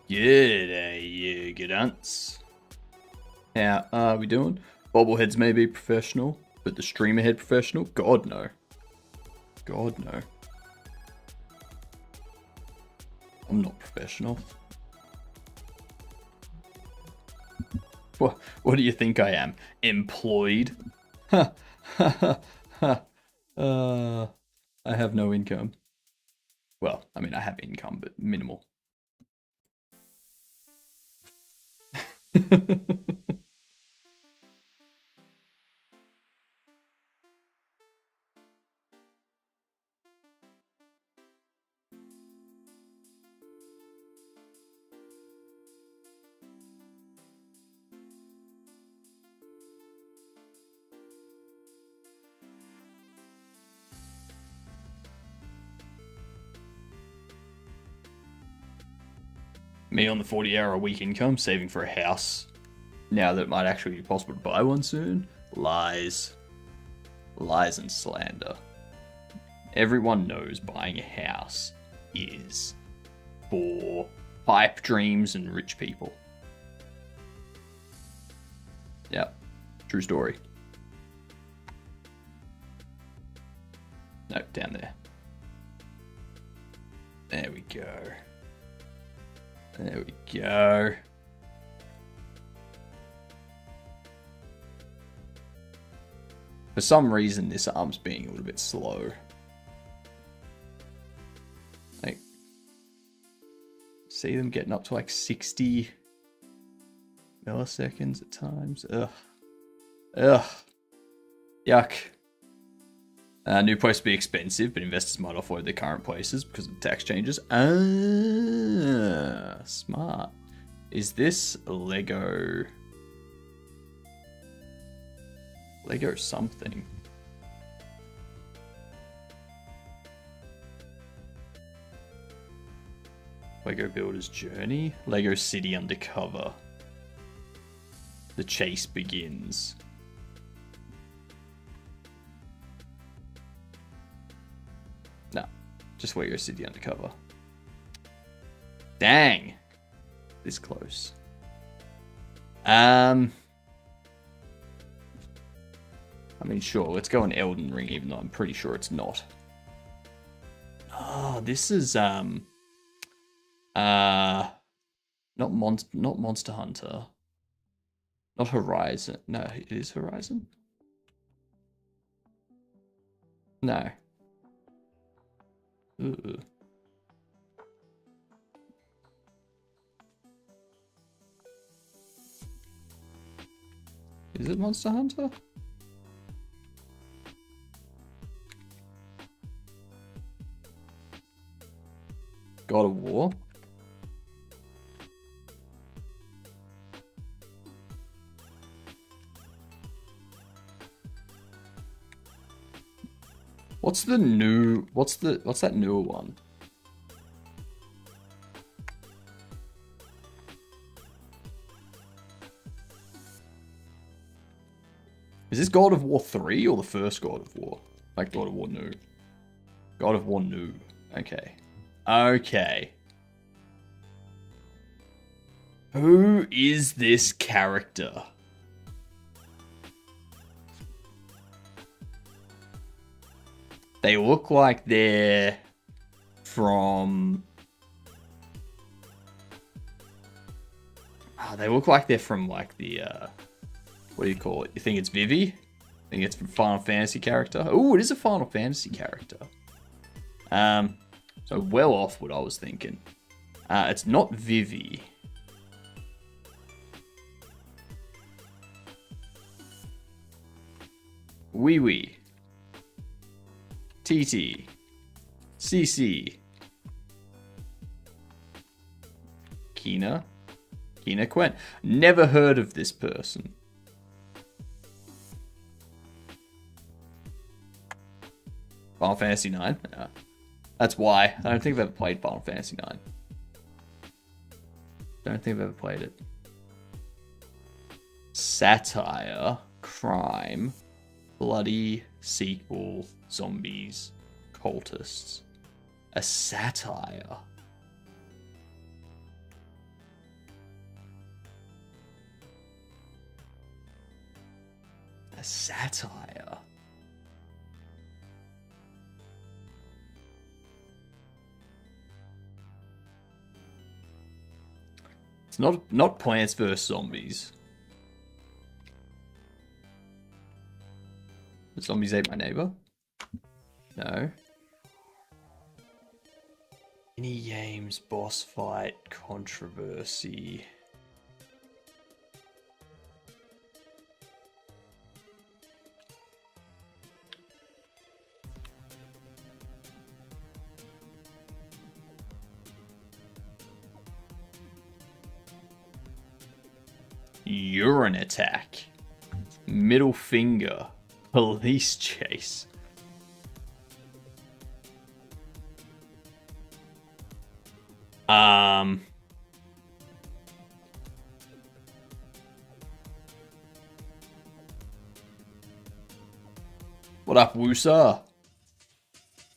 G'day, you good ants. How are we doing? Bobbleheads may be professional, but the streamer head professional? God no. God no. I'm not professional. What do you think I am? Employed? Ha ha ha ha. I have no income. Well, I mean I have income, but minimal. Me on the 40-hour-a-week income, saving for a house. Now that it might actually be possible to buy one soon. Lies. Lies and slander. Everyone knows buying a house is for pipe dreams and rich people. Yep. True story. No, down there. There we go. There we go. For some reason, this arm's being a little bit slow. Like, see them getting up to like 60 milliseconds at times. Ugh. Ugh. Yuck. New posts be expensive, but investors might offload their current places because of the tax changes. Ah, smart. Is this Lego? Lego something. Lego Builder's Journey? Lego City Undercover. The chase begins. No, just Lego City Undercover. Dang. This close. I mean, sure, let's go on Elden Ring, even though I'm pretty sure it's not. Oh, this is, not Monster Hunter. Not Horizon. No, it is Horizon? No. Ooh. Is it Monster Hunter? God of War? What's that newer one? Is this God of War 3 or the first God of War? Like God of War New. God of War New. Okay. Okay. Who is this character? They look like they're from... they look like they're from like the... what do you call it? You think it's Vivi? I think it's from Final Fantasy character. Oh, it is a Final Fantasy character. So well off what I was thinking. It's not Vivi. Wee Wee. TT. CC. Kina. Kina Quen. Never heard of this person. Final Fantasy 9? That's why. I don't think I've ever played Final Fantasy 9. Don't think I've ever played it. Satire. Crime. Bloody. Sequel. Zombies. Cultists. A satire. A satire. It's not Plants vs Zombies. The zombies ate my neighbor? No. Any games, boss fight, controversy. Urine attack. Middle finger. Police chase. What up, Woosa?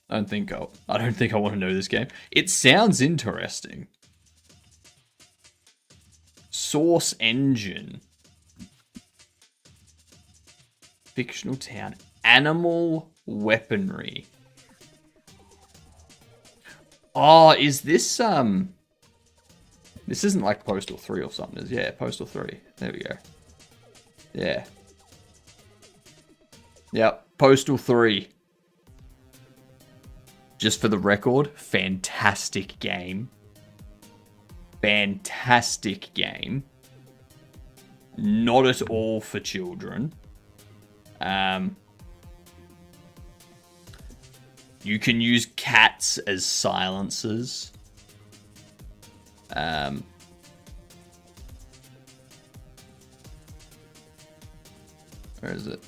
I don't think I want to know this game. It sounds interesting. Source engine. Fictional town. Animal weaponry. Oh, is this this isn't like Postal 3 or something, is it? Yeah, Postal 3. There we go. Yeah. Yep, Postal 3. Just for the record, fantastic game. Fantastic game. Not at all for children. You can use cats as silencers. Where is it?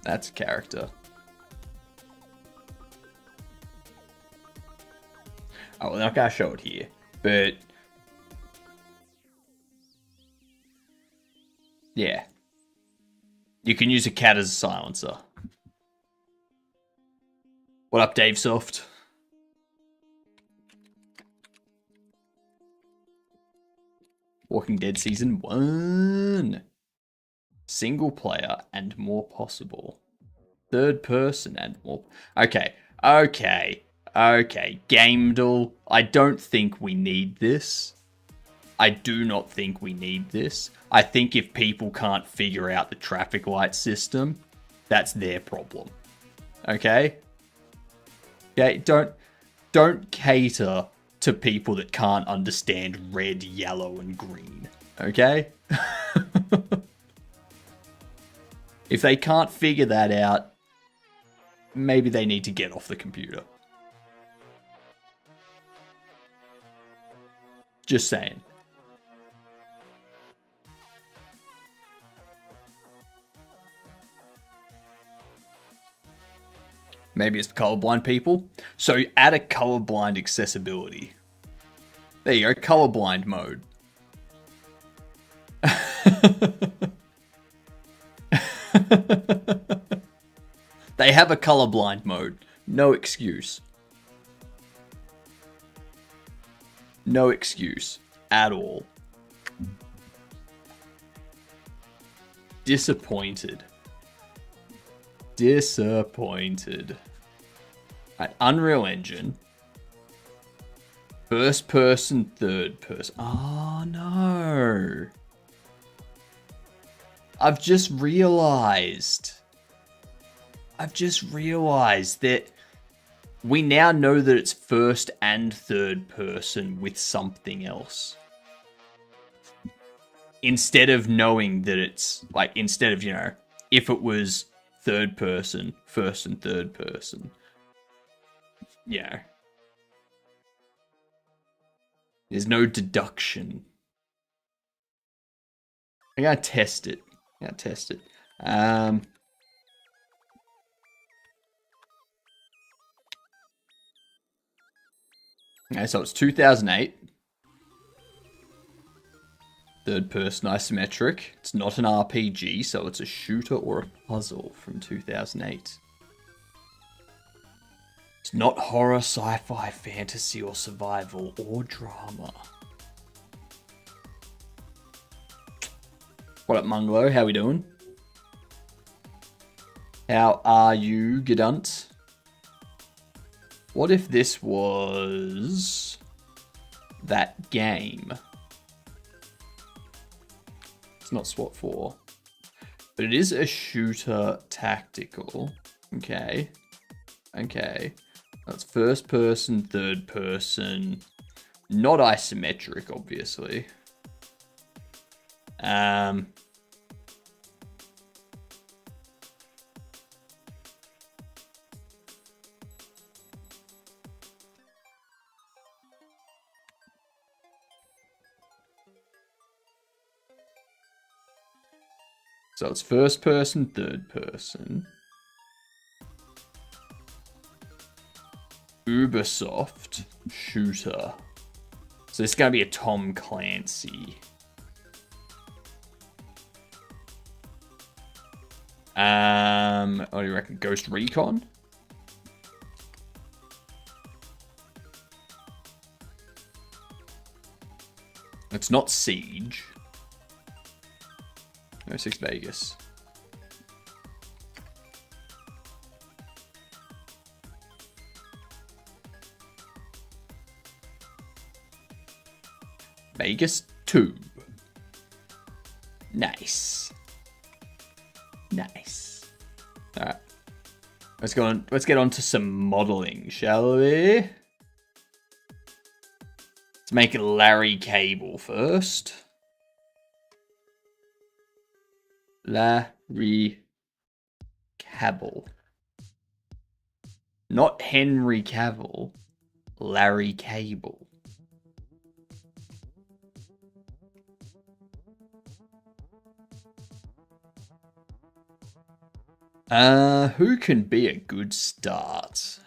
That's a character. Oh, well, they're not gonna show it here, but yeah, you can use a cat as a silencer. What up, Dave Soft? Walking Dead Season 1. Single player and more possible. Third person and more. Okay. Gamedal, I don't think we need this. I do not think we need this. I think if people can't figure out the traffic light system, that's their problem. Okay? Okay, don't cater to people that can't understand red, yellow, and green. Okay? If they can't figure that out, maybe they need to get off the computer. Just saying. Maybe it's for colorblind people. So add a colorblind accessibility. There you go, colorblind mode. They have a colorblind mode. No excuse. No excuse at all. Disappointed. Disappointed. Right, Unreal Engine. First person, third person. Oh no. I've just realized that we now know that it's first and third person with something else. Instead of knowing that it's, like, instead of, you know, if it was third person, first and third person. Yeah. There's no deduction. I gotta test it. Okay, so it's 2008. Third person isometric. It's not an RPG, so it's a shooter or a puzzle from 2008. It's not horror, sci-fi, fantasy, or survival, or drama. What up, Munglo? How we doing? How are you, Gedunt? What if this was that game? It's not SWAT 4. But it is a shooter tactical. Okay. Okay. That's first person, third person. Not isometric, obviously. So it's first person, third person. Ubisoft shooter. So it's going to be a Tom Clancy. What do you reckon? Ghost Recon? It's not Siege. No, 6 Vegas. Vegas 2. Nice. Nice. Alright. Let's get on to some modeling, shall we? Let's make Larry Cable first. Larry Cavill. Not Henry Cavill. Larry Cable. Who can be a good start?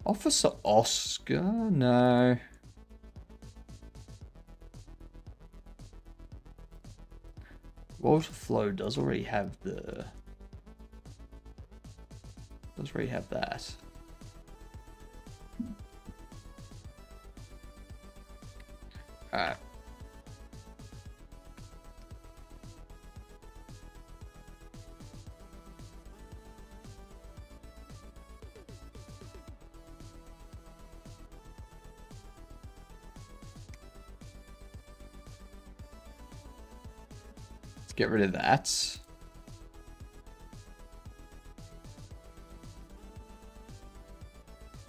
Officer Oscar? No. Walter Flow does already have the... Does already have that. Alright. Get rid of that.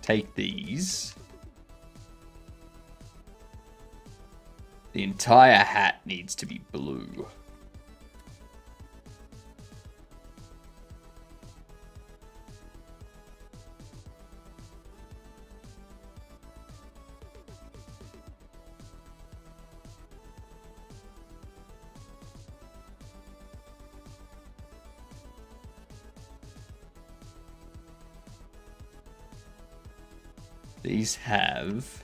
Take these. The entire hat needs to be blue. These have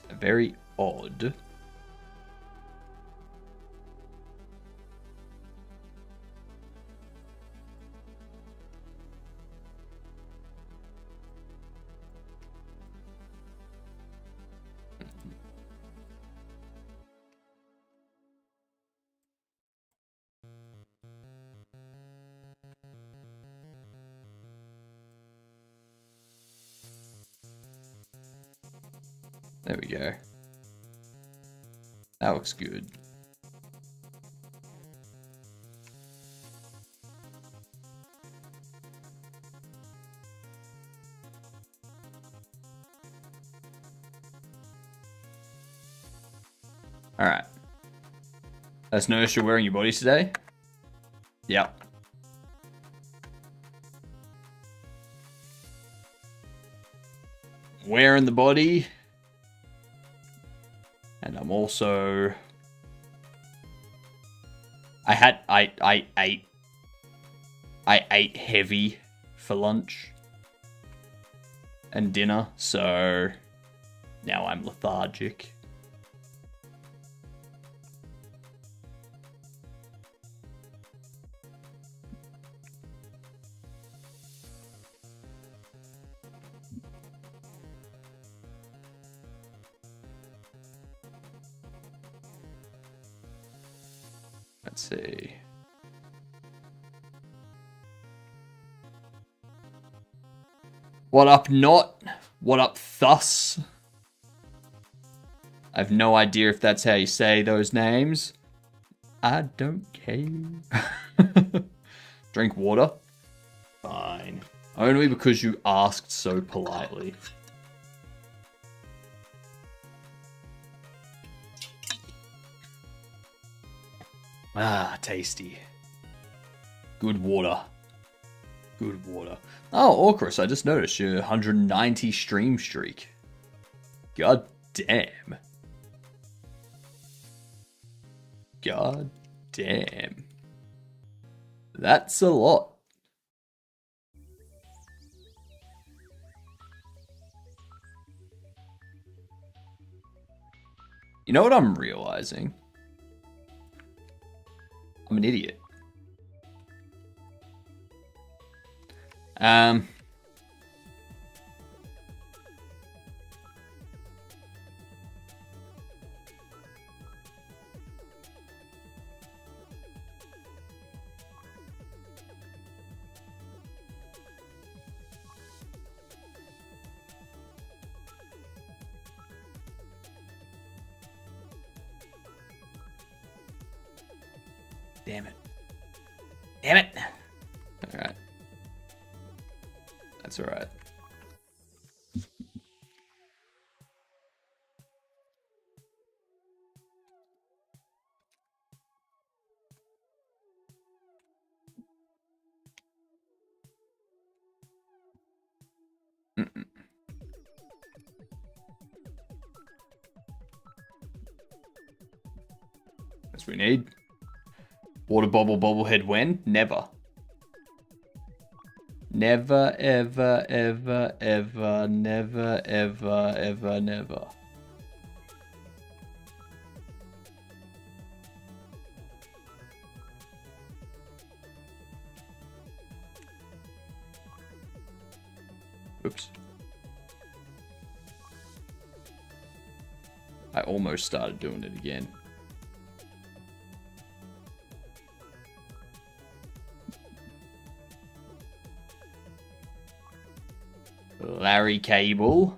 a very odd There we go. That looks good. Alright. That's nurse, you're wearing your bodies today? Yep. Wearing the body. And I'm also... I ate heavy for lunch and dinner, so now I'm lethargic. Let's see. What up, not? What up, thus? I have no idea if that's how you say those names. I don't care. Drink water? Fine. Only because you asked so politely. Ah, tasty. Good water. Good water. Oh, Orcris, I just noticed your 190 stream streak. God damn. God damn. That's a lot. You know what I'm realizing? I'm an idiot. Damn it. Damn it. Alright. That's alright. That's what we need. Water bobble bobblehead when? Never. Never, ever, ever, ever, never, ever, ever, never. Oops. I almost started doing it again. Larry Cable.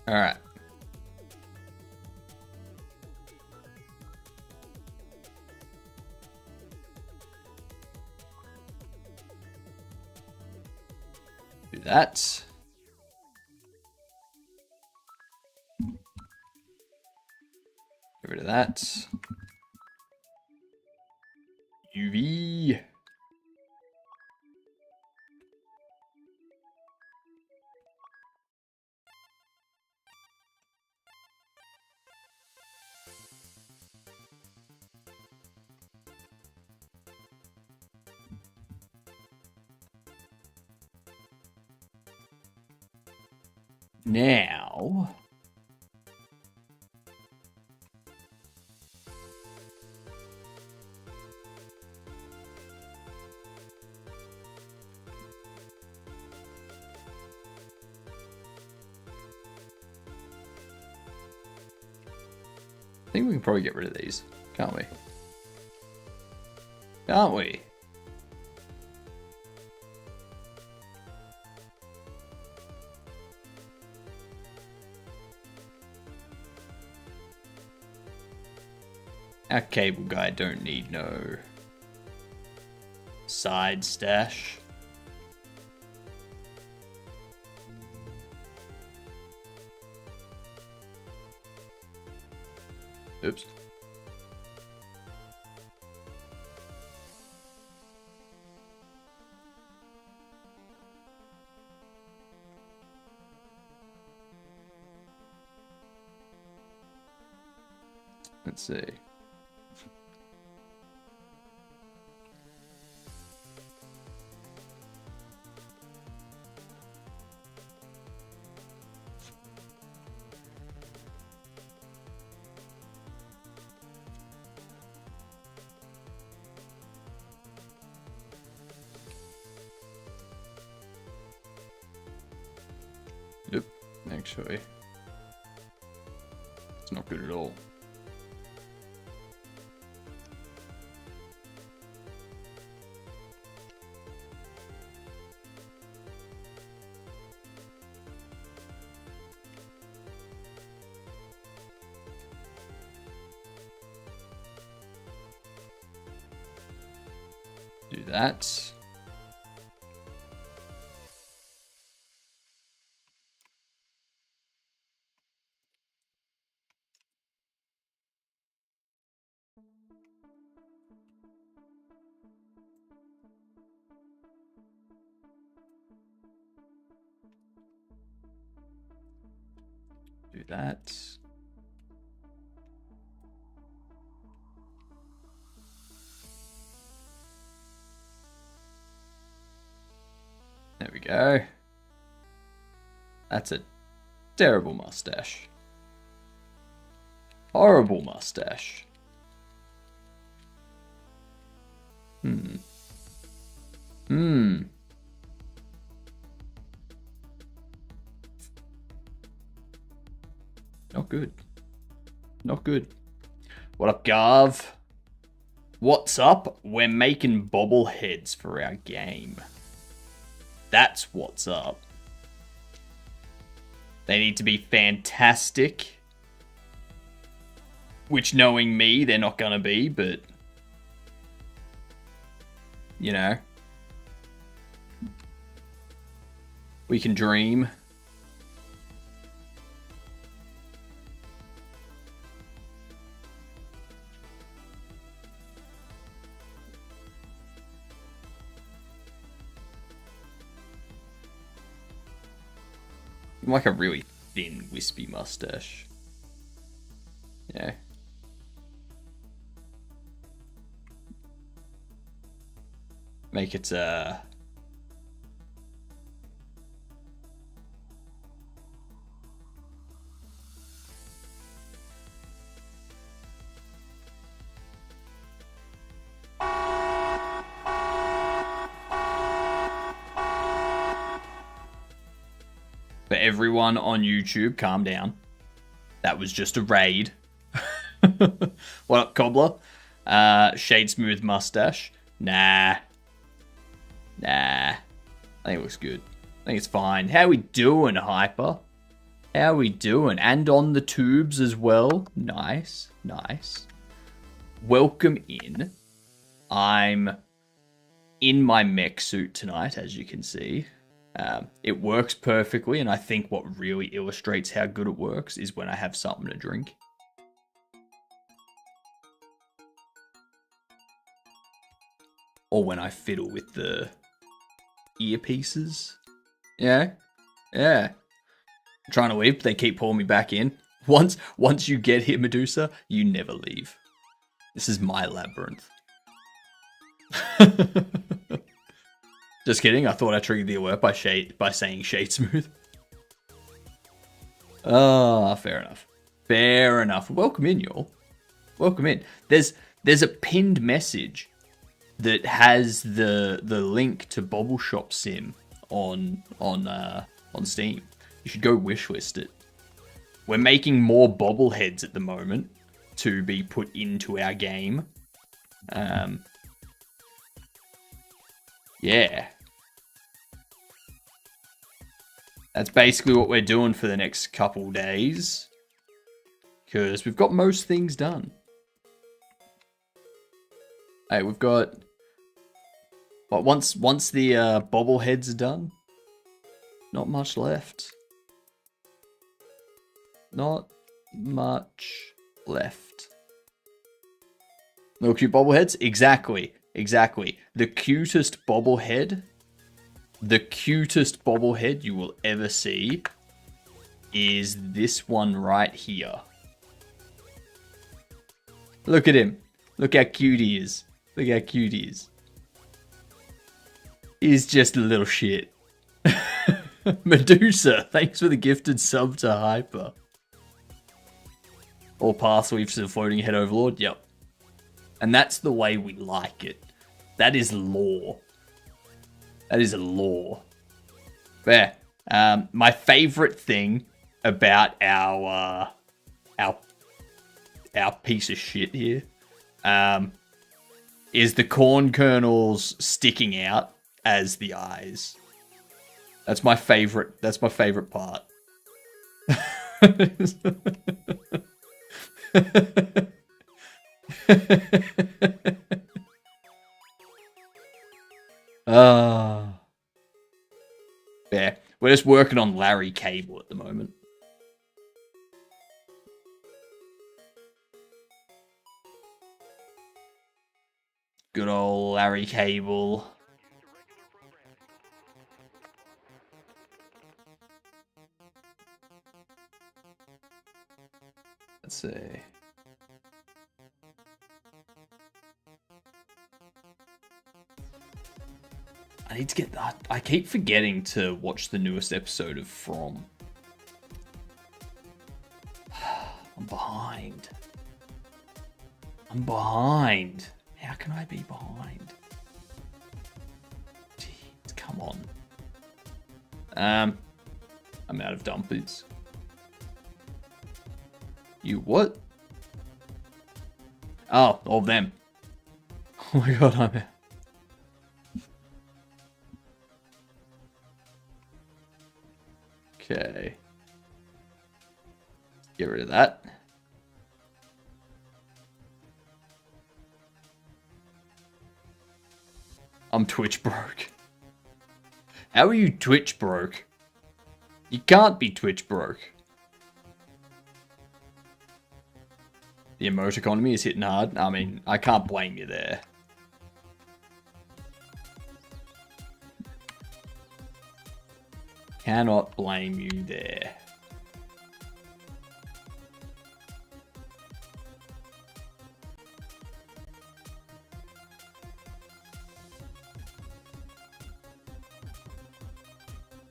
All right. Do that. Get rid of that. UV. Now, I think we can probably get rid of these, can't we? Can't we? Our cable guy don't need no side stash. Oops. Let's see. Actually, it's not good at all. Do that. Do that. There we go. That's a terrible mustache. Horrible mustache. Not good. Not good. What up, Garv? What's up? We're making bobbleheads for our game. That's what's up. They need to be fantastic. Which, knowing me, they're not gonna be, but... you know. We can dream. Like a really thin, wispy mustache. Yeah. Make it, For everyone on YouTube, calm down. That was just a raid. What up, Cobbler? Shade smooth mustache. Nah. I think it looks good. I think it's fine. How we doing, Hyper? How we doing? And on the tubes as well. Nice. Welcome in. I'm in my mech suit tonight, as you can see. It works perfectly, and I think what really illustrates how good it works is when I have something to drink. Or when I fiddle with the earpieces. Yeah. I'm trying to leave, but they keep pulling me back in. Once you get here, Medusa, you never leave. This is my labyrinth. Just kidding, I thought I triggered the alert by saying shade smooth. Fair enough. Welcome in, y'all. Welcome in. There's a pinned message that has the link to Bobble Shop Sim on Steam. You should go wishlist it. We're making more bobbleheads at the moment to be put into our game. Yeah. That's basically what we're doing for the next couple days. Because we've got most things done. Hey, we've got... But once the bobbleheads are done, not much left. Not much left. Little cute bobbleheads? Exactly. The cutest bobblehead you will ever see is this one right here. Look at him. Look how cute he is. He's just a little shit. Medusa, thanks for the gifted sub to Hyper. All paths leads to the floating head overlord. Yep. And that's the way we like it. That is law. That is a law. There. My favorite thing about our piece of shit here, is the corn kernels sticking out as the eyes. That's my favorite. That's my favorite part. Yeah, we're just working on Larry Cable at the moment. Good old Larry Cable. Let's see. I need to get that. I keep forgetting to watch the newest episode of From. I'm behind. I'm behind. How can I be behind? Jeez, come on. I'm out of dumpers. You what? Oh, all of them. Oh my god, I'm out. Okay. Get rid of that. I'm Twitch broke. How are you Twitch broke? You can't be Twitch broke. The emote economy is hitting hard. I mean, I can't blame you there. Cannot blame you there.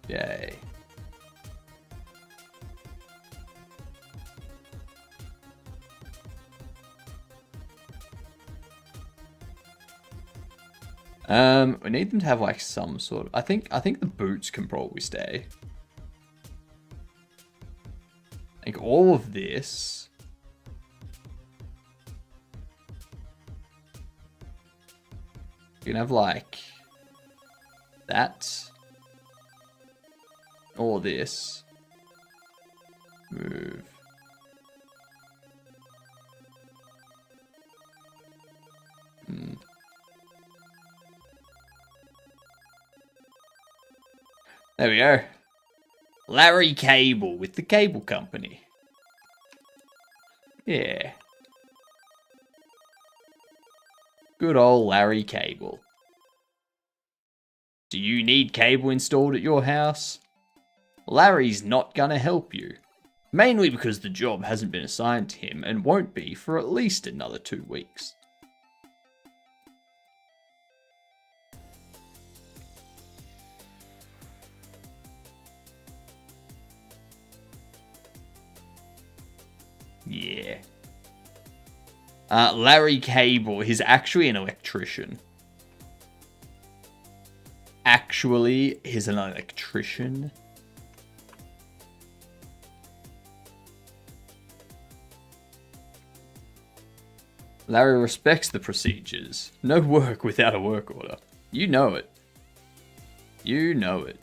Yay. We need them to have like some sort of. I think the boots can probably stay. I think all of this. You can have like that. All this. Move. There we go. Larry Cable with the cable company. Yeah. Good old Larry Cable. Do you need cable installed at your house? Larry's not gonna help you. Mainly because the job hasn't been assigned to him and won't be for at least another 2 weeks. Yeah. Larry Cable, he's actually an electrician. Actually, he's an electrician. Larry respects the procedures. No work without a work order. You know it. You know it.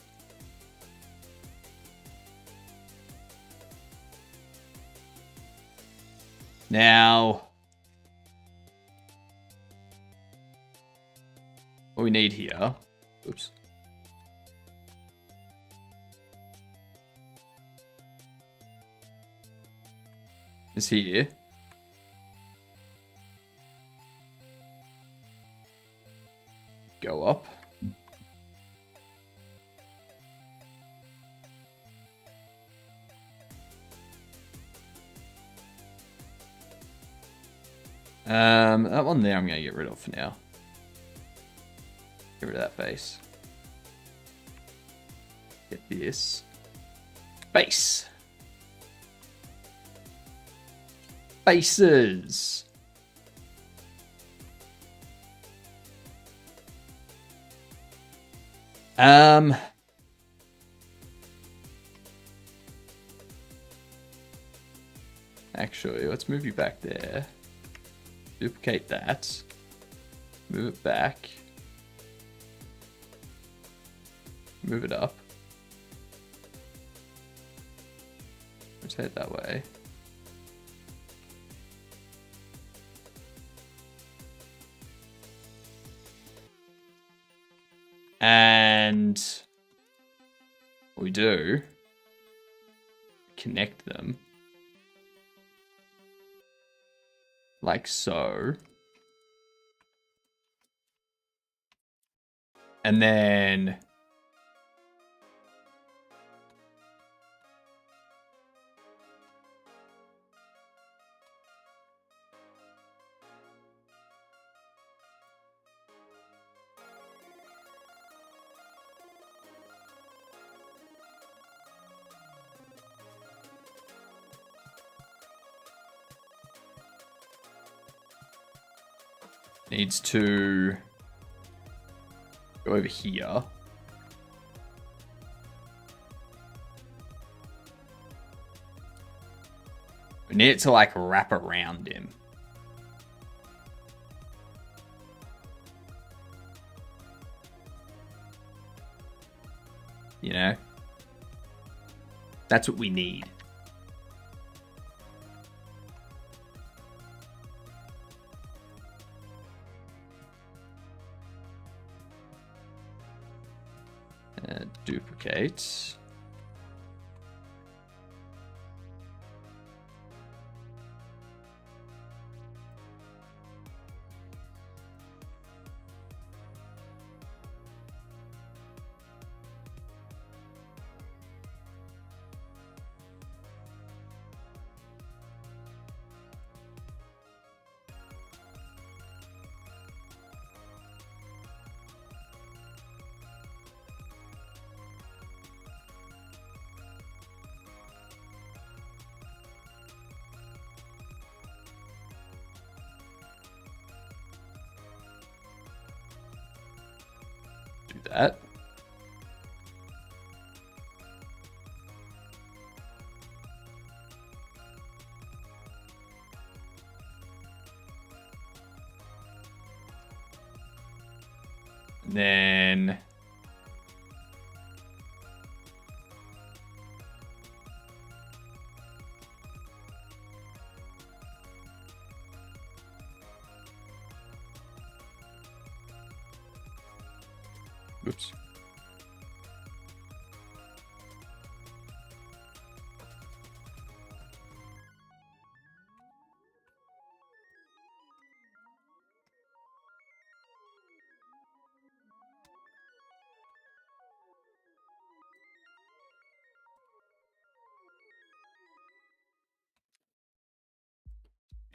Now, what we need here, oops. Is here. Go up. That one there I'm going to get rid of for now. Get rid of that face. Get this. Base. Bases. Actually, let's move you back there. Duplicate that. Move it back. Move it up. Rotate that way. And we do connect them like so. And then needs to go over here. We need it to like wrap around him. You know? That's what we need. Duplicate. Do that. Then oops.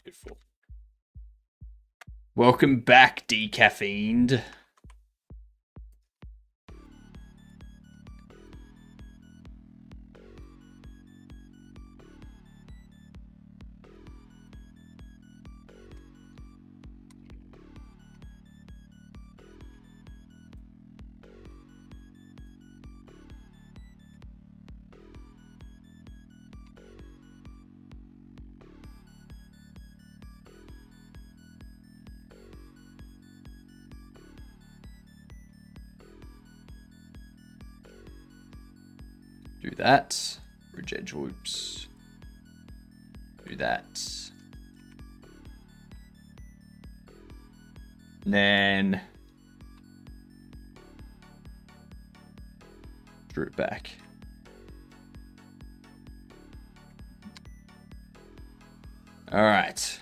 Beautiful. Welcome back, decaffeined. Do that. Reject loops. Do that. And then drew it back. All right.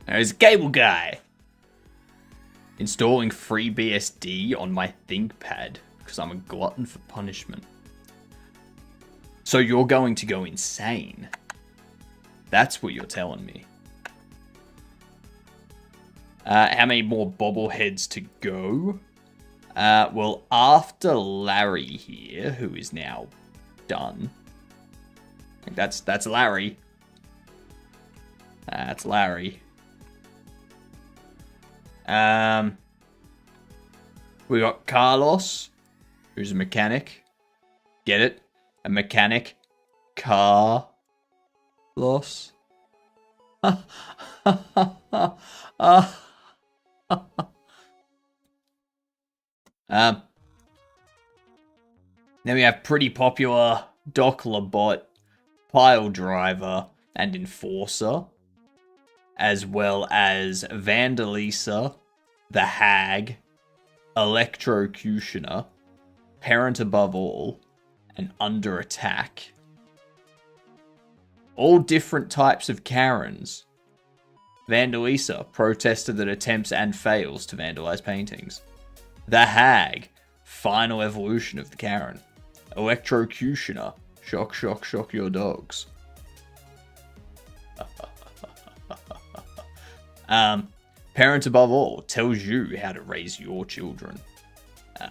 There's a cable guy. Installing FreeBSD on my ThinkPad because I'm a glutton for punishment. So you're going to go insane. That's what you're telling me. How many more bobbleheads to go? Well, after Larry here, who is now done. That's Larry. That's Larry. We got Carlos, who's a mechanic. Get it? A mechanic. Carlos. Then we have pretty popular Doc Labot, Pile Driver, and Enforcer, as well as Vandalisa, the Hag, Electrocutioner, Parent Above All, and Under Attack. All different types of Karens. Vandalisa, protester that attempts and fails to vandalize paintings. The Hag, final evolution of the Karen. Electrocutioner, shock, shock, shock your dogs. Parent Above All tells you how to raise your children.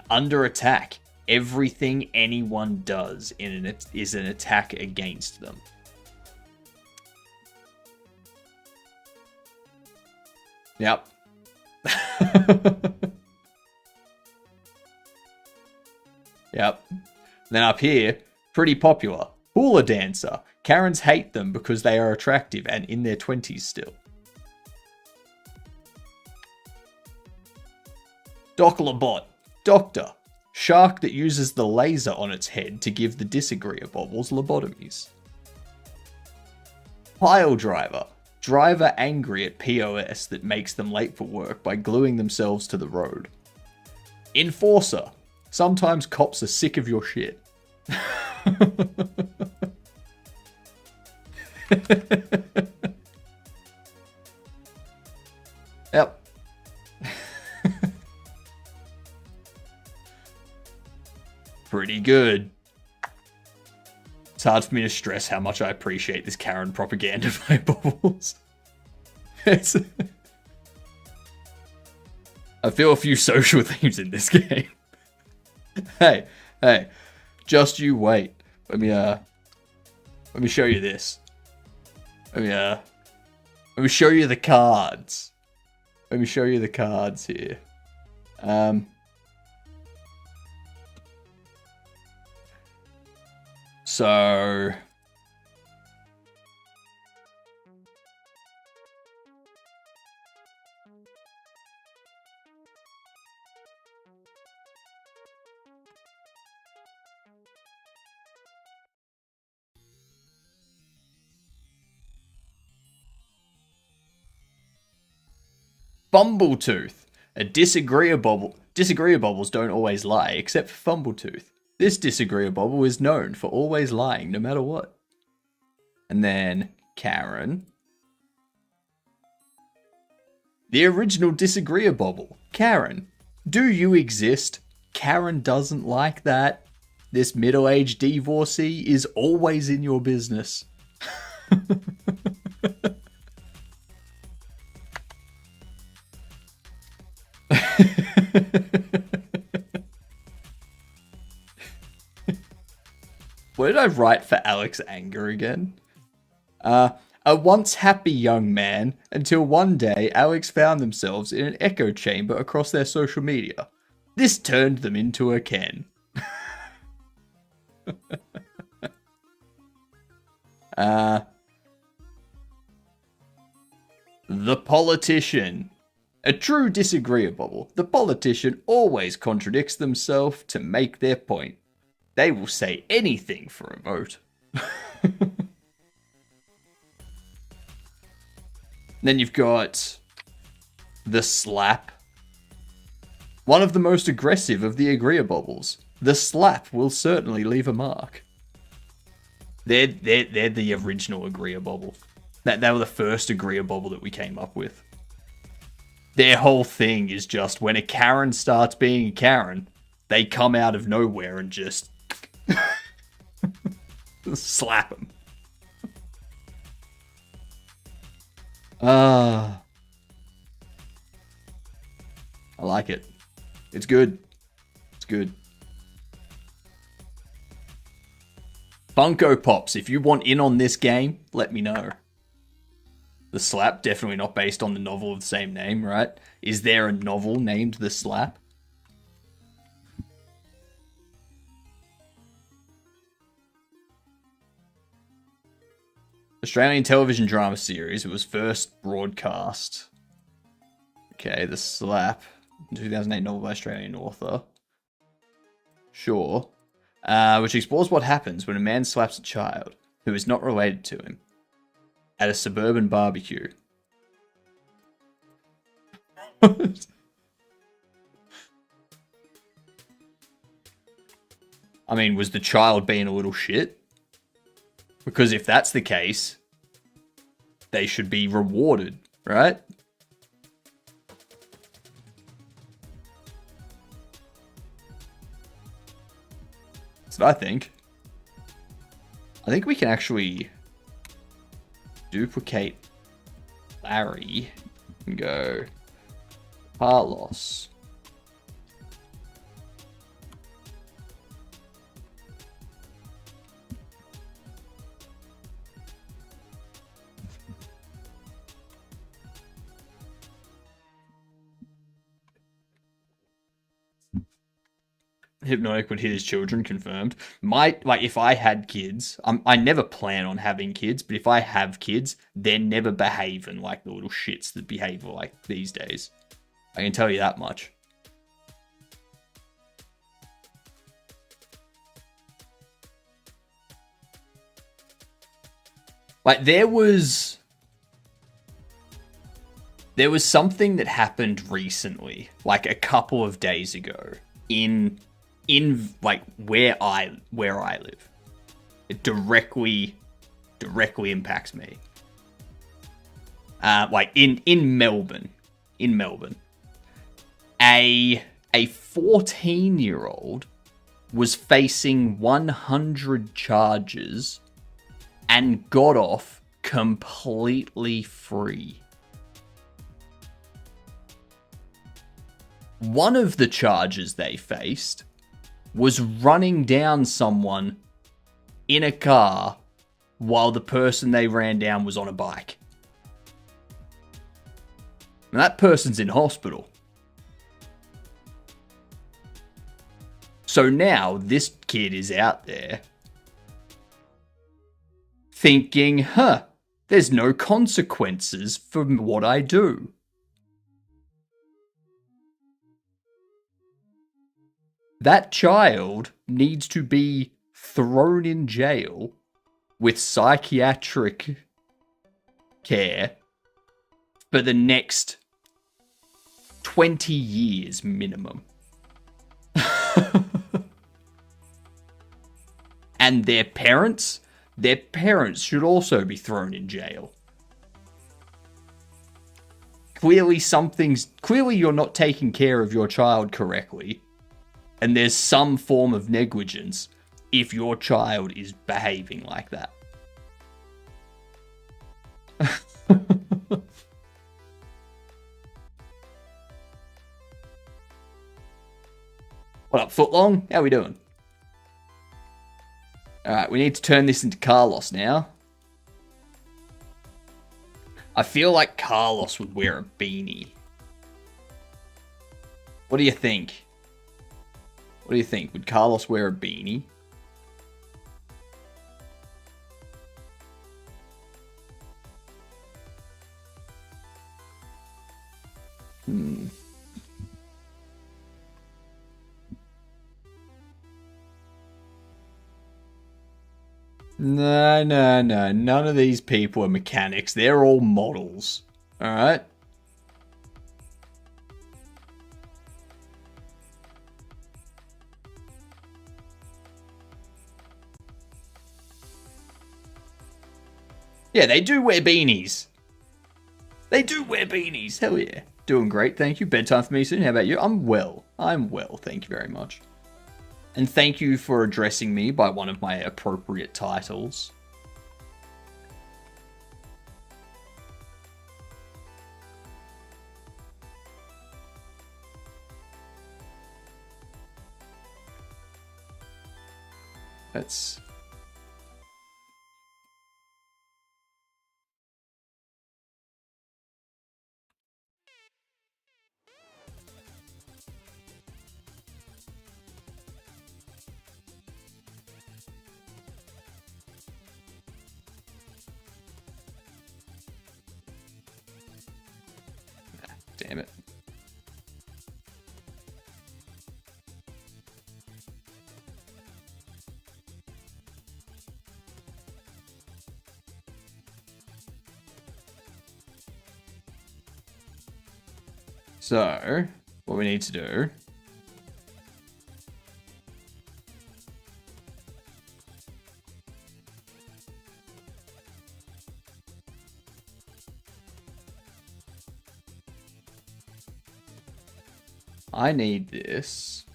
Under Attack, everything anyone does is an attack against them. Yep. Yep. Then up here, pretty popular. Hula Dancer. Karens hate them because they are attractive and in their 20s still. Doc Labot. Doctor. Shark that uses the laser on its head to give the disagreeables lobotomies. Pile Driver. Driver angry at POS that makes them late for work by gluing themselves to the road. Enforcer. Sometimes cops are sick of your shit. Yep. Pretty good. It's hard for me to stress how much I appreciate this Karen propaganda by Bubbles. I feel a few social themes in this game. Hey, just you wait. Let me show you this. Let me show you the cards. Let me show you the cards here. So Fumbletooth. A disagreeables don't always lie, except for Fumbletooth. This disagreeable is known for always lying, no matter what. And then Karen. The original disagreeable. Karen. Do you exist? Karen doesn't like that. This middle-aged divorcee is always in your business. What did I write for Alex Anger again? A once happy young man until one day Alex found themselves in an echo chamber across their social media. This turned them into a Ken. The politician. A true disagreeable. The politician always contradicts themselves to make their point. They will say anything for a vote. Then you've got the slap. One of the most aggressive of the agreeables. The slap will certainly leave a mark. They're the original agreeable. They were the first agreeable that we came up with. Their whole thing is just when a Karen starts being a Karen, they come out of nowhere and just slap them. I like it. It's good. good. Funko Pops, if you want in on this game, let me know. The Slap, definitely not based on the novel of the same name, right? Is there a novel named The Slap? Australian television drama series. It was first broadcast. Okay, The Slap. 2008 novel by Australian author. Sure. Which explores what happens when a man slaps a child who is not related to him at a suburban barbecue. I mean, was the child being a little shit? Because if that's the case, they should be rewarded, right? That's what I think. I think we can actually duplicate Larry and go Carlos. Hypnotic would hit his children, confirmed. If I had kids, I never plan on having kids, but if I have kids, they're never behaving like the little shits that behave like these days. I can tell you that much. Like, there was something that happened recently, like a couple of days ago, in like where I live. It directly impacts me. Like in Melbourne. A 14-year-old was facing 100 charges and got off completely free. One of the charges they faced was running down someone in a car while the person they ran down was on a bike. And that person's in hospital. So now this kid is out there thinking, there's no consequences for what I do. That child needs to be thrown in jail with psychiatric care for the next 20 years minimum. And their parents should also be thrown in jail. Clearly you're not taking care of your child correctly. And there's some form of negligence if your child is behaving like that. What up, Footlong? How we doing? Alright, we need to turn this into Carlos now. I feel like Carlos would wear a beanie. What do you think? What do you think? Would Carlos wear a beanie? No. None of these people are mechanics. They're all models. Alright? Yeah, they do wear beanies. Hell yeah. Doing great, thank you. Bedtime for me soon. How about you? I'm well. Thank you very much. And thank you for addressing me by one of my appropriate titles. Let's... Damn it. So, what we need to do... I need this.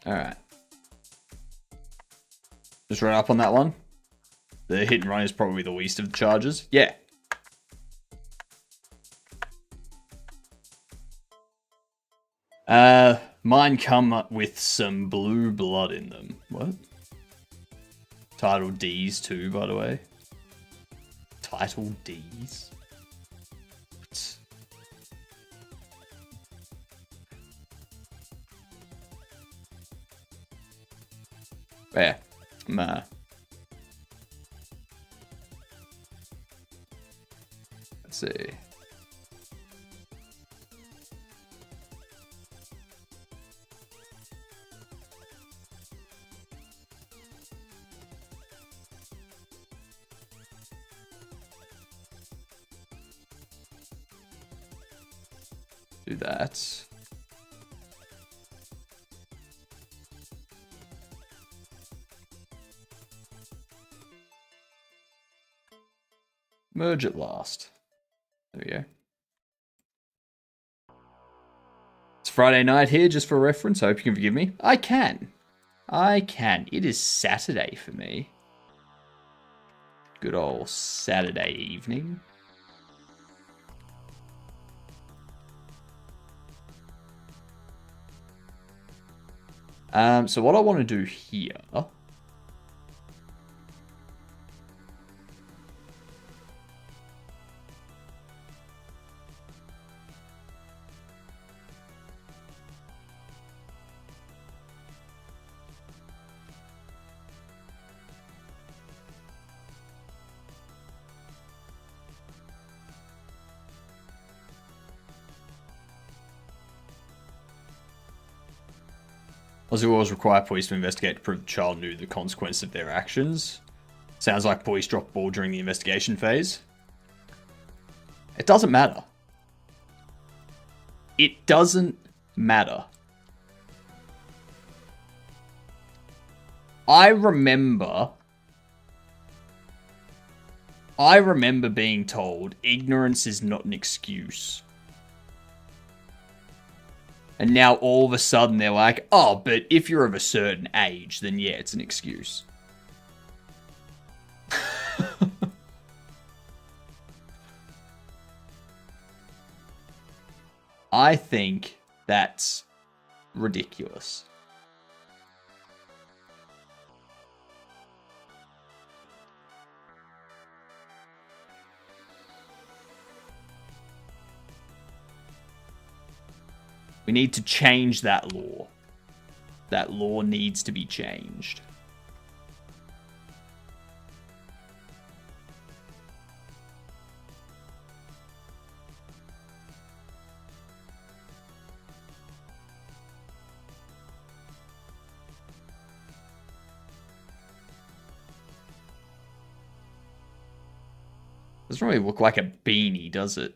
Alright. Just run up on that one. The hit and run is probably the least of the charges. Yeah. Mine come up with some blue blood in them. What? Title D's too, by the way. Title D's? What? Yeah. Let's see. Do that. Merge at last. There we go. It's Friday night here, just for reference. I hope you can forgive me. I can. I can. It is Saturday for me. Good old Saturday evening. So what I want to do here... Aussie laws require police to investigate to prove the child knew the consequence of their actions. Sounds like police dropped ball during the investigation phase. It doesn't matter. It doesn't matter. I remember being told ignorance is not an excuse. And now all of a sudden they're like, oh, but if you're of a certain age, then yeah, it's an excuse. I think that's ridiculous. We need to change that law. That law needs to be changed. Doesn't really look like a beanie, does it?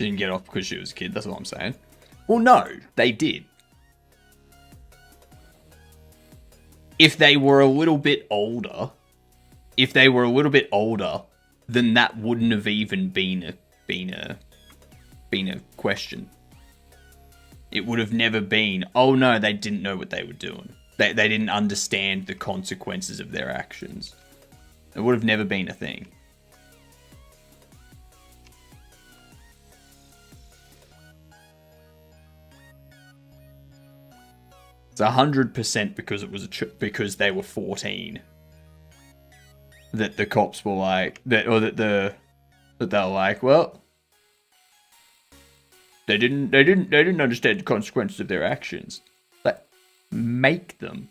Didn't get off because she was a kid, that's what I'm saying. Well, no, they did. If they were a little bit older, then that wouldn't have even been a question. It would have never been, oh no, they didn't know what they were doing. They didn't understand the consequences of their actions. It would have never been a thing. It's 100% because it was because they were 14 that the cops were like that, or that they were like, well, they didn't understand the consequences of their actions. Like, make them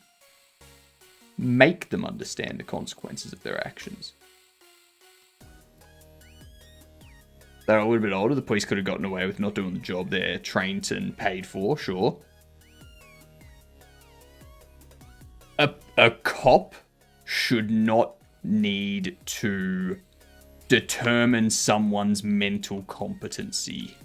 understand the consequences of their actions. They're a little bit older. The police could have gotten away with not doing the job they're trained and paid for, sure. A cop should not need to determine someone's mental competency.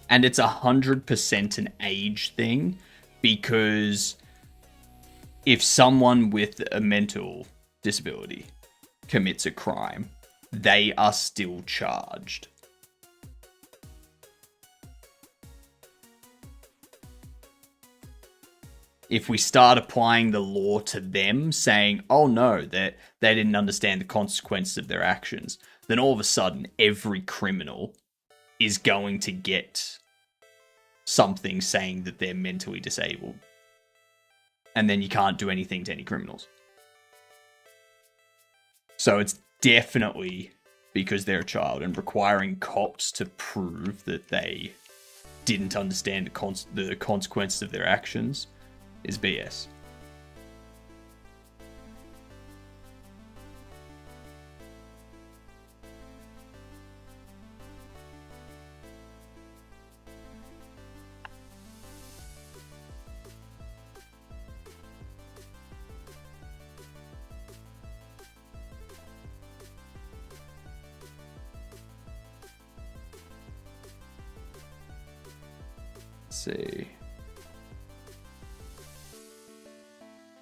And it's 100% an age thing, because if someone with a mental disability commits a crime, they are still charged. If we start applying the law to them, saying, oh no, that they didn't understand the consequences of their actions, then all of a sudden every criminal is going to get something saying that they're mentally disabled. And then you can't do anything to any criminals. So it's definitely because they're a child, and requiring cops to prove that they didn't understand the consequences of their actions is BS. See.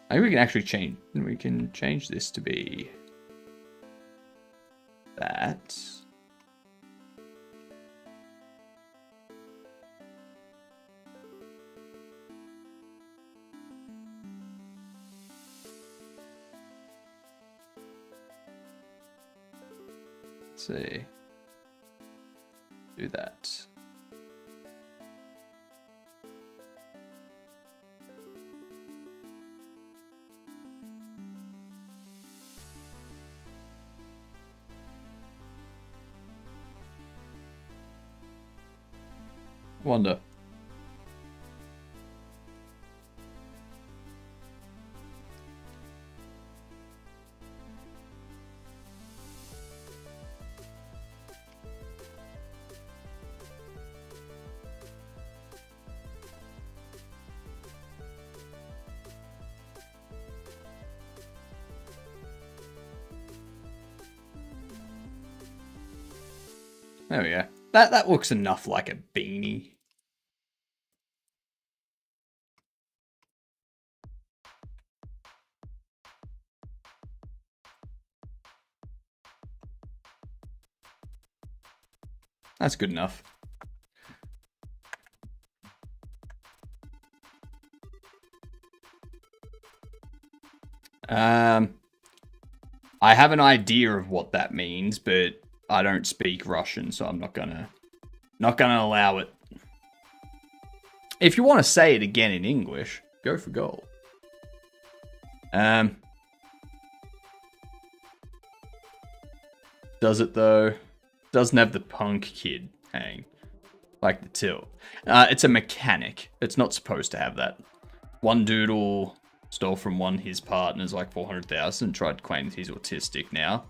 I think we can actually change. We can change this to be that. Let's see. Do that. Wonder. There we go. That looks enough like a beanie. That's good enough. I have an idea of what that means, but I don't speak Russian, so I'm not gonna allow it. If you want to say it again in English, go for gold. Does it though? Doesn't have the punk kid hang like the tilt. It's a mechanic. It's not supposed to have that. One doodle stole from his partners like 400,000. Tried to claim that he's autistic now.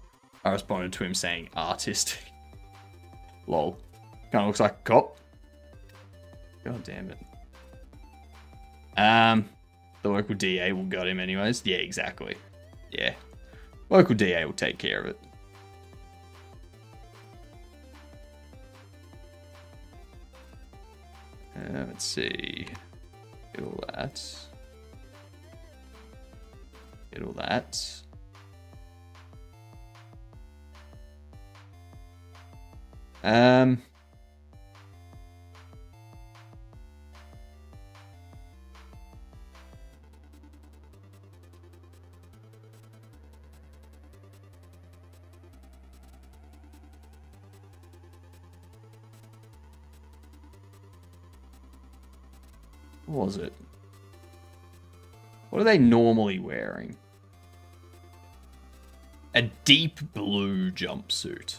I responded to him saying artistic. Lol. Kind of looks like a cop. God damn it. The local DA will got him anyways. Yeah, exactly. Yeah. Local DA will take care of it. Let's see. Get all that. Get all that. What was it? What are they normally wearing? A deep blue jumpsuit.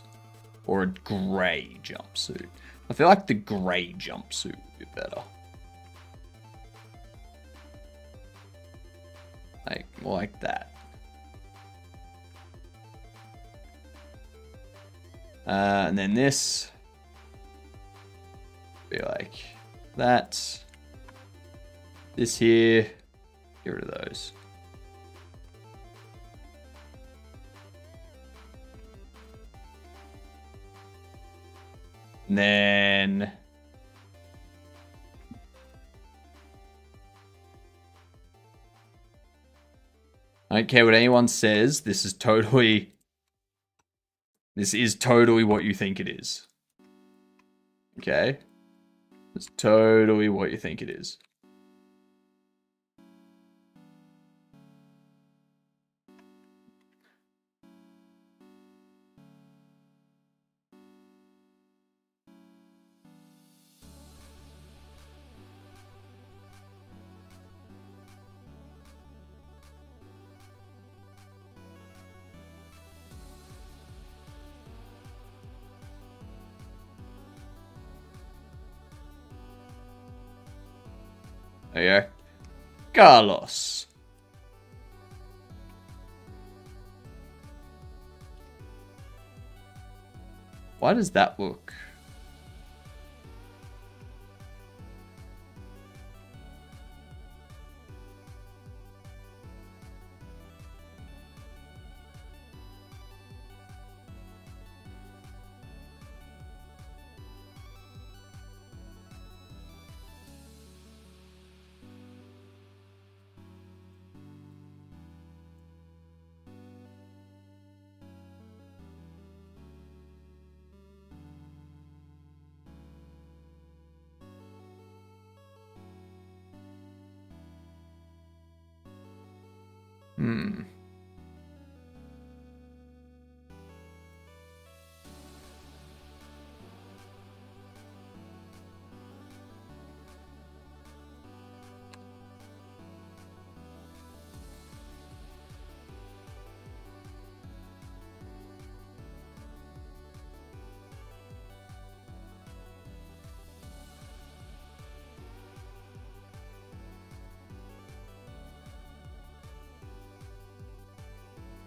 Or a grey jumpsuit. I feel like the grey jumpsuit would be better. Like, more like that. And then this. Be like that. This here. Get rid of those. And then I don't care what anyone says, this is totally what you think it is. Okay? It's totally what you think it is. There you go. Carlos. Why does that look?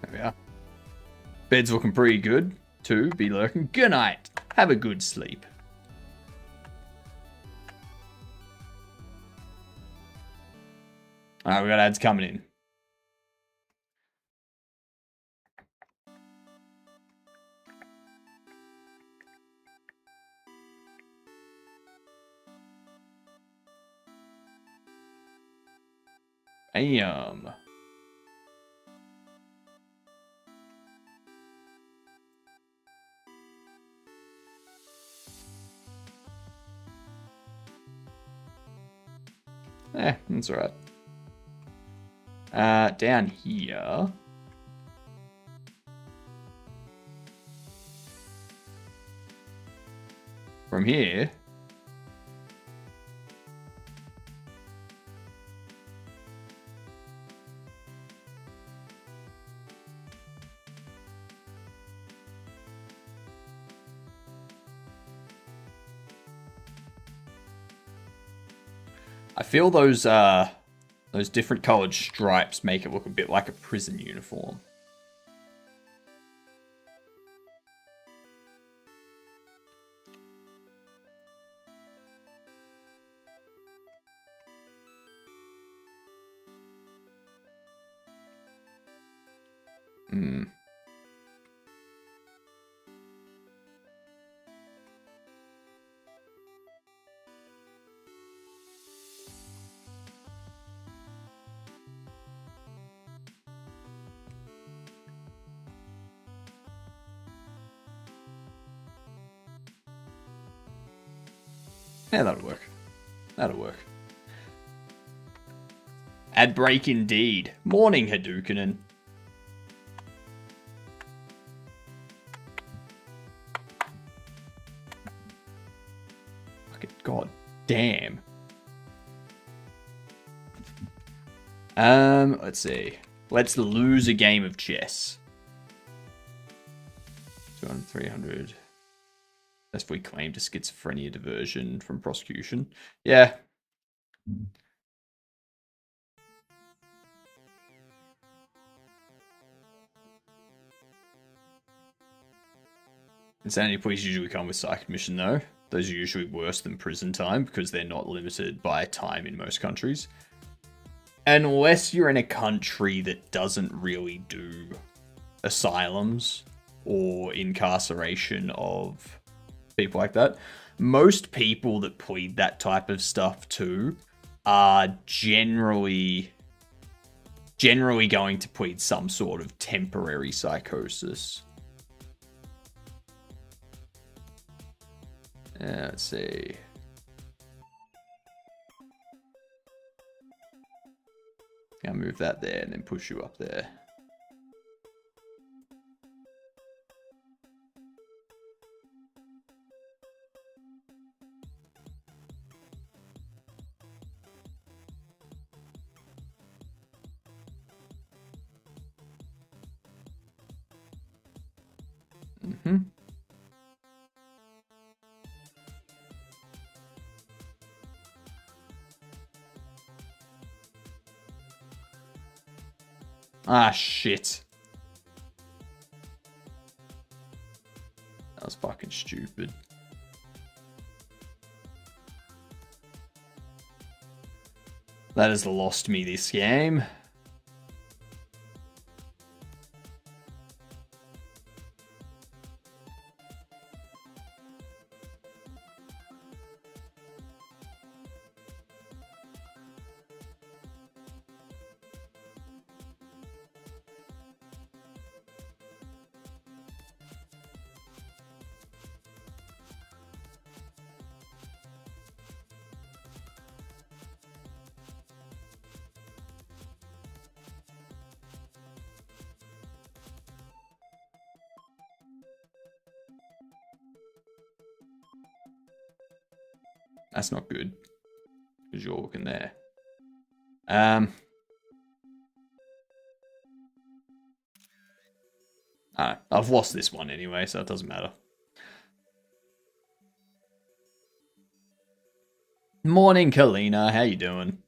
There we are. Bed's looking pretty good, too. Be lurking. Good night. Have a good sleep. Alright, we got ads coming in. Damn. That's alright. Down here. From here. I feel those different colored stripes make it look a bit like a prison uniform. Hmm. Yeah, that'll work. That'll work. Ad break indeed. Morning, Hadouken. Fucking god damn. Let's see. Let's lose a game of chess. 200, 300. That's if we claimed a schizophrenia diversion from prosecution. Yeah. Insanity pleas usually come with psych admission, though. Those are usually worse than prison time because they're not limited by time in most countries. Unless you're in a country that doesn't really do asylums or incarceration of people like that. Most people that plead that type of stuff too are generally going to plead some sort of temporary psychosis. Let's see. I'll move that there and then push you up there. Mm-hmm. Ah, shit. That was fucking stupid. That has lost me this game. That's not good. Because you're looking there. I've lost this one anyway, so it doesn't matter. Morning, Kalina. How you doing?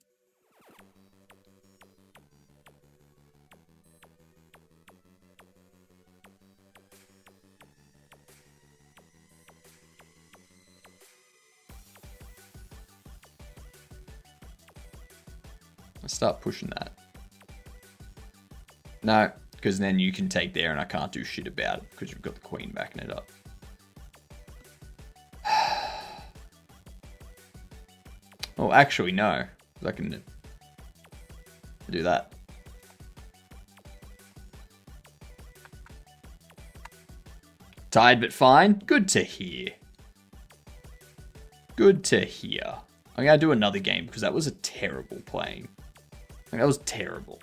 Let's start pushing that. No, because then you can take there and I can't do shit about it because you've got the queen backing it up. Well, actually, no. I can do that. Tired but fine? Good to hear. Good to hear. I'm going to do another game because that was a terrible playing. That was terrible.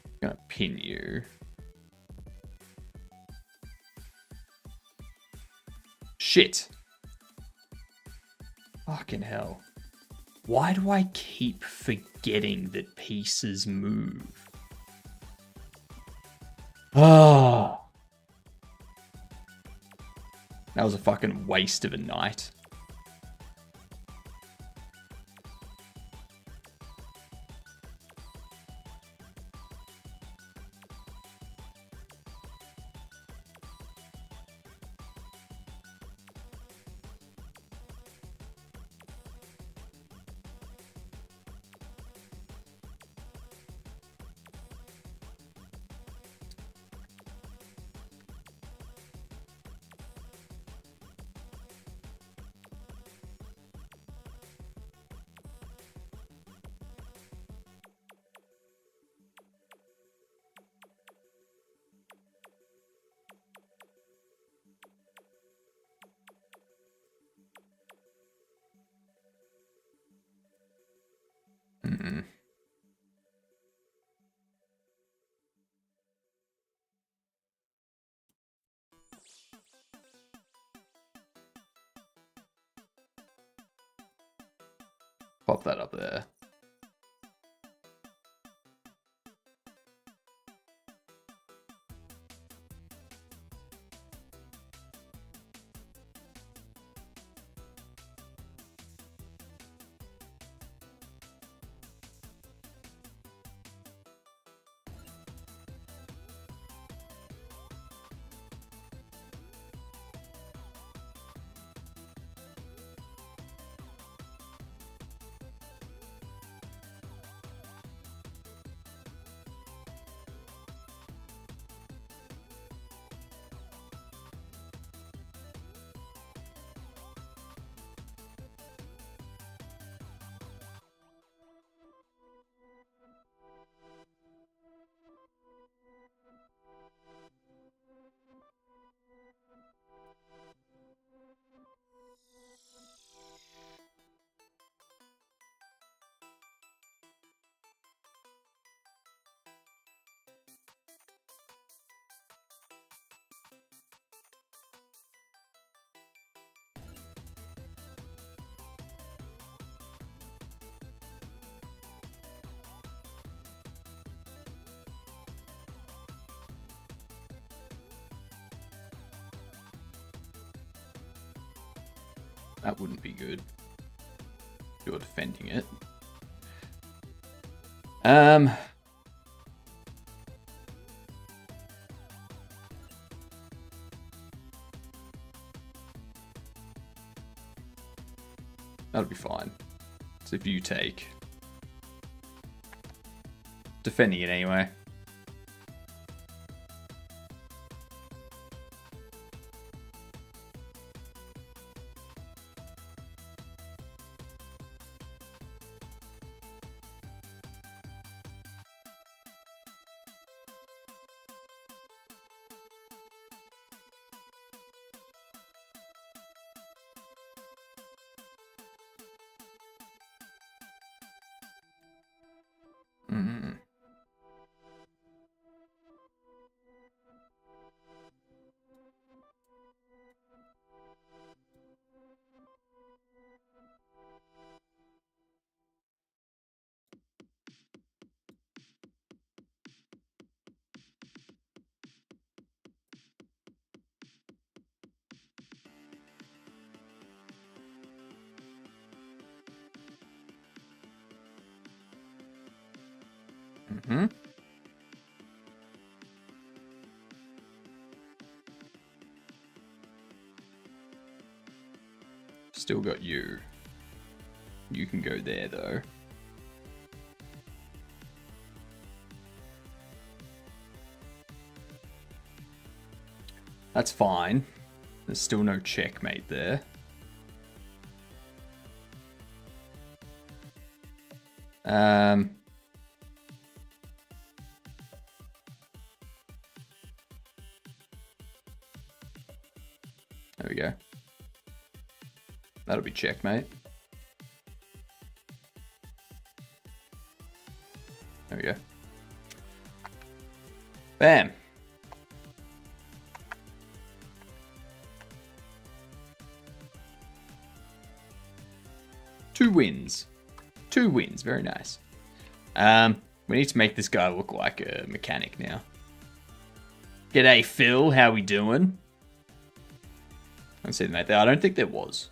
I'm going to pin you. Shit. Fucking hell. Why do I keep forgetting that pieces move? Oh. That was a fucking waste of a night. Pop that up there. That wouldn't be good. You're defending it. That'll be fine. So if you take... Defending it anyway. Still got you. You can go there though. That's fine. There's still no checkmate there. There we go. That'll be checkmate. There we go. Bam. Two wins. Two wins. Very nice. We need to make this guy look like a mechanic now. G'day, Phil. How we doing? I see the mate there. I don't think there was.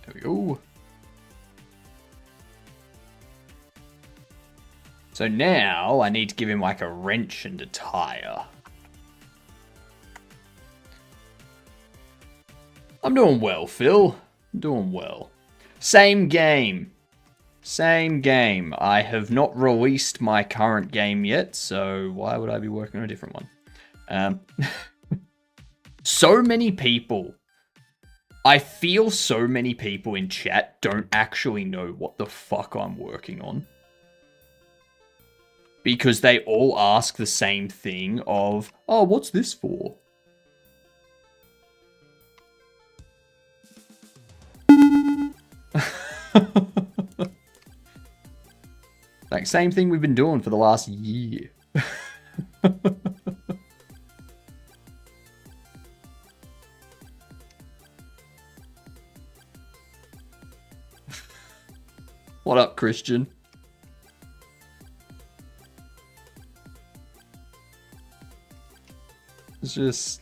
There we go. So now I need to give him like a wrench and a tire. I'm doing well, Phil. I'm doing well. Same game. Same game. I have not released my current game yet, so why would I be working on a different one? So many people. I feel so many people in chat don't actually know what the fuck I'm working on. Because they all ask the same thing of, oh, what's this for? Like, same thing we've been doing for the last year. What up, Christian? It's just...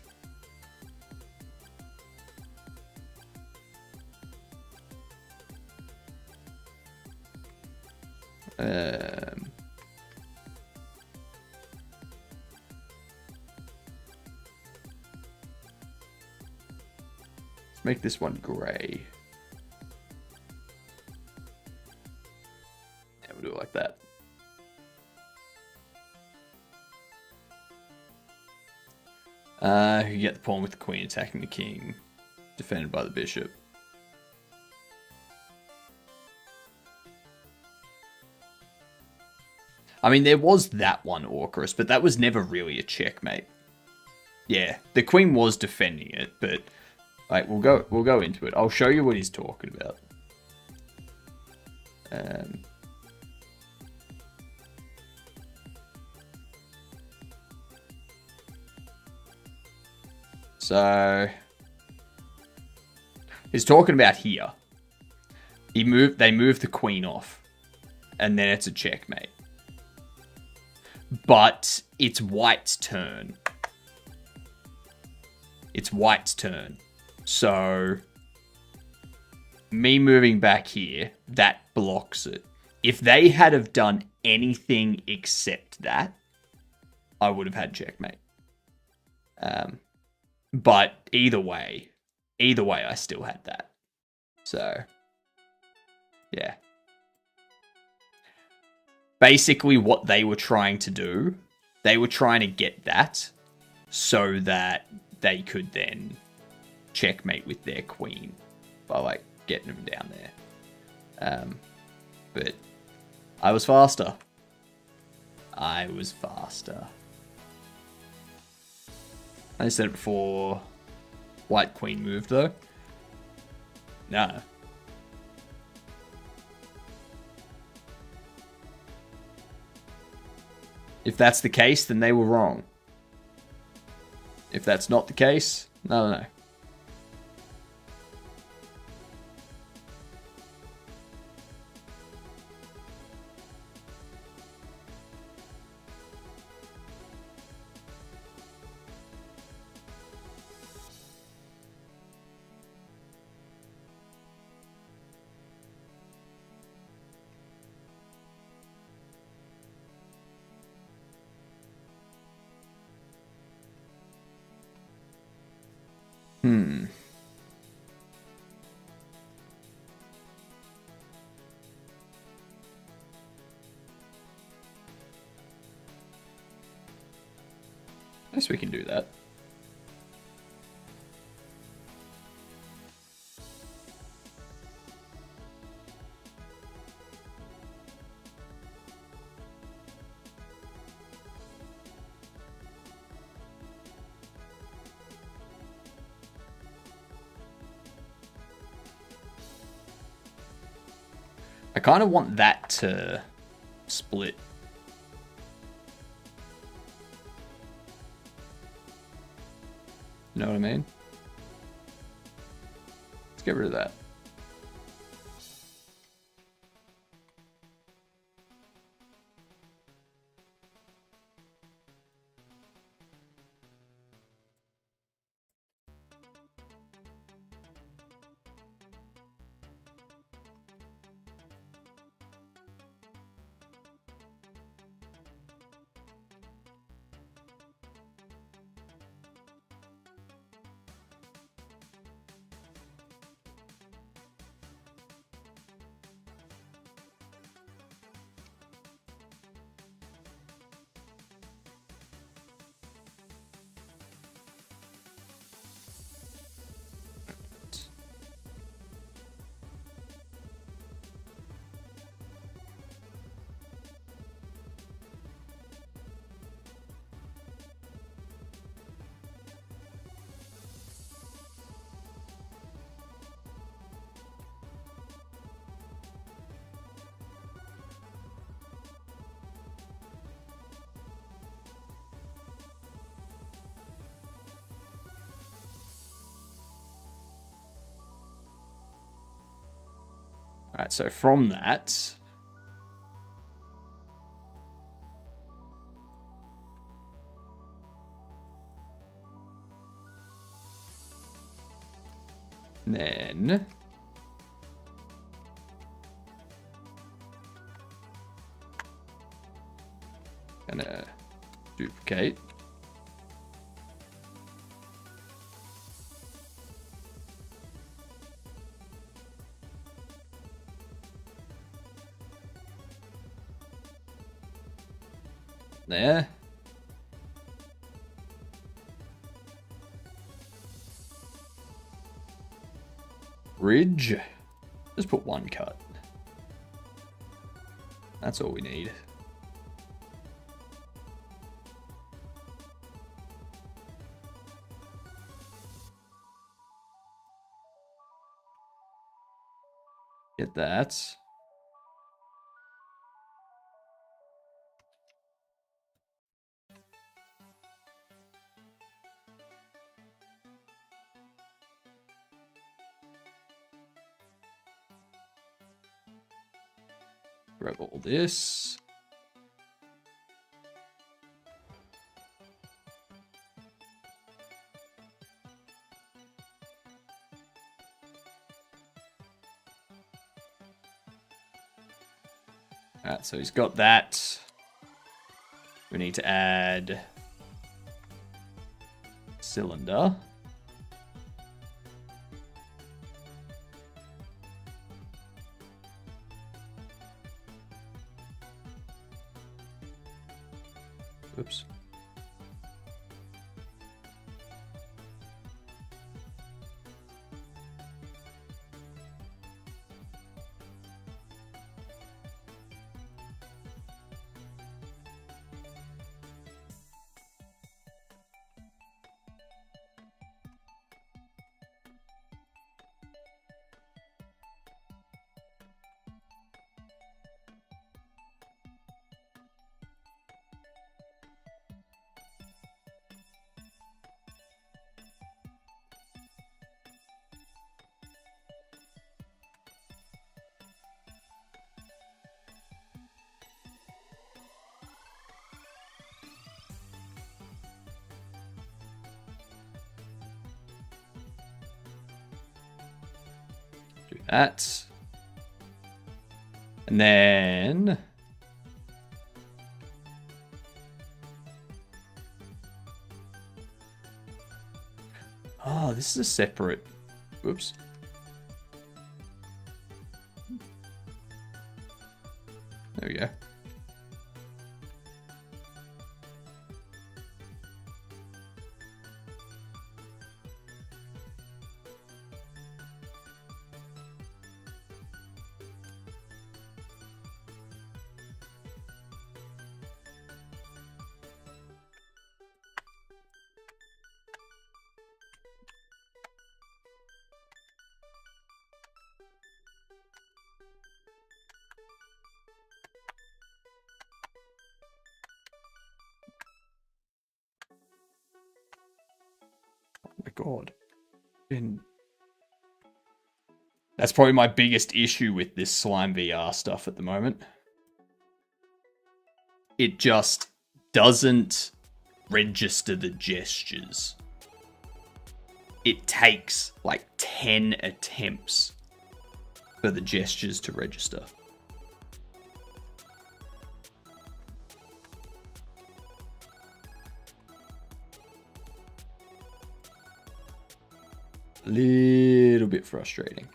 Let's make this one gray. Yeah, we'll do it like that. You get the pawn with the queen attacking the king, defended by the bishop. I mean, there was that one, Orchrus, but that was never really a checkmate. Yeah, the queen was defending it, but like we'll go into it. I'll show you what he's talking about. So he's talking about here. They moved the queen off, and then it's a checkmate. But it's white's turn. It's white's turn. So me moving back here, that blocks it. If they had have done anything except that, I would have had checkmate. But either way, I still had that. So, yeah. Basically, what they were trying to do, they were trying to get that so that they could then checkmate with their queen by, like, getting them down there. But I was faster. I said it before white queen moved, though. No. If that's the case, then they were wrong. If that's not the case, no. I guess we can do that. I kind of want that to split. You know what I mean? Let's get rid of that. Alright, so from that... Then... Gonna duplicate. There. Ridge. Just put one cut. That's all we need. Get that. Grab all this. Alright, so he's got that. We need to add cylinder. Oops. Do that. And then... Oh, this is a separate... Oops. There we go. Oh my god. That's probably my biggest issue with this Slime VR stuff at the moment. It just doesn't register the gestures. It takes like 10 attempts for the gestures to register. Little bit frustrating.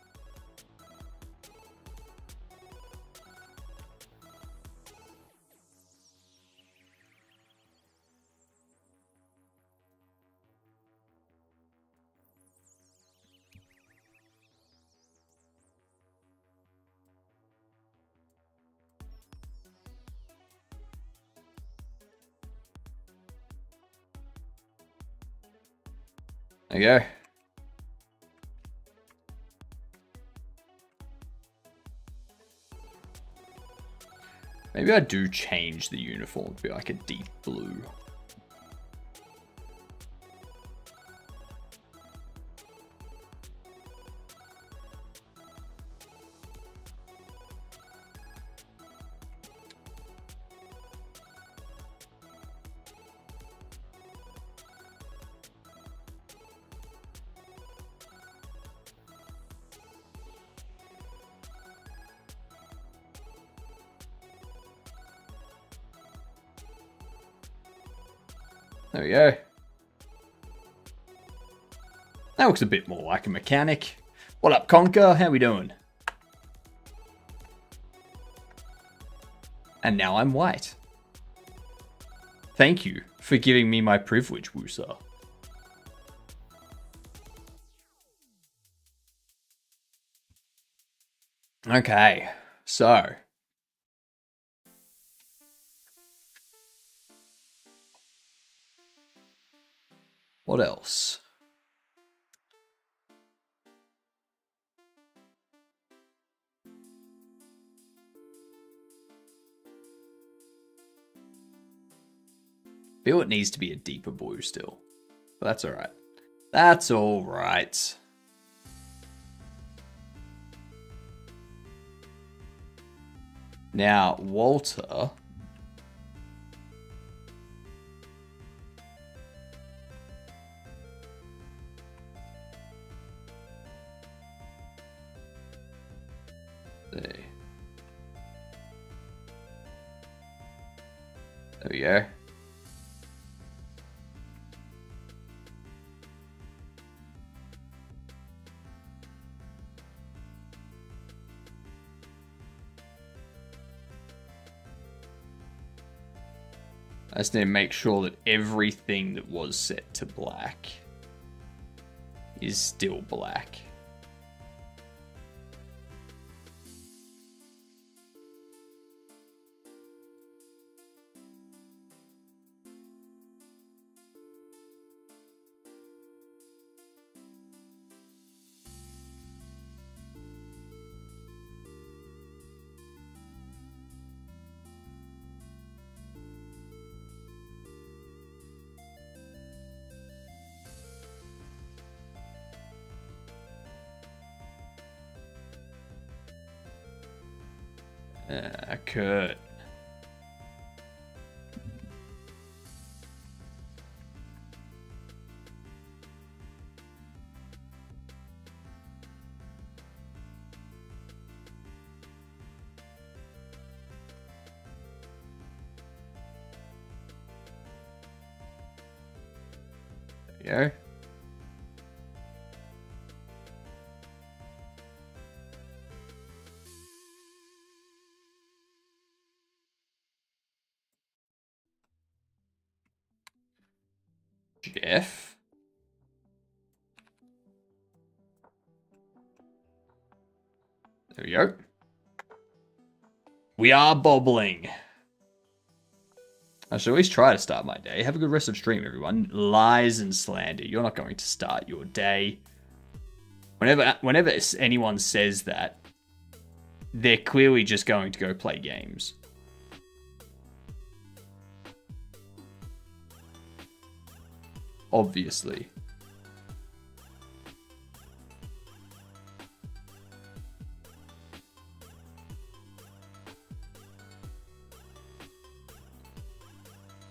There you go. Maybe I do change the uniform to be like a deep blue. There we go. That looks a bit more like a mechanic. What up, Conker? How we doing? And now I'm white. Thank you for giving me my privilege, Woosa. Okay, so. What else? Feel it needs to be a deeper blue still. But that's alright. That's alright. Now, Walter. There we go. I just need to make sure that everything that was set to black is still black. Kurt. There we go. Jeff. There we go. We are bobbling. I should always try to start my day. Have a good rest of stream, everyone. Lies and slander. You're not going to start your day. Whenever anyone says that, they're clearly just going to go play games. Obviously.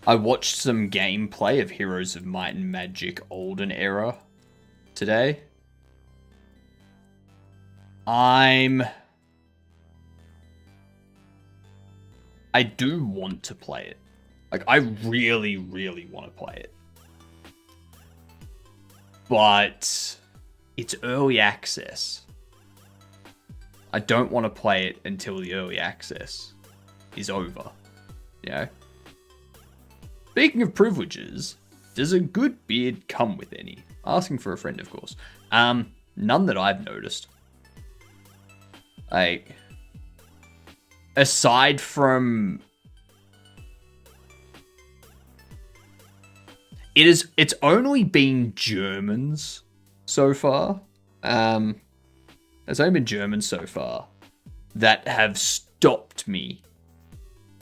I watched some gameplay of Heroes of Might and Magic Olden Era today. I do want to play it. Like, I really, really want to play it. But it's early access. I don't want to play it until the early access is over. You know? Speaking of privileges, does a good beard come with any? Asking for a friend, of course. None that I've noticed. Like, aside from... It's only been Germans so far. There's only been Germans so far that have stopped me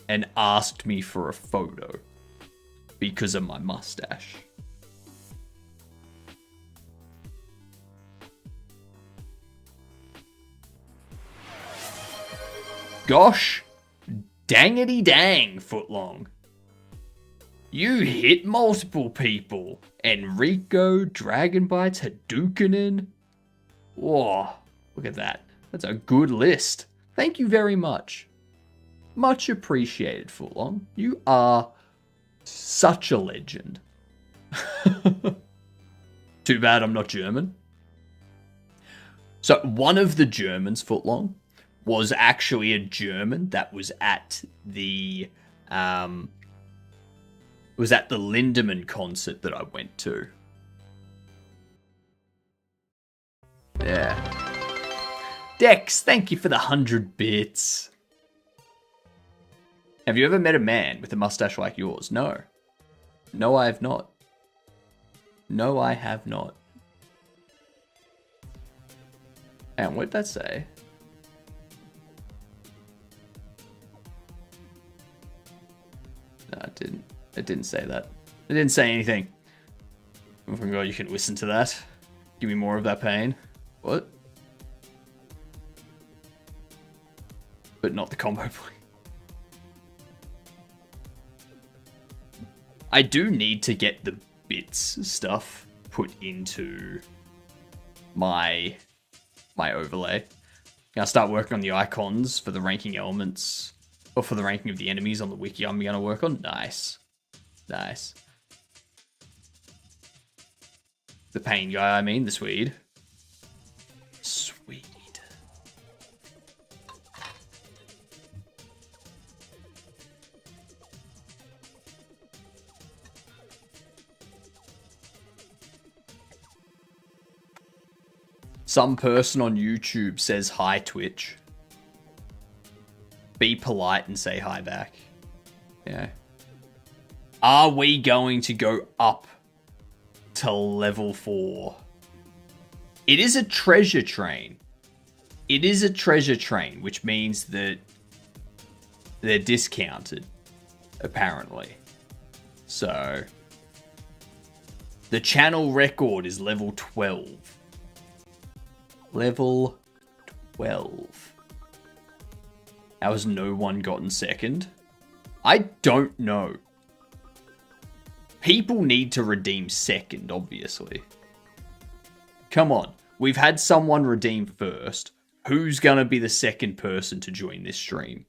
and asked me for a photo because of my mustache. Gosh, dangity dang, Footlong. You hit multiple people. Enrico, Dragonbites, Hadoukenin. Whoa, look at that. That's a good list. Thank you very much. Much appreciated, Footlong. You are such a legend. Too bad I'm not German. So one of the Germans, Footlong, was actually a German that was at the Lindemann concert that I went to. Yeah. Dex, thank you for the 100 bits. Have you ever met a man with a mustache like yours? No. No, I have not. No, I have not. And what did that say? No, it didn't. It didn't say that. It didn't say anything. Oh my god, you can listen to that. Give me more of that pain. What? But not the combo point. I do need to get the bits stuff put into my overlay. I'll start working on the icons for the ranking elements, or for the ranking of the enemies on the wiki I'm going to work on. Nice. Nice. The pain guy, I mean, the Swede. Swede. Some person on YouTube says hi, Twitch. Be polite and say hi back. Yeah. Are we going to go up to level 4? It is a treasure train. It is a treasure train, which means that they're discounted, apparently. So, the channel record is level 12. Level 12. How has no one gotten second? I don't know. People need to redeem second, obviously. Come on. We've had someone redeem first. Who's gonna be the second person to join this stream?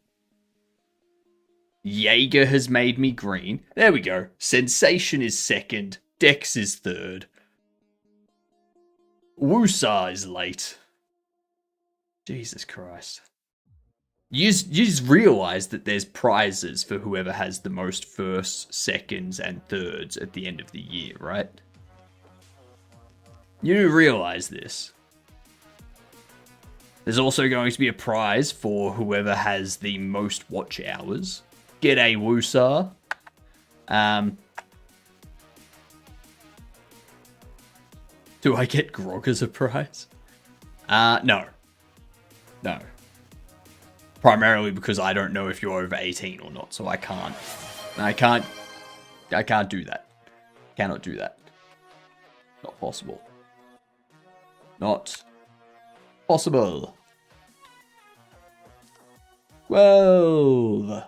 Jaeger has made me green. There we go. Sensation is second. Dex is third. Wusa is late. Jesus Christ. You just realize that there's prizes for whoever has the most firsts, seconds, and thirds at the end of the year, right? You do realize this. There's also going to be a prize for whoever has the most watch hours. G'day, Wusa. Do I get Grog as a prize? No. No. Primarily because I don't know if you're over 18 or not, so I can't do that. Cannot do that. Not possible. Not possible. 12.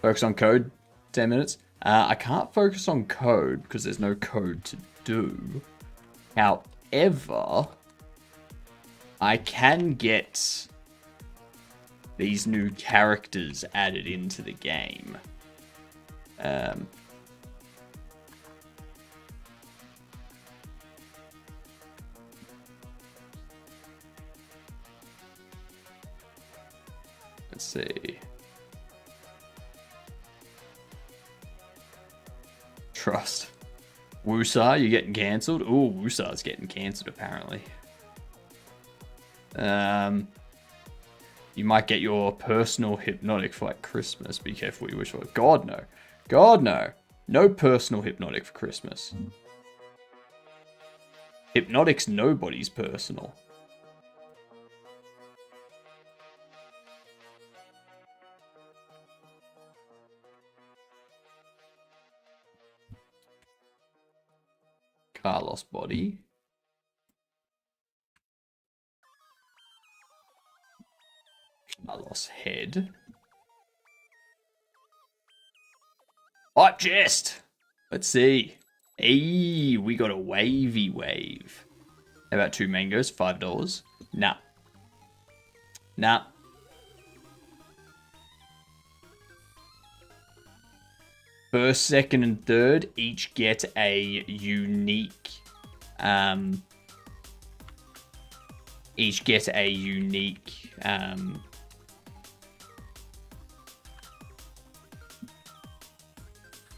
Focus on code. 10 minutes. I can't focus on code because there's no code to do. However, I can get these new characters added into the game. Let's see. Trust. Wusa, you're getting cancelled? Ooh, Wusa's getting cancelled apparently. You might get your personal hypnotic for like Christmas. Be careful what you wish for. God no. God no. No personal hypnotic for Christmas. Hypnotic's nobody's personal. Carlos body. Carlos head. Hype chest. Let's see. Hey, we got a wavy wave. How about 2 mangoes? $5. Nah. Nah. First, second, and third each get a unique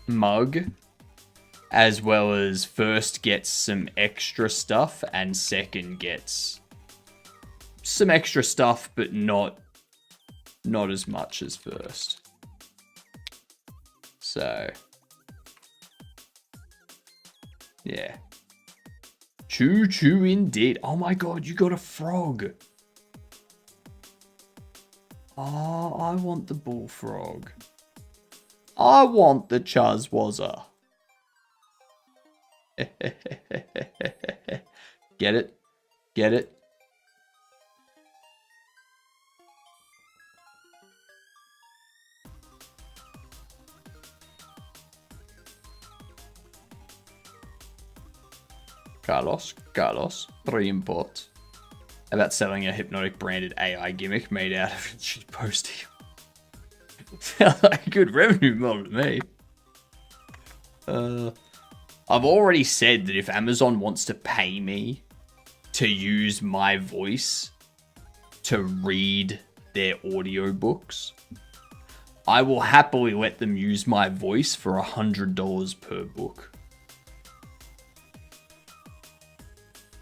mug, as well as first gets some extra stuff and second gets some extra stuff, but not as much as first. So yeah, choo choo indeed. Oh my god, you got a frog. Oh, I want the bullfrog. I want the Chuzwazza. Get it? Get it? Carlos, re-import. About selling a hypnotic branded AI gimmick made out of shit posting. Sounds like a good revenue model to me. I've already said that if Amazon wants to pay me to use my voice to read their audiobooks, I will happily let them use my voice for $100 per book.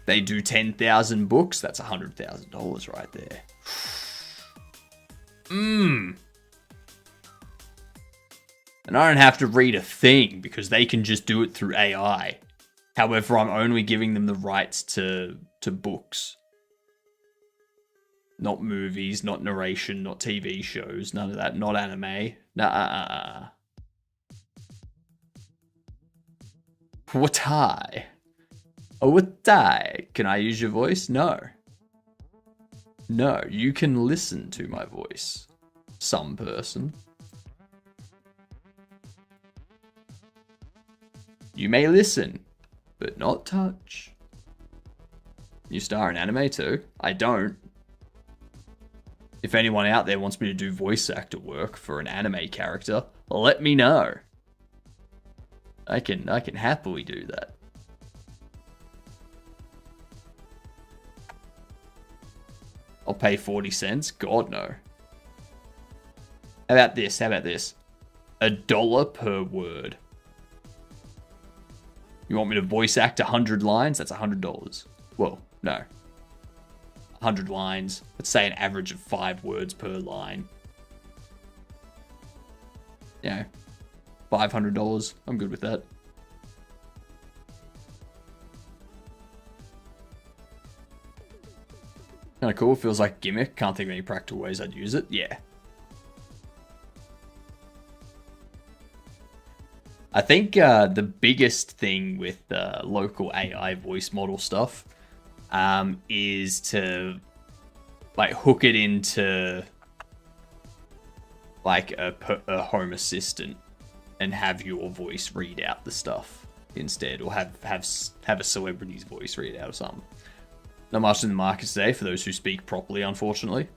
They do 10,000 books, that's $100,000 right there. And I don't have to read a thing because they can just do it through AI. However, I'm only giving them the rights to books. Not movies, not narration, not TV shows, none of that. Not anime. Nah. What I? Oh, what I? Can I use your voice? No. No, you can listen to my voice. Some person. You may listen, but not touch. You star in anime too? I don't. If anyone out there wants me to do voice actor work for an anime character, let me know. I can happily do that. I'll pay 40 cents? God, no. How about this? $1 per word. You want me to voice act 100 lines? That's $100. Well, no. 100 lines. Let's say an average of 5 words per line. Yeah. $500. I'm good with that. Kind of cool. Feels like a gimmick. Can't think of any practical ways I'd use it. Yeah. I think the biggest thing with local AI voice model stuff is to like hook it into like a home assistant and have your voice read out the stuff instead, or have a celebrity's voice read out or something. Not much in the market today for those who speak properly, unfortunately.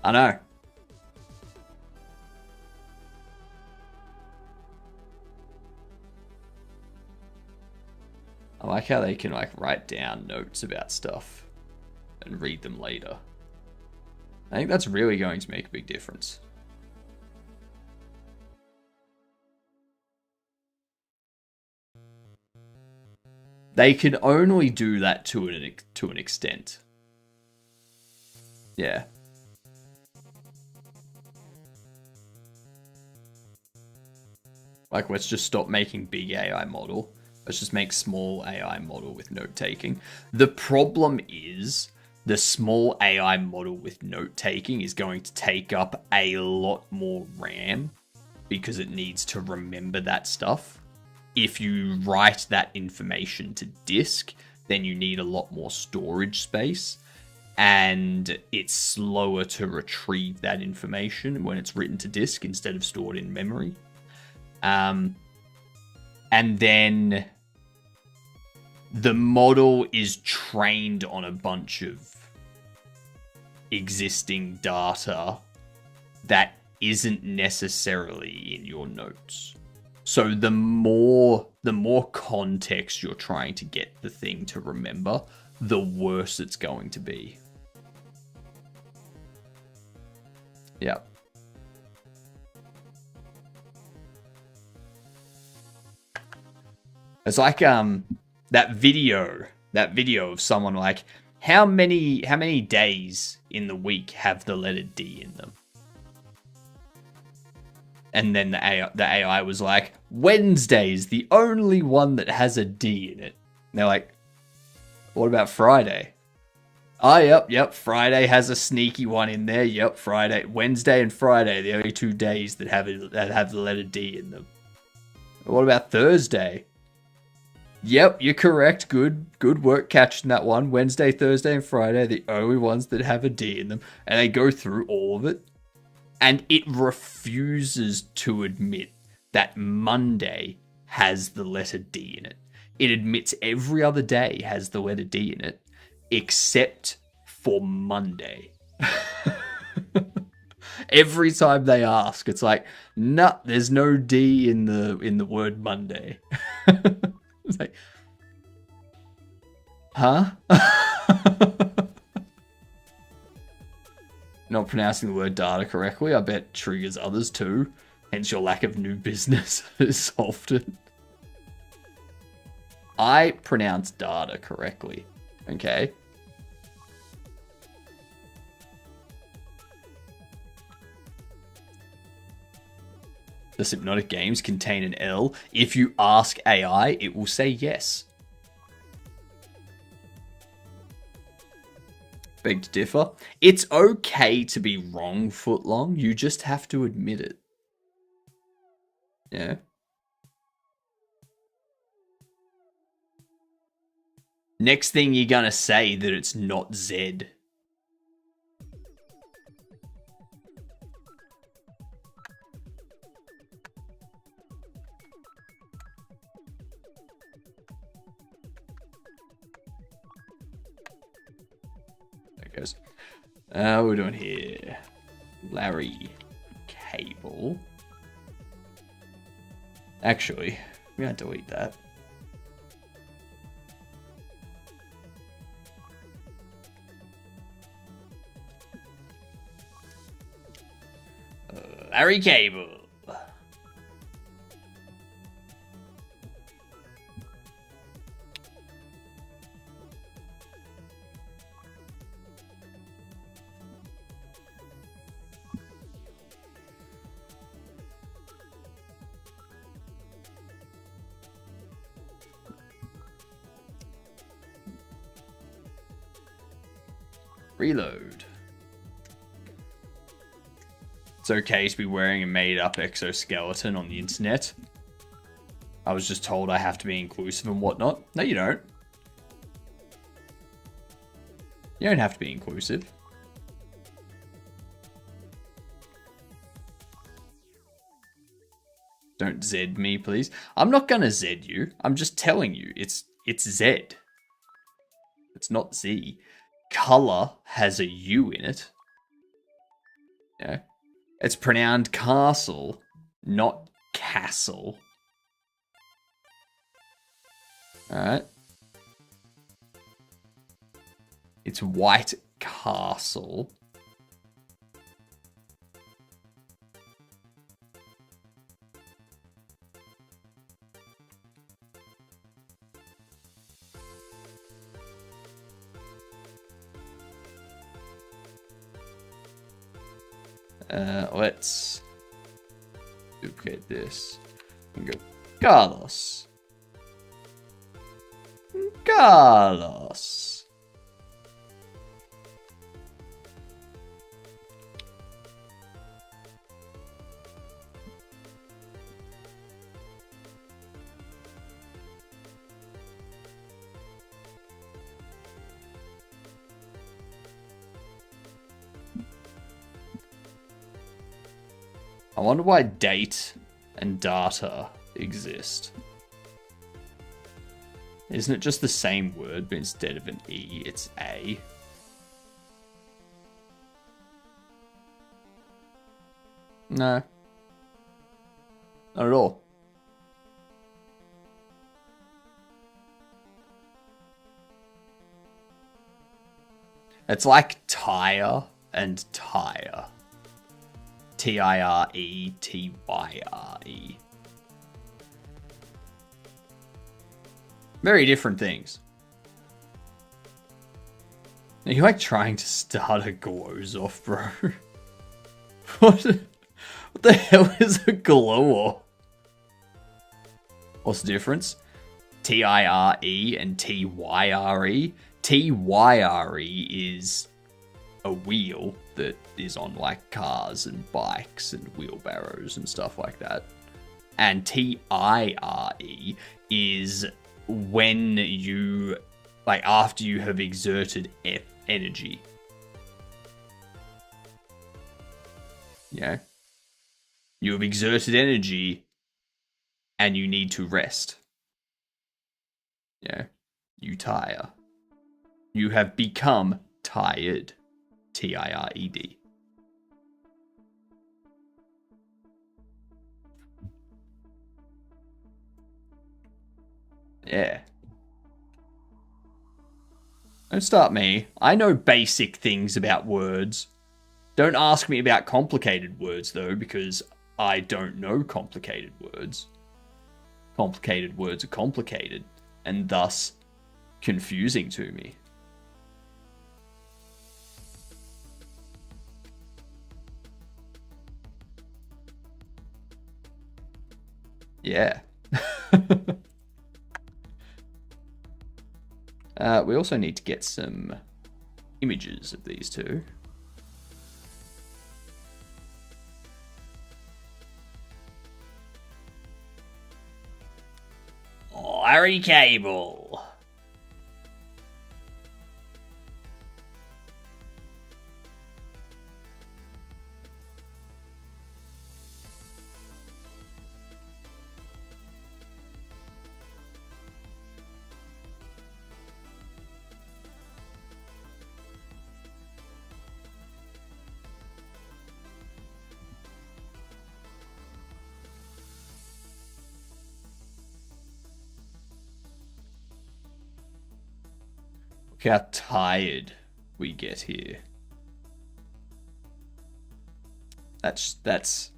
I know. I like how they can like write down notes about stuff and read them later. I think that's really going to make a big difference. They can only do that to an extent. Yeah. Like, let's just stop making big AI model. Let's just make small AI model with note taking. The problem is the small AI model with note taking is going to take up a lot more RAM because it needs to remember that stuff. If you write that information to disk, then you need a lot more storage space, and it's slower to retrieve that information when it's written to disk instead of stored in memory. And then the model is trained on a bunch of existing data that isn't necessarily in your notes. So the more context you're trying to get the thing to remember, the worse it's going to be. Yeah. It's like that video of someone like, how many days in the week have the letter D in them? And then the AI was like, Wednesday's the only one that has a D in it. And they're like, what about Friday? Oh, yep. Friday has a sneaky one in there. Yep, Friday, Wednesday, and Friday, the only 2 days that have the letter D in them. What about Thursday? Yep, you're correct. Good work catching that one. Wednesday, Thursday, and Friday are the only ones that have a D in them. And they go through all of it. And it refuses to admit that Monday has the letter D in it. It admits every other day has the letter D in it, except for Monday. Every time they ask, it's like, nah, there's no D in the word Monday. It's like, huh? Not pronouncing the word data correctly, I bet triggers others too. Hence your lack of new business is often. I pronounce data correctly, okay? Does Hypnotic Games contain an L? If you ask AI, it will say yes. Beg to differ. It's okay to be wrong, Footlong. You just have to admit it. Yeah. Next thing you're gonna say that it's not Z. There goes. We're doing here. Larry Cable. Actually, we gotta delete that. Larry Cable. Reload. It's okay to be wearing a made-up exoskeleton on the internet. I was just told I have to be inclusive and whatnot. No, you don't. You don't have to be inclusive. Don't Z me, please. I'm not gonna Z you. I'm just telling you. It's Z. It's not Z. Color has a U in it. Yeah. It's pronounced castle, not castle. Alright. It's White Castle. Let's duplicate this and go Carlos. Carlos. I wonder why date and data exist. Isn't it just the same word, but instead of an E, it's A? No. Not at all. It's like tire and tire. Tiretyre. Very different things. Are you like trying to start a glows off, bro? What the hell is a glow off? What's the difference? Tire and tyre. Tyre is a wheel that is on like cars and bikes and wheelbarrows and stuff like that. And tire is when you, like, after you have exerted energy. Yeah. You have exerted energy and you need to rest. Yeah. You tire. You have become tired. Tired. Yeah. Don't start me. I know basic things about words. Don't ask me about complicated words, though, because I don't know complicated words. Complicated words are complicated, and thus confusing to me. Yeah. We also need to get some images of these two. Larry Cable. Look how tired we get here. That's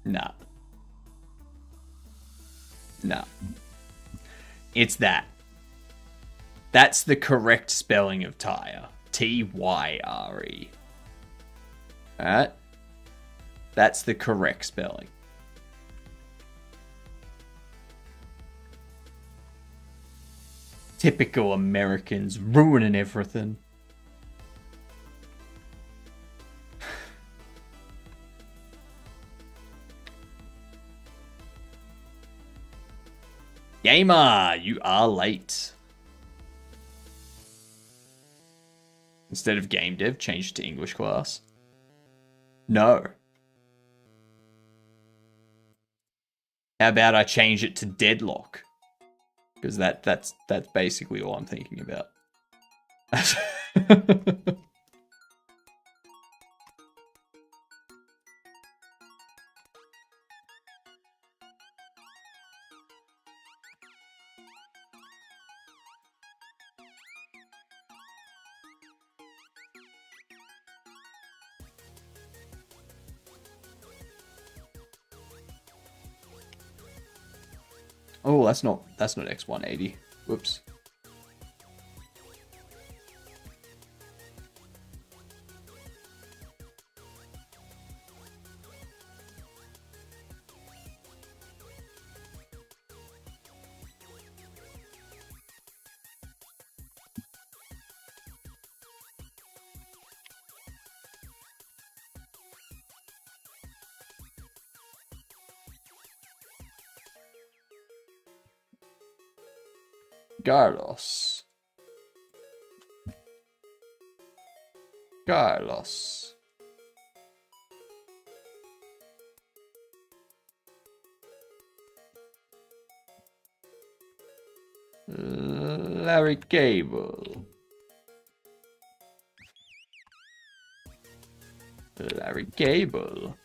nah. Nah. It's that. That's the correct spelling of tire. Tyre. Alright? That's the correct spelling. Typical Americans ruining everything. Gamer, you are late. Instead of game dev, change it to English class. No. How about I change it to deadlock? Because that's basically all I'm thinking about. Oh, that's not X180. Whoops. Carlos. Larry Cable. Larry Cable.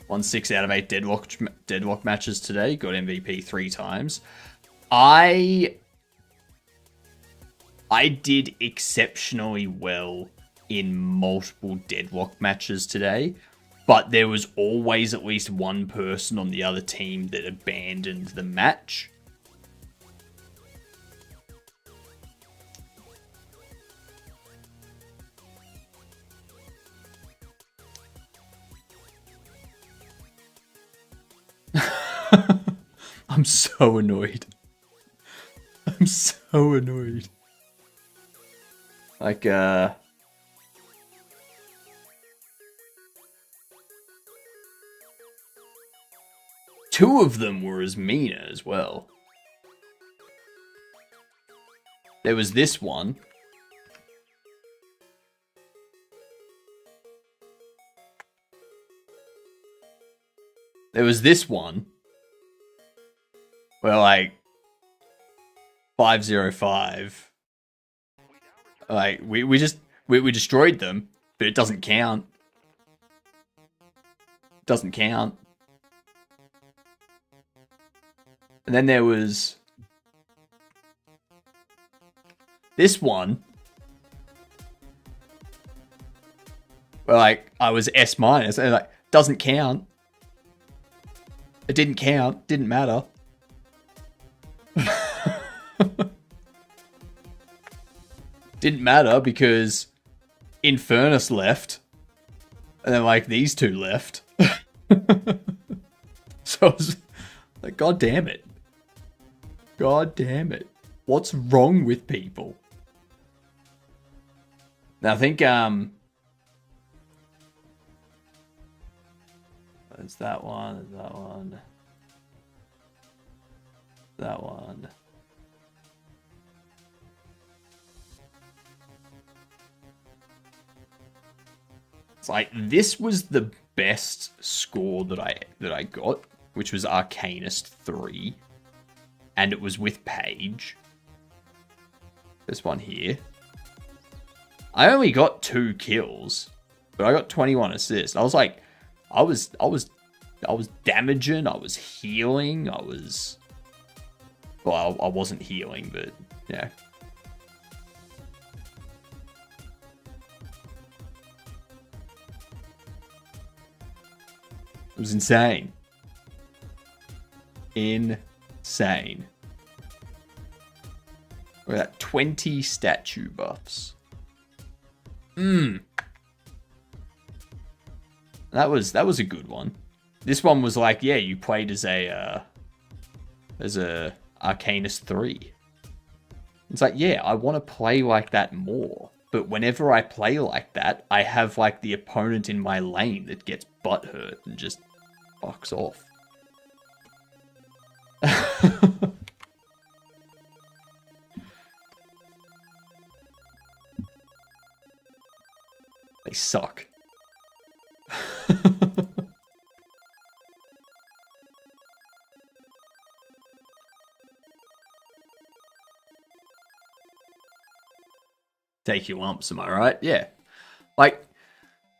1-6 out of 8 deadlock matches today. Got MVP 3 times. I I did exceptionally well in multiple deadlock matches today, but there was always at least one person on the other team that abandoned the match. I'm so annoyed. I'm so annoyed. Like, two of them were as mean as well. There was this one. There was this one. Where, like, 505. Like, we destroyed them, but it doesn't count. Doesn't count. And then there was this one. Where, like, I was S minus, and like, doesn't count. It didn't count. Didn't matter. Didn't matter because Infernus left, and then like these two left. So I was like, God damn it. God damn it. What's wrong with people? Now I think there's that one, there's that one. That one. It's like this was the best score that I got, which was Arcanist 3. And it was with Paige. This one here. I only got 2 kills, but I got 21 assists. I was like, I was damaging, I was healing, well, I wasn't healing, but yeah. It was insane. Insane. We're at 20 statue buffs. That was a good one. This one was like, yeah, you played as a Arcanist 3. It's like, yeah, I want to play like that more. But whenever I play like that, I have like the opponent in my lane that gets butthurt and just fucks off. They suck. Take your lumps, am I right? Yeah. Like,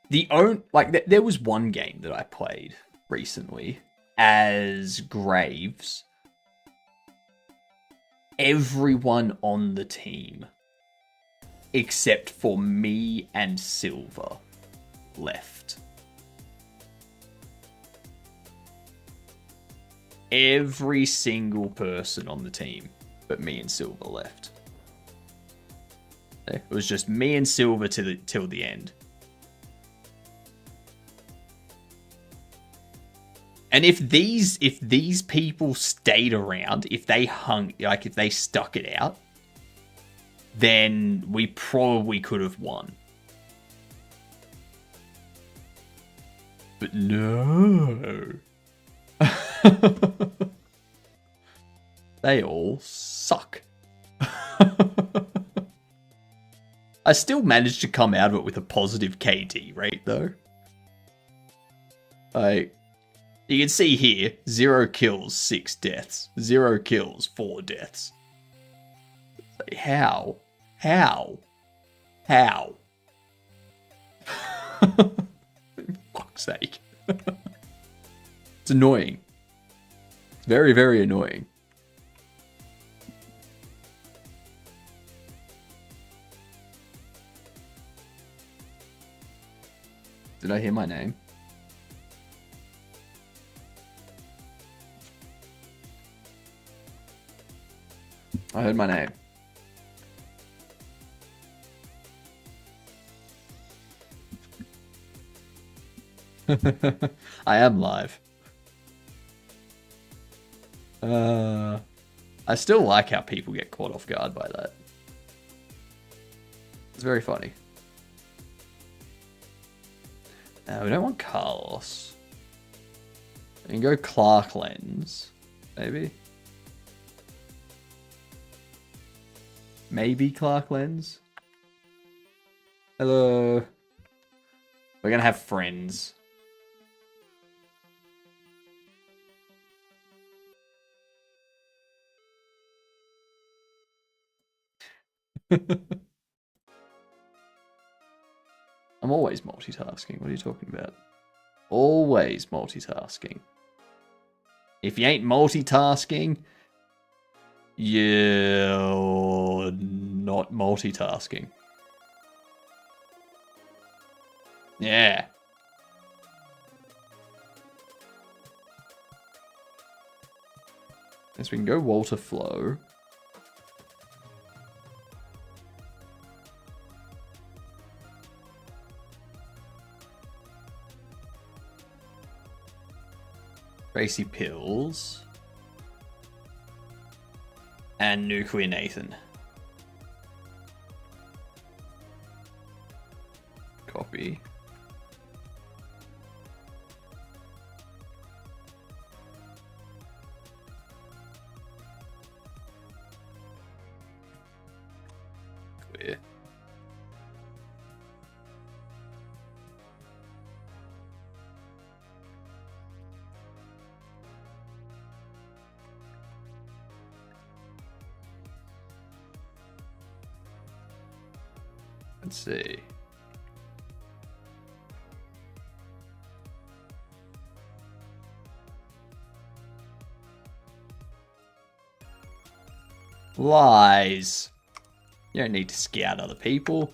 there was one game that I played recently as Graves. Everyone on the team, except for me and Silver, left. Every single person on the team but me and Silver left. It was just me and Silver till the end. And if these people stayed around, if they stuck it out, then we probably could have won. But no. They all suck. I still managed to come out of it with a positive KD rate, though. Like, you can see here, 0 kills, 6 deaths. 0 kills, 4 deaths. Like, how? How? How? For fuck's sake. It's annoying. It's very, very annoying. Did I hear my name? I heard my name. I am live. I still like how people get caught off guard by that. It's very funny. We don't want Carlos. We can go Clark Lens, maybe. Maybe Clark Lens. Hello. We're gonna have friends. I'm always multitasking. What are you talking about? Always multitasking. If you ain't multitasking, you're not multitasking. Yeah. Yes, we can go Walter Flow. Tracy Pills. And Nuclear Nathan. Copy. Clear. Let's see. Lies. You don't need to scout other people.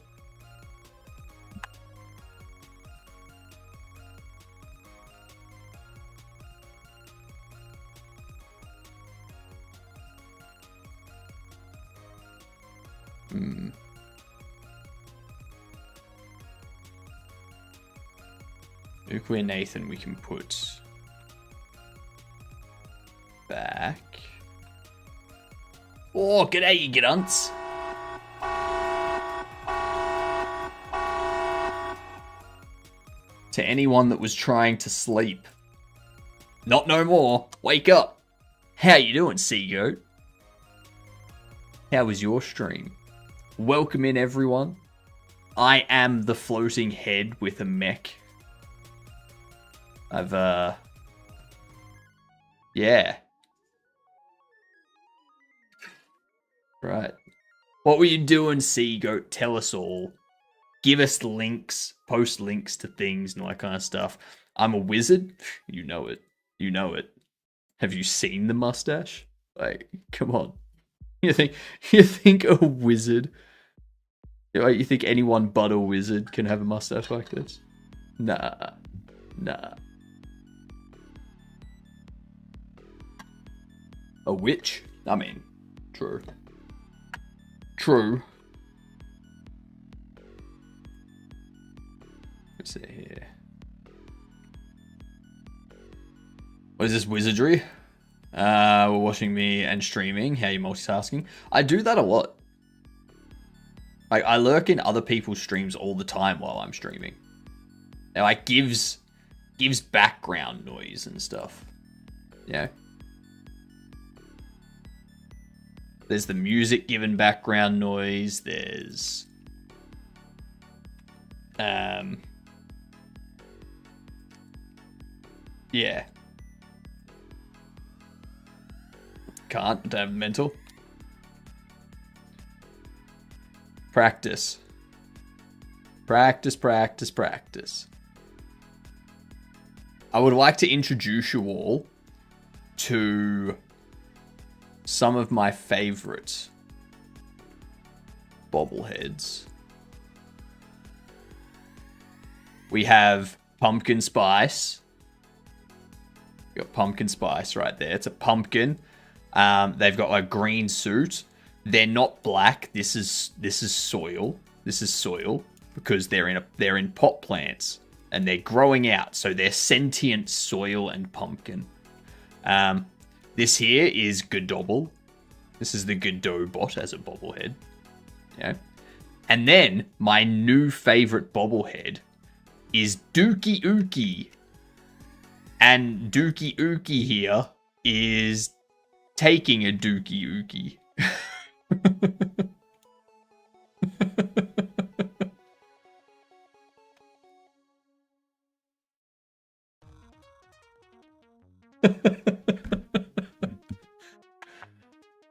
Nuclear Nathan we can put back. Oh, g'day you gidunts. To anyone that was trying to sleep. Not no more. Wake up. How you doing, Sea Goat? How was your stream? Welcome in, everyone. I am the floating head with a mech. Yeah. Right. What were you doing, Sea Goat? Tell us all. Give us links, post links to things and all that kind of stuff. I'm a wizard. You know it. You know it. Have you seen the mustache? Like, come on. You think a wizard? You think anyone but a wizard can have a mustache like this? Nah. Nah. A witch? I mean, true. True. Let's see here. What is this, wizardry? We're watching me and streaming. How you multitasking? I do that a lot. Like, I lurk in other people's streams all the time while I'm streaming. It like gives background noise and stuff. Yeah. There's the music giving background noise. There's yeah. Can't have mental. Practice. Practice, practice, practice. I would like to introduce you all to some of my favorite Bobbleheads. We have pumpkin spice. We got pumpkin spice right there. It's a pumpkin. They've got a green suit. They're not black. This is soil. This is soil because they're in pot plants and they're growing out. So they're sentient soil and pumpkin. This here is Godobble. This is the Godot bot as a bobblehead. Yeah. And then my new favorite bobblehead is Dookie Ookie. And Dookie Ookie here is taking a Dookie Ookie.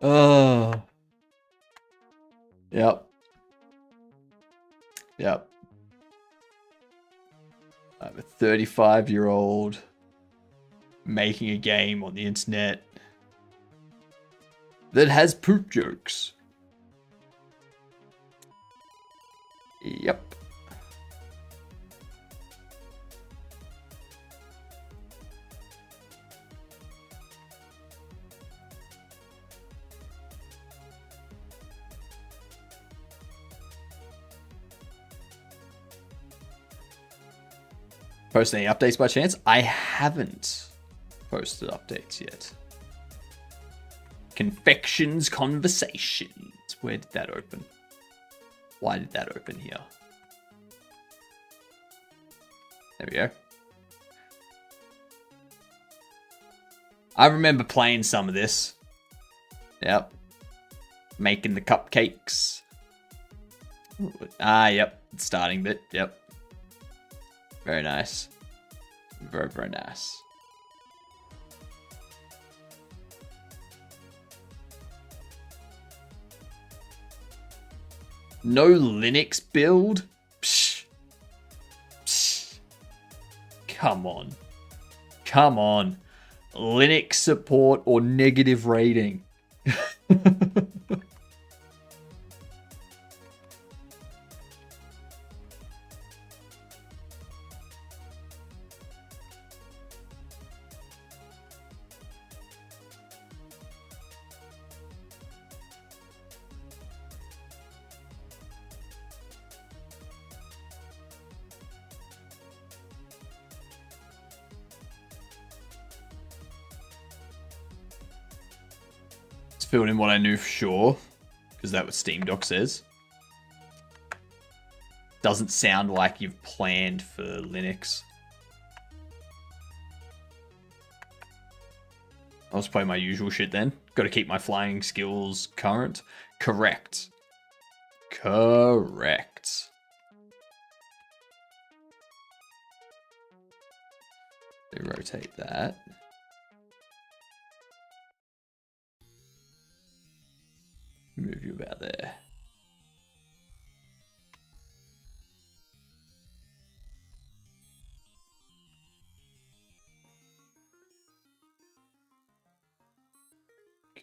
Oh. Yep. Yep. I'm a 35-year-old making a game on the internet that has poop jokes. Yep. Post any updates by chance? I haven't posted updates yet. Confections Conversations. Where did that open? Why did that open here? There we go. I remember playing some of this. Yep. Making the cupcakes. Yep. Starting bit. Yep. Very nice. Very, very nice. No Linux build? Psh. Psh. Come on. Come on. Linux support or negative rating. Filled in what I knew for sure, because that was Steam Doc says. Doesn't sound like you've planned for Linux. I'll just play my usual shit then. Got to keep my flying skills current. Correct. Correct. They rotate that. Move you about there.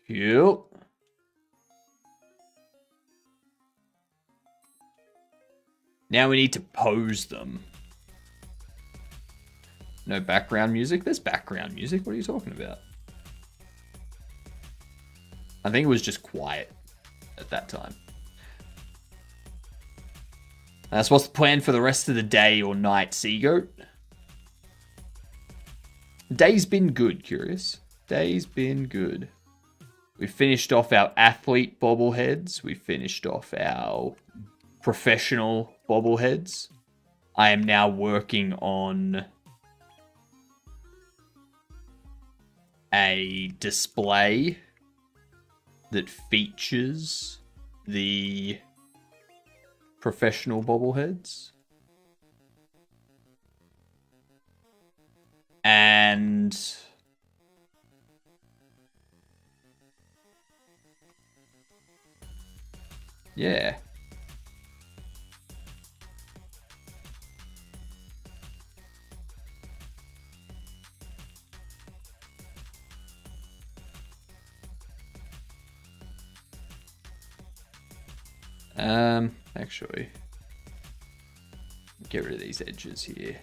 Cute. Now we need to pose them. No background music? There's background music. What are you talking about? I think it was just quiet at that time. That's what's the plan for the rest of the day or night, Seagoat? Day's been good, Curious. Day's been good. We finished off our athlete bobbleheads. We finished off our professional bobbleheads. I am now working on a display that features the professional bobbleheads. And yeah. Actually, get rid of these edges here.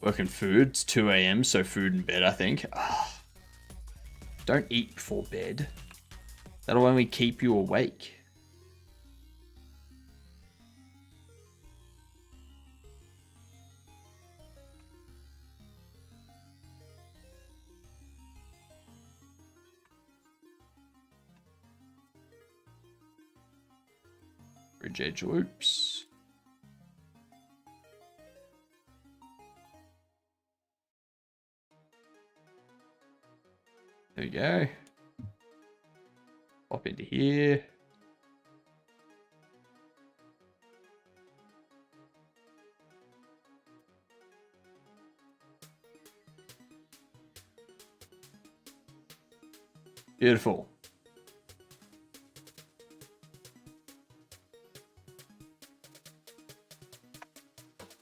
Working food. It's 2 a.m. so food in bed, I think. Ugh. Don't eat before bed. That'll only keep you awake. Bridge edge loops. There we go. Pop into here. Beautiful.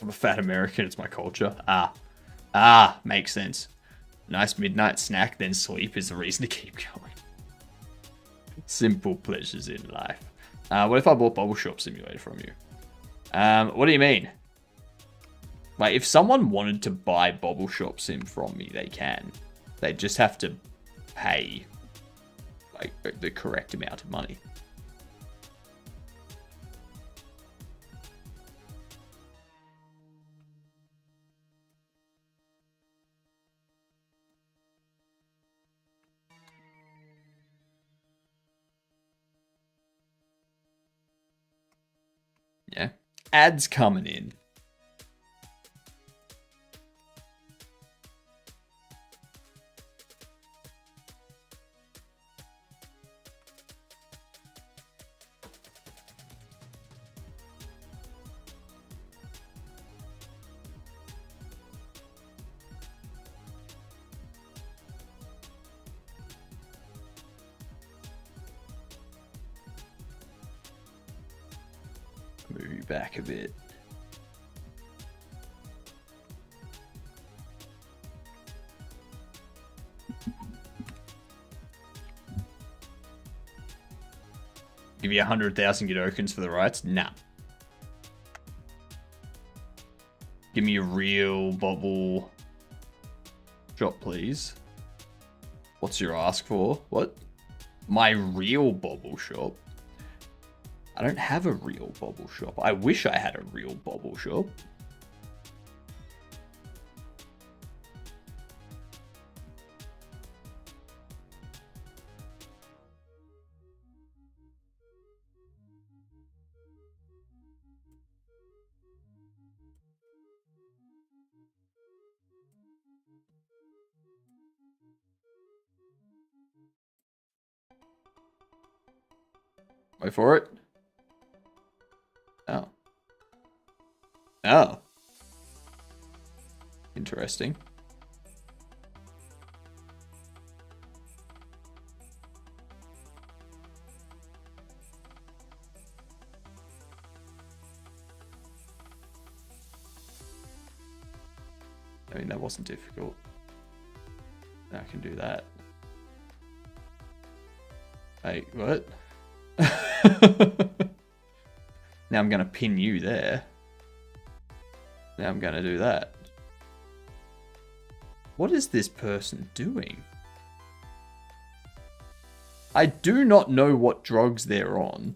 I'm a fat American, it's my culture. Makes sense. Nice midnight snack, then sleep is the reason to keep going. Simple pleasures in life. What if I bought Bobble Shop Simulator from you? What do you mean? Like, if someone wanted to buy Bobble Shop Sim from me, they can. They just have to pay, like, the correct amount of money. Yeah. Ads coming in. Move you back a bit. Give you 100,000 Godokins for the rights? Nah. Give me a real Bobble Shop, please. What's your ask for? What? My real Bobble Shop? I don't have a real Bobble Shop. I wish I had a real Bobble Shop. Wait for it. Oh. Oh. Interesting. I mean, that wasn't difficult. Now I can do that. Hey, what? Now I'm going to pin you there. Now I'm going to do that. What is this person doing? I do not know what drugs they're on,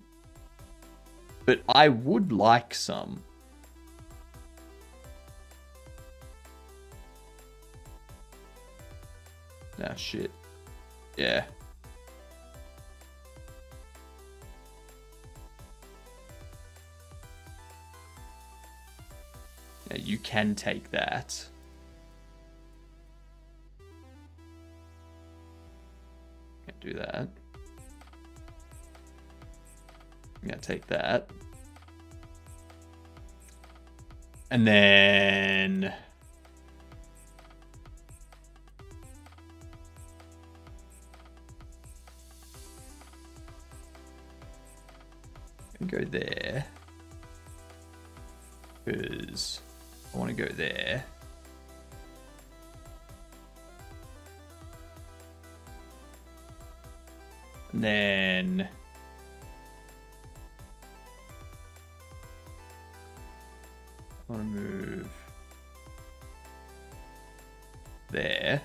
but I would like some. Ah, shit. Yeah. Yeah, you can take that. Can't do that. Yeah, take that. And then... go there. Because I want to go there. And then I want to move there.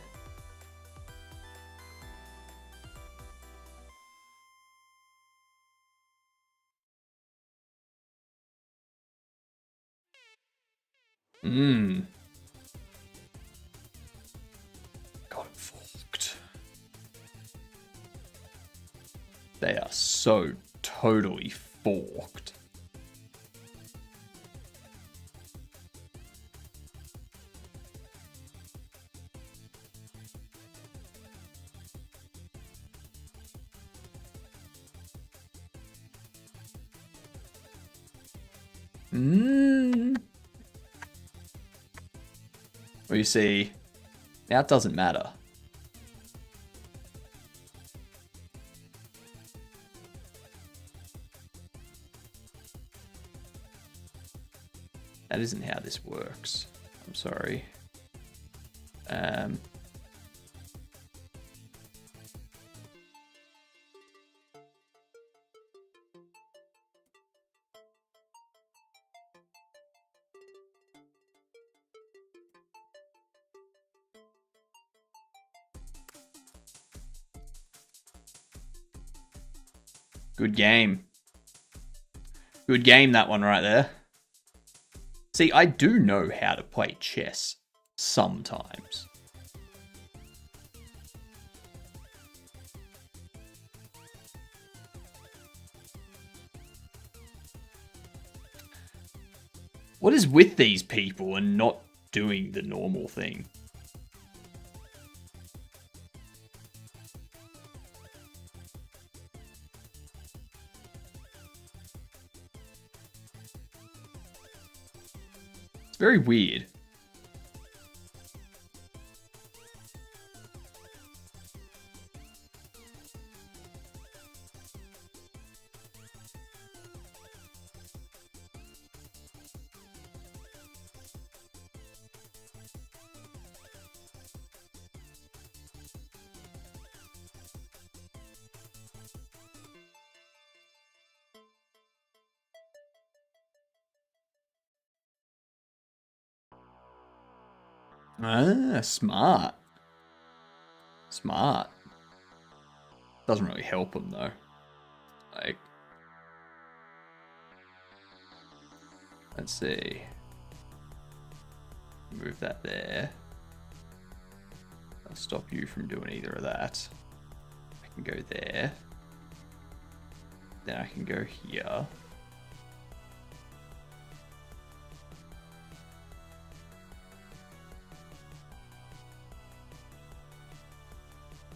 Got it forked. They are so totally forked. Well, you see, now it doesn't matter. That isn't how this works. I'm sorry. Good game. Good game, that one right there. See, I do know how to play chess sometimes. What is with these people and not doing the normal thing? It's very weird. Ah, smart. Smart. Doesn't really help them though. Like, let's see. Move that there. I'll stop you from doing either of that. I can go there. Then I can go here.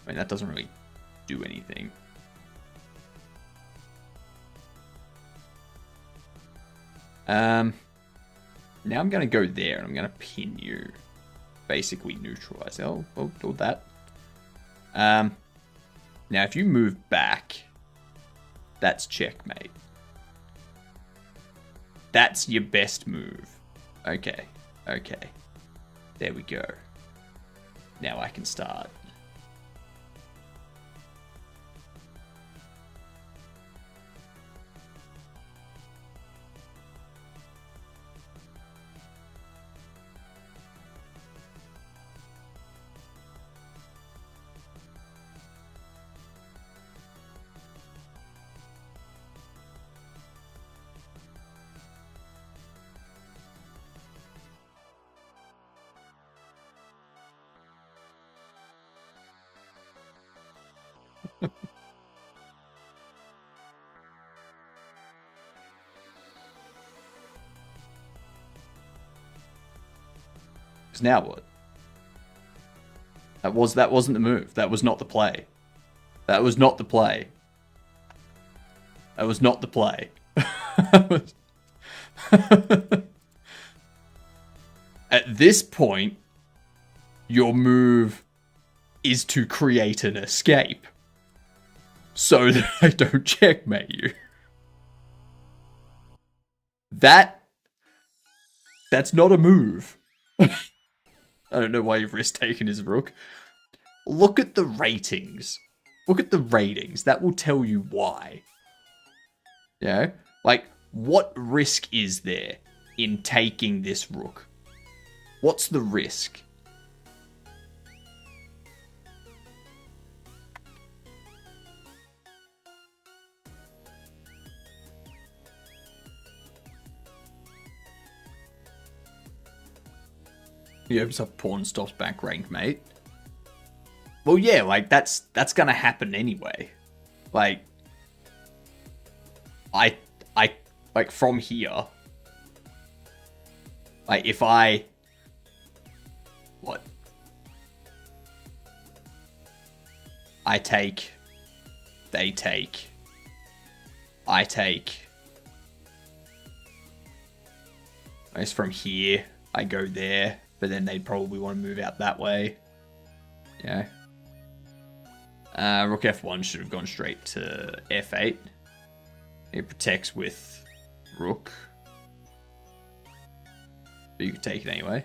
I mean, that doesn't really do anything. Now I'm going to go there and I'm going to pin you. Basically neutralize. Oh, do that. Now if you move back, that's checkmate. That's your best move. Okay. Okay. There we go. Now I can start. Because now what? That wasn't the move. That was not the play. That was not the play. That was not the play. At this point, your move is to create an escape so that I don't checkmate you. That That's not a move. I don't know why you've risk taken his rook. Look at the ratings. Look at the ratings. That will tell you why. Yeah? Like, what risk is there in taking this rook? What's the risk? He opens up pawn, stops back rank, mate. Well, yeah, like, that's gonna happen anyway. Like, I, like, from here, like, if I, what? I take, they take, I take. I guess from here, I go there, but then they'd probably want to move out that way. Yeah. Rook f1 should have gone straight to f8. It protects with rook. But you could take it anyway.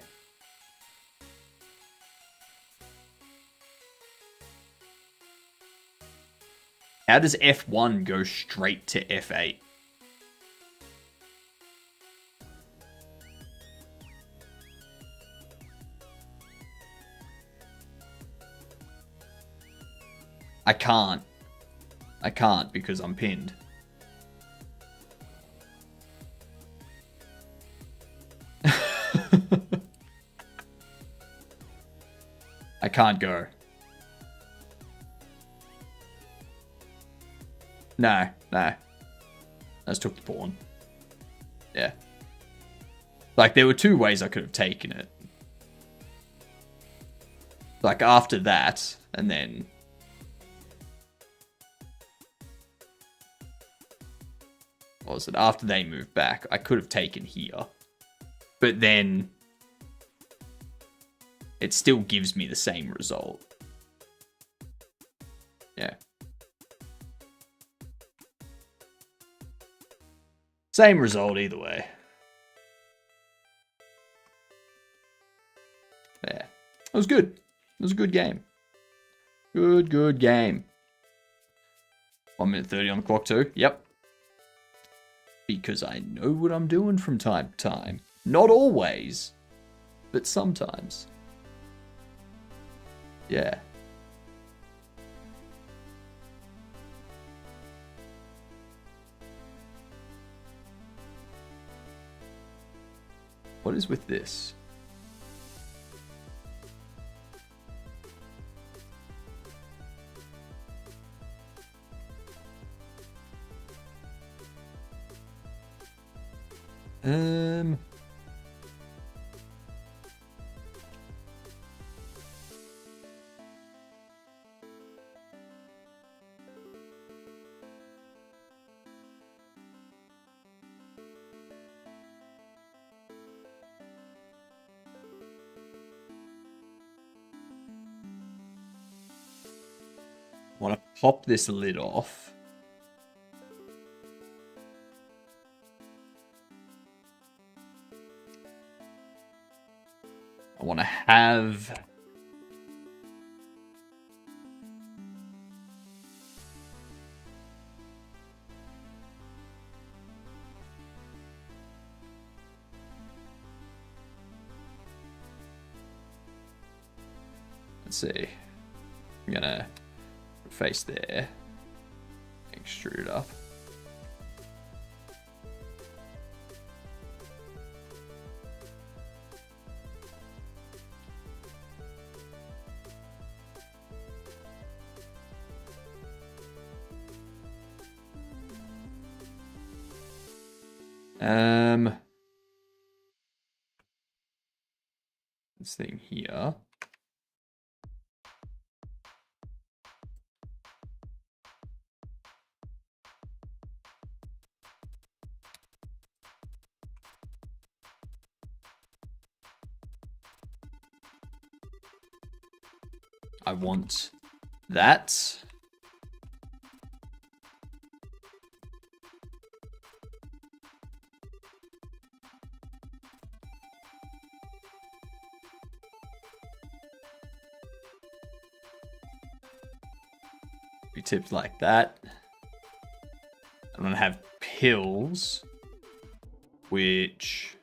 How does f1 go straight to f8? I can't. I can't because I'm pinned. I can't go. No. I just took the pawn. Yeah. Like, there were two ways I could have taken it. Like, after that, and then... what was it? After they moved back, I could have taken here. But then... it still gives me the same result. Yeah. Same result either way. Yeah. It was good. It was a good game. Good game. 1 minute 30 on the clock too. Yep. Because I know what I'm doing from time to time. Not always, but sometimes. Yeah. What is with this? I want to pop this lid off. I want to have... let's see. I'm gonna face there. Extrude up. This thing here. I want that. be tipped like that. I'm gonna have pills, which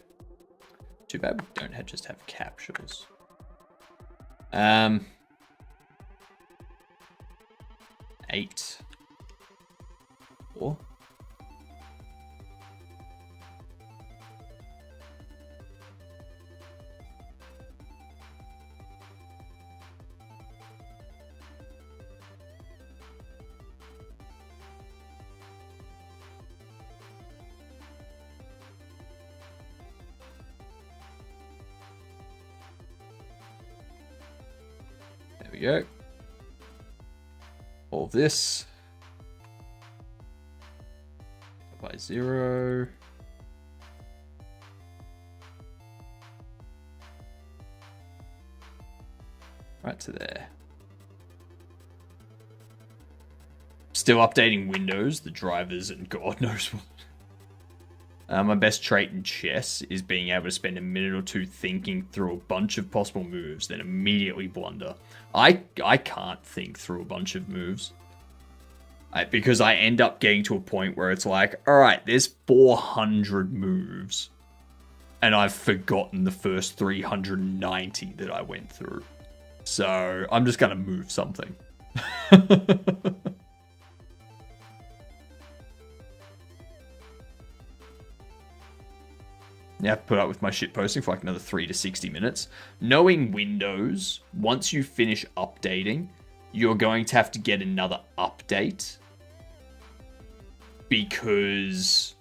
too bad we don't just have capsules. 8. 4. There we go. All of this by 0. Right to there. Still updating Windows, the drivers, and God knows what. My best trait in chess is being able to spend a minute or two thinking through a bunch of possible moves, then immediately blunder. I can't think through a bunch of moves. Because I end up getting to a point where it's like, alright, there's 400 moves. And I've forgotten the first 390 that I went through. So I'm just going to move something. You have to put up with my shit posting for like another 3 to 60 minutes. Knowing Windows, once you finish updating, you're going to have to get another update. Because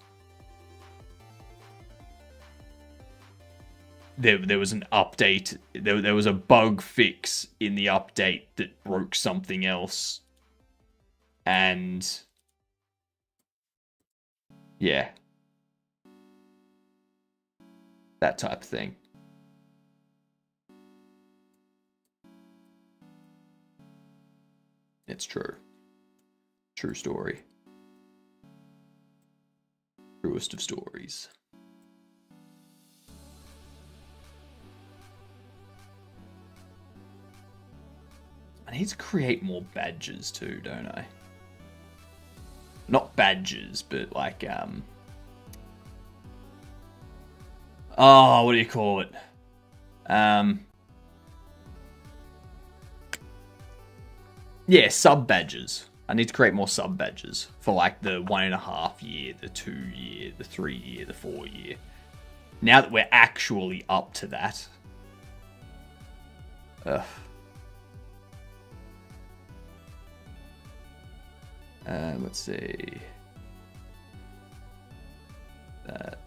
there was an update, there was a bug fix in the update that broke something else. And yeah. That type of thing. It's true. True story. Truest of stories. I need to create more badges too, don't I? Not badges, but like, oh, what do you call it? Yeah, sub badges. I need to create more sub badges for like the 1.5 year, the 2 year, the 3 year, the 4 year. Now that we're actually up to that. Let's see. That.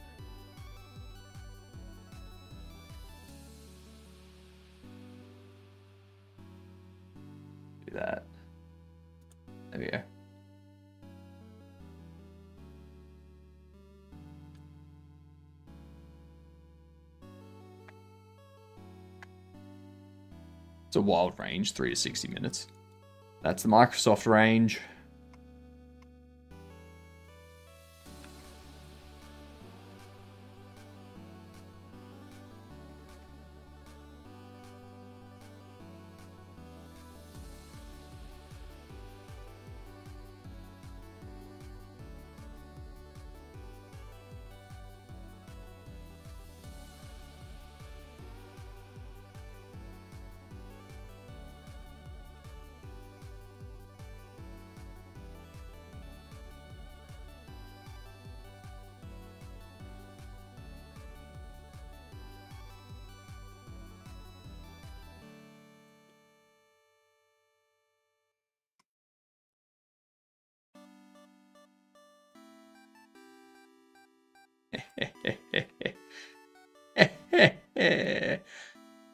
Do that. There we go. It's a wild range, 3 to 60 minutes. That's the Microsoft range.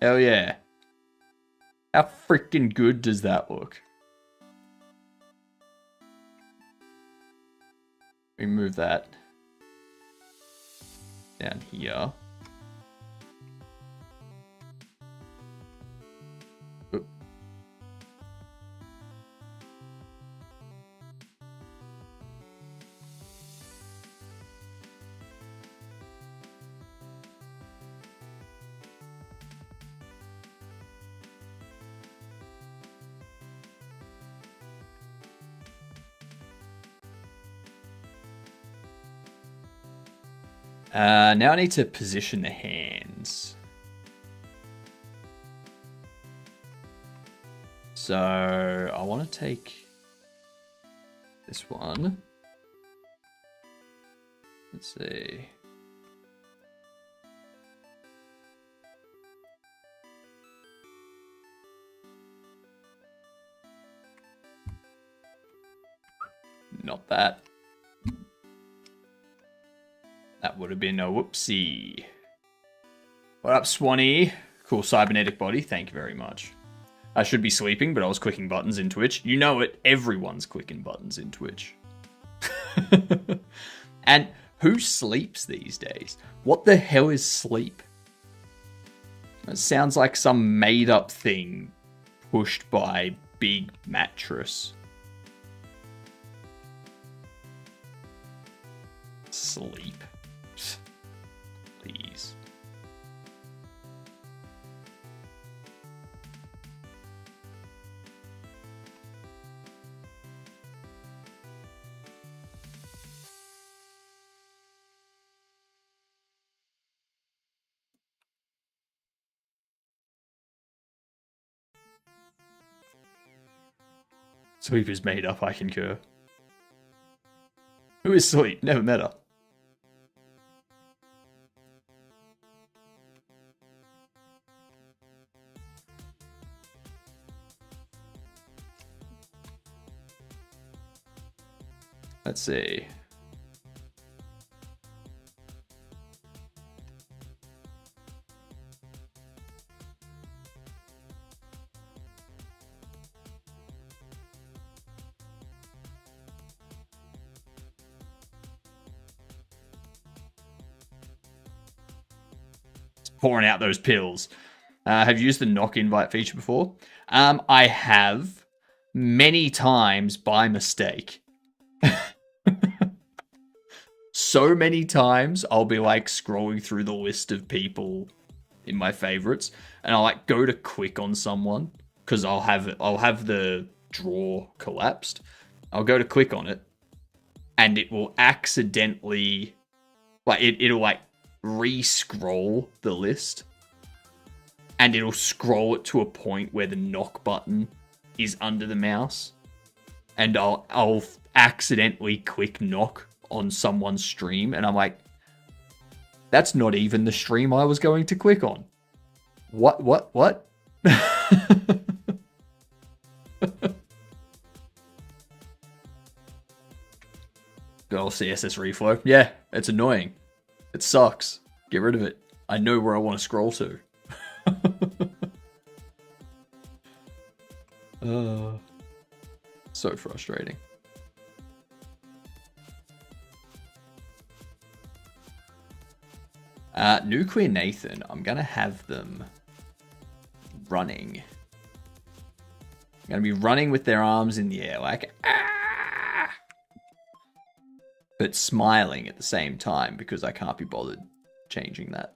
Hell yeah. How freaking good does that look? Remove that down here. Oop. Now I need to position the hands. So I want to take this one. Let's see. Not that. That would have been a whoopsie. What up, Swanee? Cool cybernetic body. Thank you very much. I should be sleeping, but I was clicking buttons in Twitch. You know it. Everyone's clicking buttons in Twitch. And who sleeps these days? What the hell is sleep? It sounds like some made-up thing pushed by Big Mattress. Sleep. Please. Sleep is made up, I concur. Who is Sleep? Never met her. Let's see. Pouring out those pills. Have you used the knock invite feature before? I have many times by mistake. So many times I'll be like scrolling through the list of people in my favorites, and I'll like go to click on someone because I'll have the drawer collapsed. I'll go to click on it, and it will accidentally like it'll like re-scroll the list, and it'll scroll it to a point where the knock button is under the mouse, and I'll accidentally click knock on someone's stream, and I'm like, that's not even the stream I was going to click on. What? Good old CSS reflow. Yeah, it's annoying. It sucks. Get rid of it. I know where I want to scroll to. So frustrating. Nuclear Nathan, I'm going to have them running. I'm going to be running with their arms in the air, like, ah! But smiling at the same time because I can't be bothered changing that.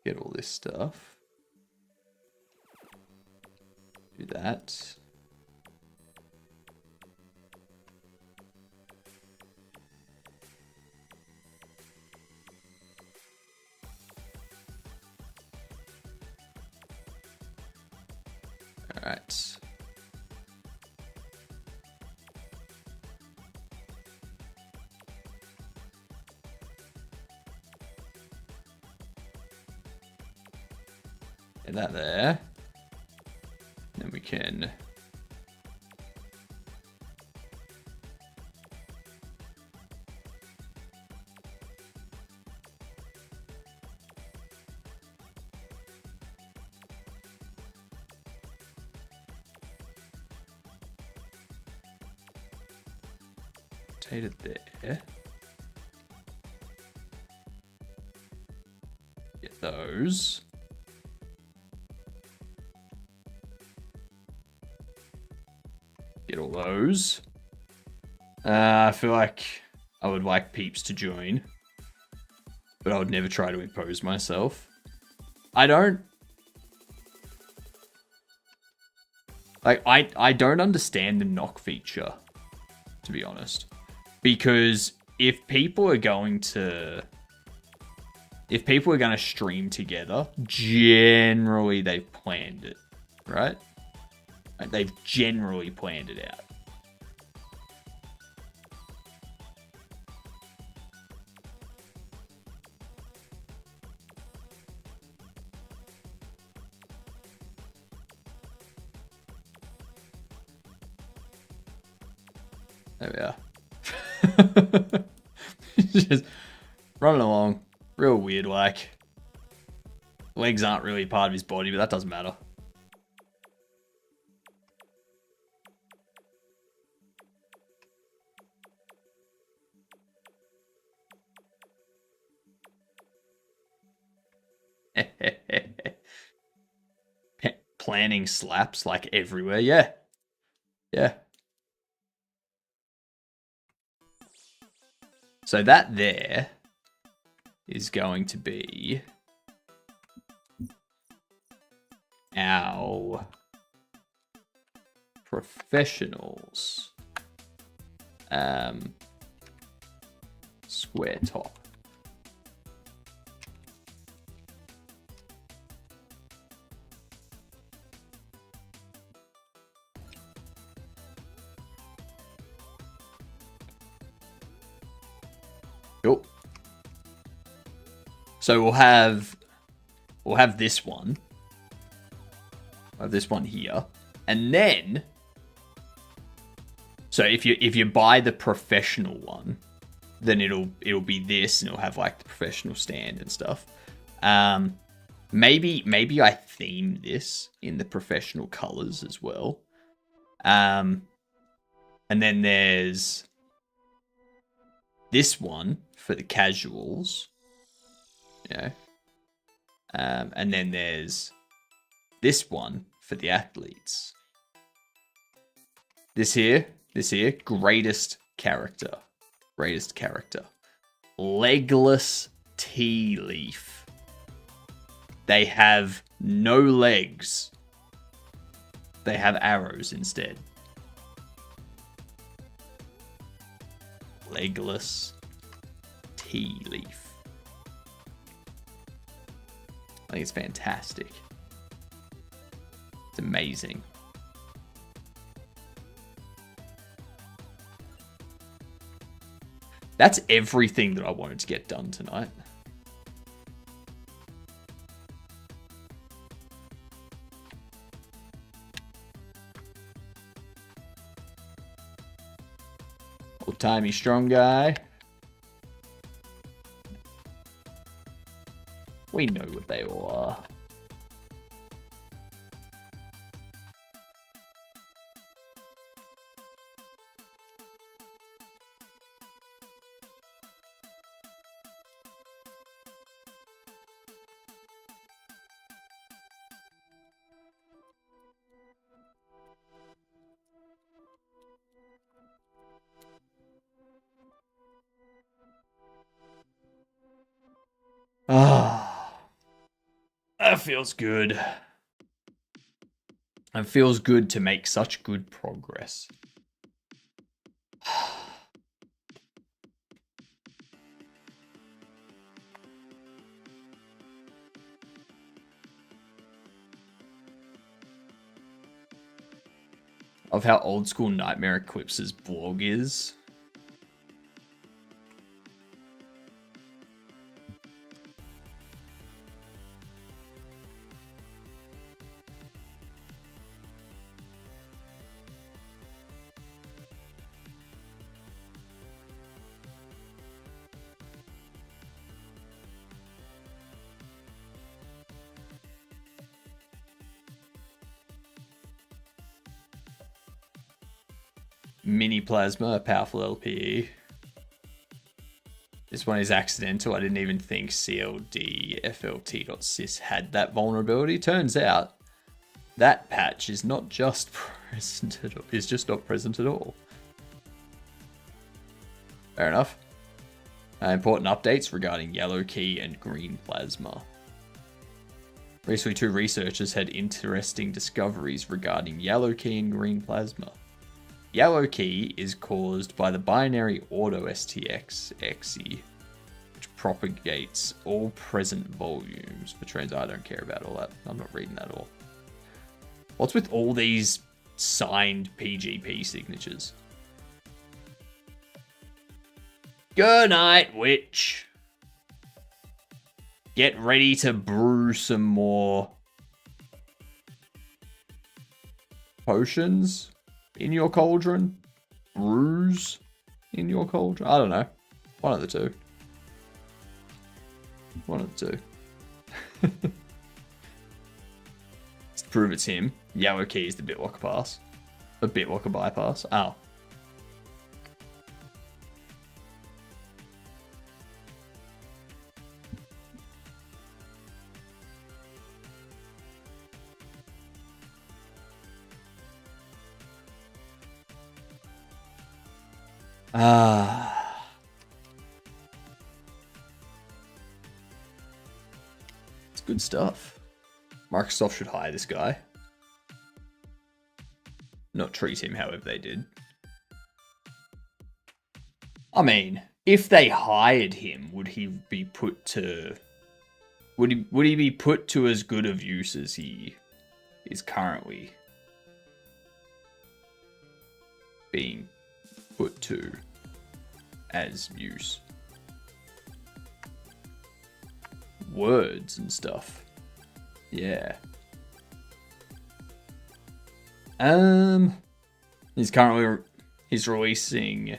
Get all this stuff. Do that. All right. Get that there. Then we can rotate it there. Get those. Get all those. I feel like I would like peeps to join. but I would never try to impose myself. I don't... Like, I don't understand the knock feature, to be honest. Because if people are going to stream together, generally they've planned it, right? Like, they've generally planned it out. There we are. Just running along. Real weird, like. Legs aren't really part of his body, but that doesn't matter. Planning slaps like everywhere. Yeah. Yeah. So that there is going to be our professionals square top. Cool. So we'll have this one. We'll have this one here. And then, so if you buy the professional one, then it'll be this, and it'll have like the professional stand and stuff. Maybe I theme this in the professional colors as well. And then there's this one for the casuals, you know. And then there's this one for the athletes. This here, greatest character. Legless tea leaf. They have no legs. They have arrows instead. Legless tea leaf. I think it's fantastic. It's amazing. That's everything that I wanted to get done tonight. Old-timey strong guy. We know what they all are. Ah, that feels good. It feels good to make such good progress. Of how old school Nightmare Eclipse's blog is. Mini Plasma, a powerful LPE. This one is accidental. I didn't even think CLD had that vulnerability. Turns out that patch is not just present at all. It's just not present at all. Fair enough. Important updates regarding yellow key and green plasma. Recently, 2 researchers had interesting discoveries regarding yellow key and green plasma. Yellow key is caused by the binary auto STX XE, which propagates all present volumes. For trans, I don't care about all that. I'm not reading that all. What's with all these signed PGP signatures? Good night, witch. Get ready to brew some more potions in your cauldron. Brews in your cauldron. I don't know. One of the two. One of the two. Let's prove it's him. Yellow key is the BitLocker pass. A BitLocker bypass. Oh. It's good stuff. Microsoft should hire this guy. Not treat him however they did. I mean, if they hired him, would he be put to... Would he be put to as good of use as he is currently being put to as use? Words and stuff. Yeah. He's releasing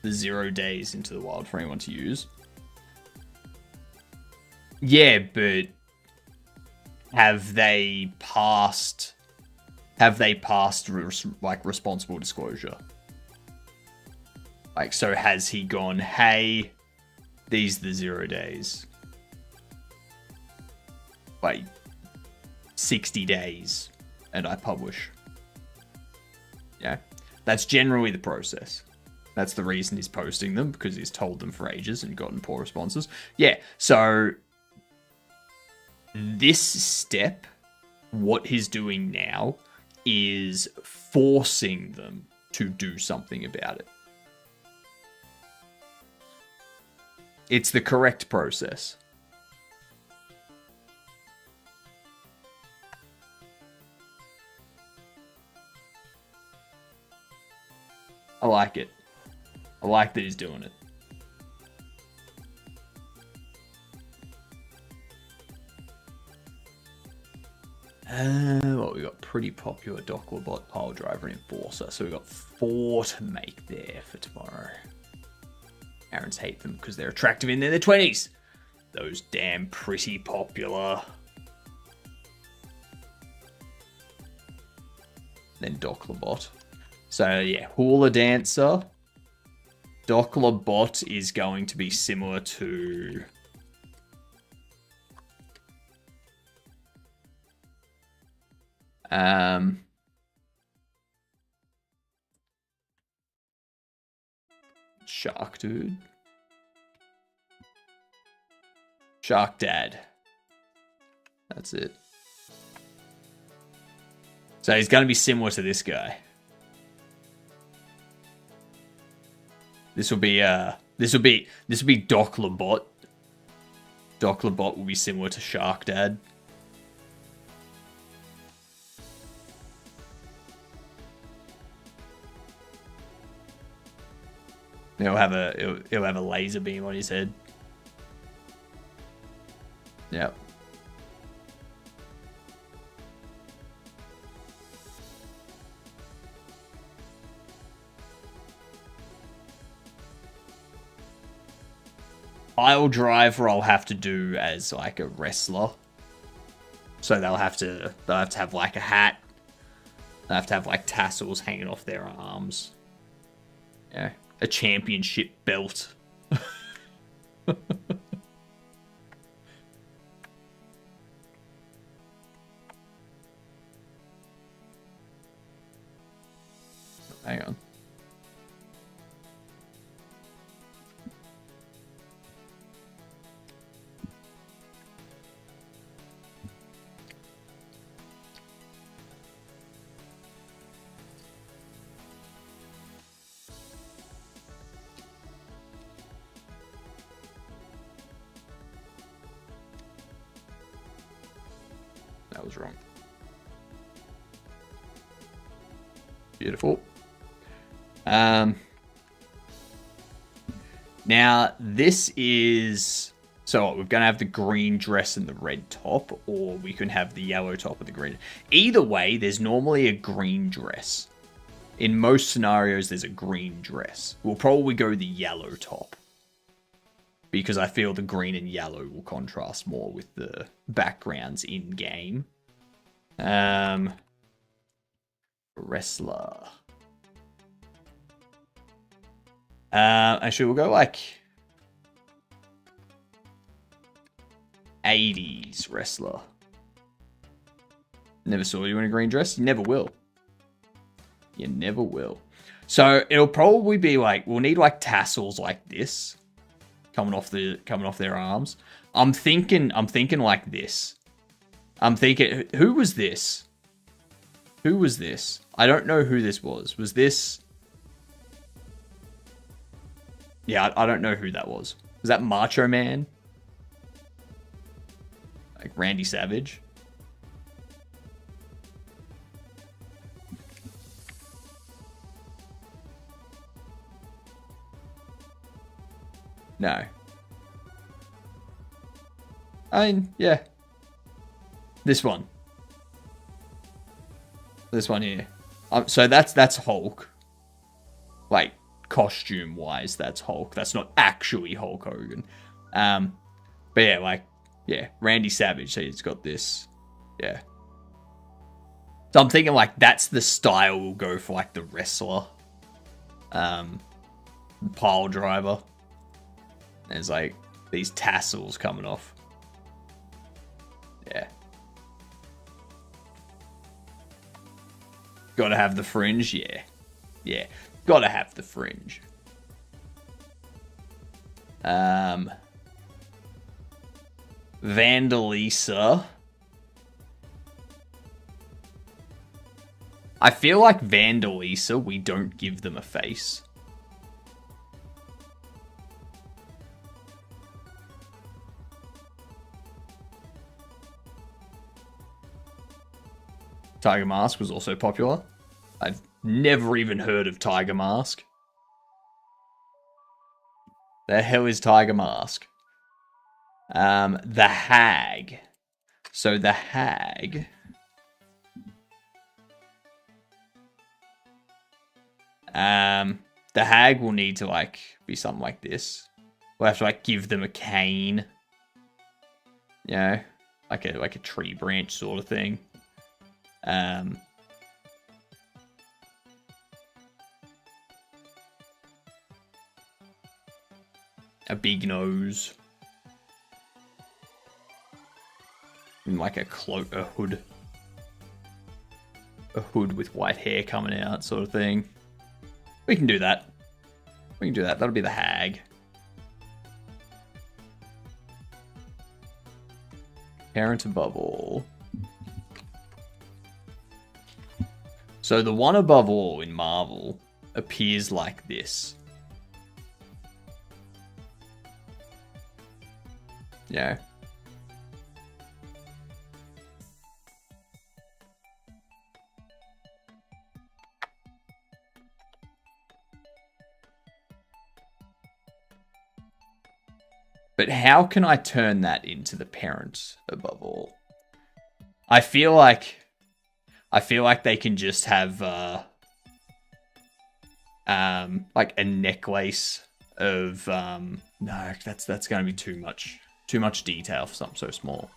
the 0 days into the wild for anyone to use. Yeah, but have they passed like responsible disclosure? Like, so has he gone, hey, these are the 0 days. Like 60 days and I publish. Yeah. That's generally the process. That's the reason he's posting them, because he's told them for ages and gotten poor responses. Yeah, so this step, what he's doing now, is forcing them to do something about it. It's the correct process. I like it. I like that he's doing it. Well, we got pretty popular Docklebot, Pile Driver, and Enforcer. So we got 4 to make there for tomorrow. Aaron's hate them because they're attractive in their 20s. Those damn pretty popular. Then Docklebot. So yeah, Hula Dancer. Docklebot is going to be similar to... Shark Dude. Shark Dad. That's it. So he's going to be similar to this guy. This will be Docklebot. Docklebot will be similar to Shark Dad. He'll have a laser beam on his head. Yep. Pile Driver I'll have to do as like a wrestler. So they'll have to have like a hat. They'll have to have like tassels hanging off their arms. Yeah. A championship belt. Hang on. That was wrong. Beautiful. Now, this is... So we're going to have the green dress and the red top, or we can have the yellow top and the green. Either way, there's normally a green dress. In most scenarios, there's a green dress. We'll probably go the yellow top, because I feel the green and yellow will contrast more with the backgrounds in-game. Wrestler. Actually, we'll go like 80s wrestler. Never saw you in a green dress. You never will. You never will. So it'll probably be like, we'll need like tassels like this coming off their arms. I'm thinking like this. I'm thinking, who was this? Who was this? I don't know who this was. Was this? Yeah, I don't know who that was. Was that Macho Man? Like Randy Savage? No. I mean, yeah. This one. This one here. So that's Hulk. Like, costume-wise, that's Hulk. That's not actually Hulk Hogan. But yeah, like, yeah, Randy Savage. So he's got this. Yeah. So I'm thinking, like, that's the style we'll go for, like, the wrestler. Pile driver. There's, like, these tassels coming off. Yeah. Gotta have the fringe, yeah. Yeah. Gotta have the fringe. Vandalisa. I feel like Vandalisa, we don't give them a face. Tiger Mask was also popular. I've never even heard of Tiger Mask. The hell is Tiger Mask? The Hag. So the Hag. The Hag will need to like be something like this. We'll have to like give them a cane. You know, like a tree branch sort of thing. A big nose. And like a cloak, a hood. A hood with white hair coming out sort of thing. We can do that. We can do that. That'll be the Hag. Parent above all. So the one above all in Marvel appears like this. Yeah. But how can I turn that into the parent above all? I feel like they can just have like a necklace of no, that's going to be too much detail for something so small.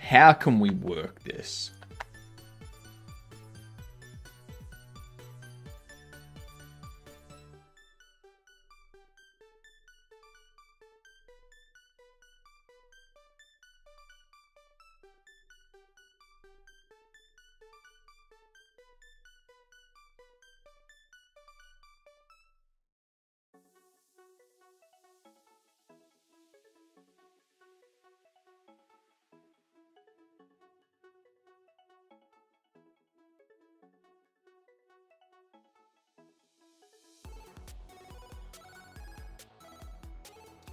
How can we work this?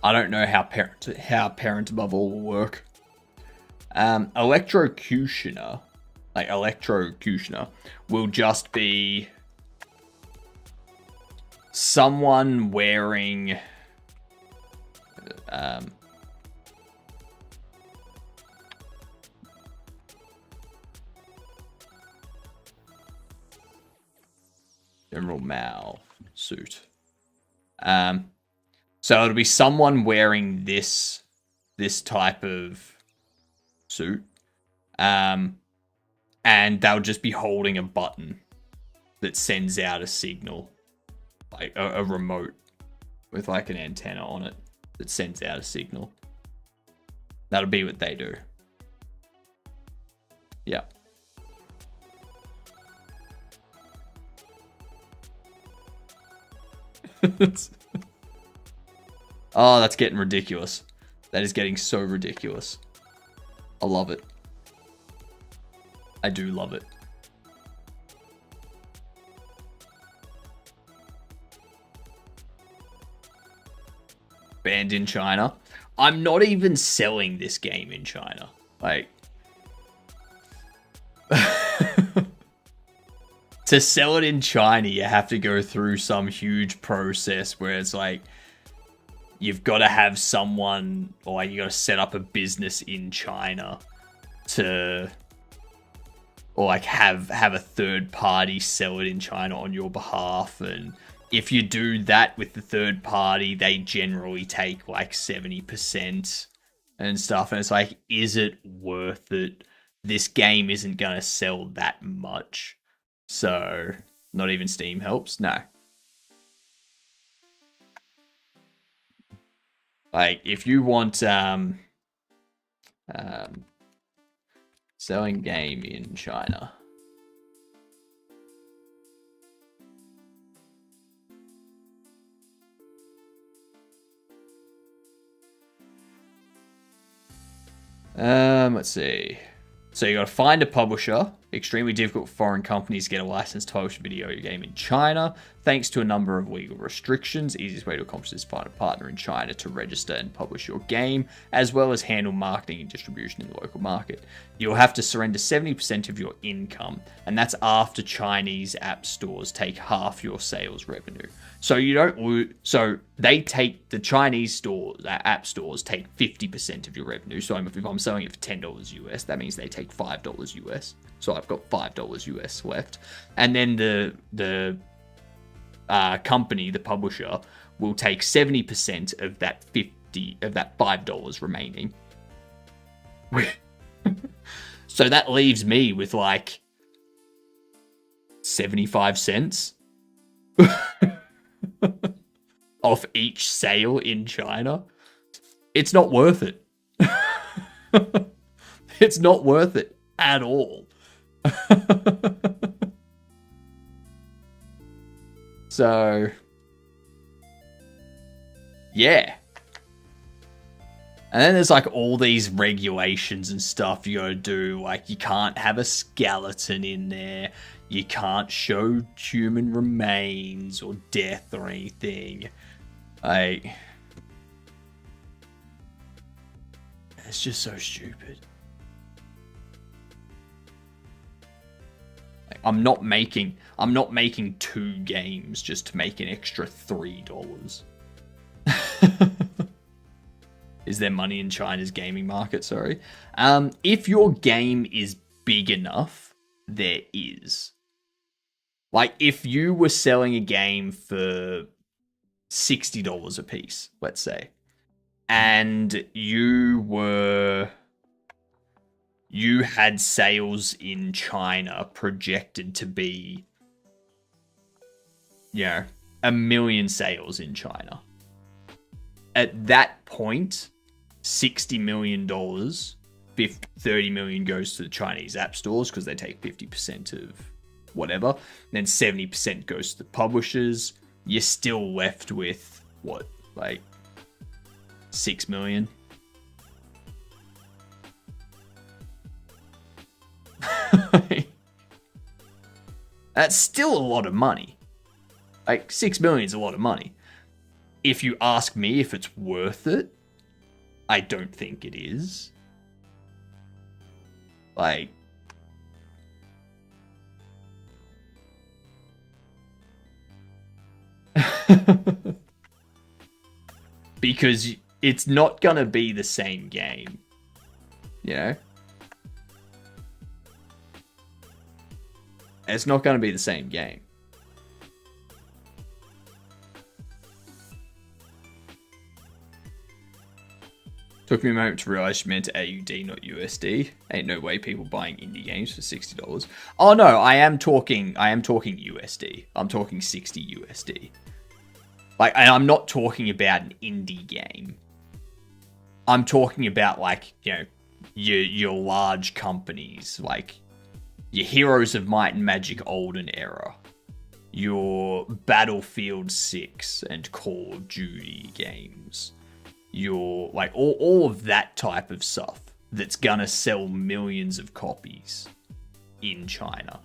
I don't know how parent above all will work. Electrocutioner, will just be someone wearing General Mao suit. So it'll be someone wearing this type of suit. And they'll just be holding a button that sends out a signal. Like a remote with like an antenna on it that sends out a signal. That'll be what they do. Yeah. Oh, that's getting ridiculous. That is getting so ridiculous. I love it. I do love it. Banned in China. I'm not even selling this game in China. Like, to sell it in China, you have to go through some huge process where it's like, you've got to have someone, or like you got to set up a business in China to, or like have a third party sell it in China on your behalf. And if you do that with the third party, they generally take like 70% and stuff. And it's like, is it worth it? This game isn't going to sell that much. So, not even Steam helps? No. Like, if you want selling game in China. Let's see. So you got to find a publisher. Extremely difficult for foreign companies to get a license to publish a video game in China. Thanks to a number of legal restrictions, easiest way to accomplish this is find a partner in China to register and publish your game, as well as handle marketing and distribution in the local market. You'll have to surrender 70% of your income, and that's after Chinese app stores take half your sales revenue. So you don't. So they take the Chinese stores, app stores take 50% of your revenue. So if I'm selling it for $10 US, that means they take $5 US. So I've got $5 US left, and then the company, the publisher, will take 70% of that $5 remaining. So that leaves me with like 75 cents off each sale in China. It's not worth it. It's not worth it at all. So, yeah. And then there's like all these regulations and stuff you gotta do. Like, you can't have a skeleton in there. You can't show human remains or death or anything. Like, it's just so stupid. Like, I'm not making 2 games just to make an extra $3. Is there money in China's gaming market? Sorry. If your game is big enough, there is. Like, if you were selling a game for $60 a piece, let's say, and you had sales in China projected to be, 1 million sales in China. At that point, $60 million, 30 million goes to the Chinese app stores because they take 50% of whatever. And then 70% goes to the publishers. You're still left with, what, like 6 million? That's still a lot of money. Like, 6 million is a lot of money. if you ask me if it's worth it, I don't think it is. Like, because it's not gonna be the same game, you know? It's not gonna be the same game. Took me a moment to realize you meant AUD, not USD. Ain't no way people buying indie games for $60. Oh no, I am talking USD. I'm talking 60 USD. Like, and I'm not talking about an indie game. I'm talking about, like, you know, your large companies, like your Heroes of Might and Magic Olden era, your Battlefield 6 and Call of Duty games, your, like, all of that type of stuff that's gonna sell millions of copies in China.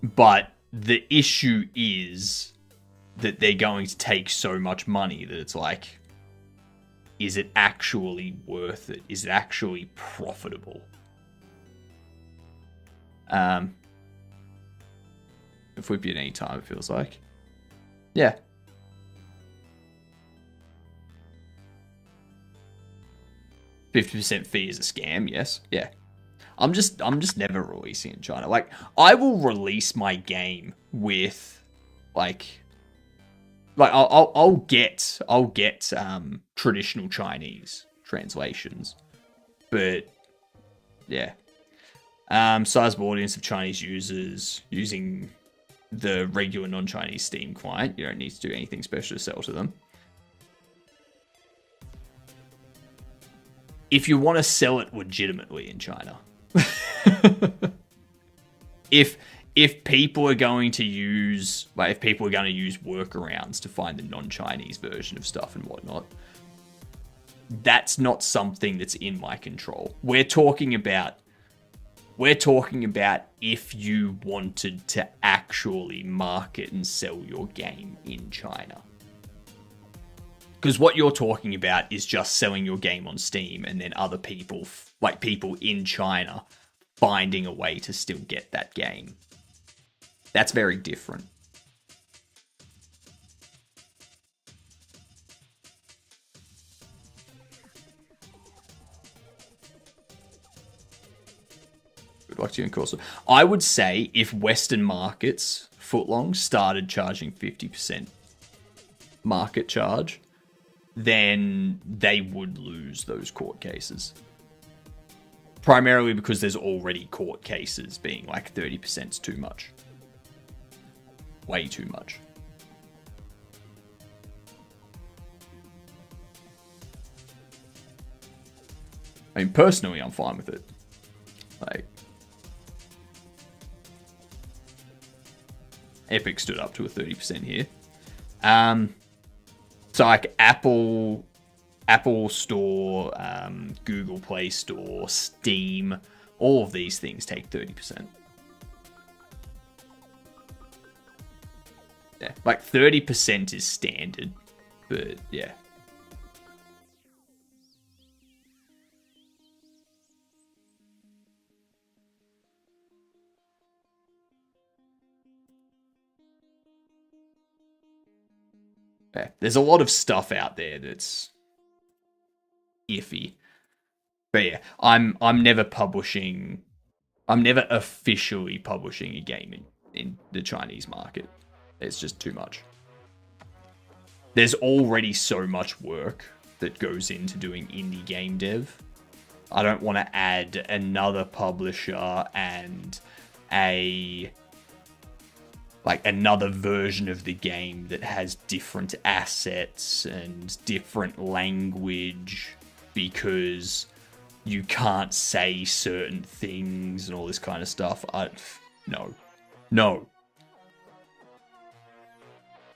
But the issue is that they're going to take so much money that it's like, is it actually worth it? Is it actually profitable? Flip you at any time, it feels like. Yeah. $50% fee is a scam, yes. Yeah. I'm just never releasing in China. Like, I will release my game with, like I'll get traditional Chinese translations, but yeah, sizable audience of Chinese users using the regular non-Chinese Steam client. You don't need to do anything special to sell to them. If you want to sell it legitimately in China, if people are going to use, like, if people are going to use workarounds to find the non-Chinese version of stuff and whatnot, that's not something that's in my control. We're talking about if you wanted to actually market and sell your game in China. Because what you're talking about is just selling your game on Steam and then other people, like people in China, finding a way to still get that game. That's very different. Good luck to you in Corsa. I would say if Western markets, footlong, started charging 50% market charge, then they would lose those court cases. Primarily because there's already court cases being like 30% is too much. Way too much. I mean, personally, I'm fine with it. Like, Epic stood up to a 30% here. So like Apple Store, Google Play Store, Steam, all of these things take 30%. Yeah, like 30% is standard, but yeah. Yeah, there's a lot of stuff out there that's iffy. But yeah, I'm never officially publishing a game in the Chinese market. It's just too much. There's already so much work that goes into doing indie game dev. I don't want to add another publisher and another version of the game that has different assets and different language because you can't say certain things and all this kind of stuff. No.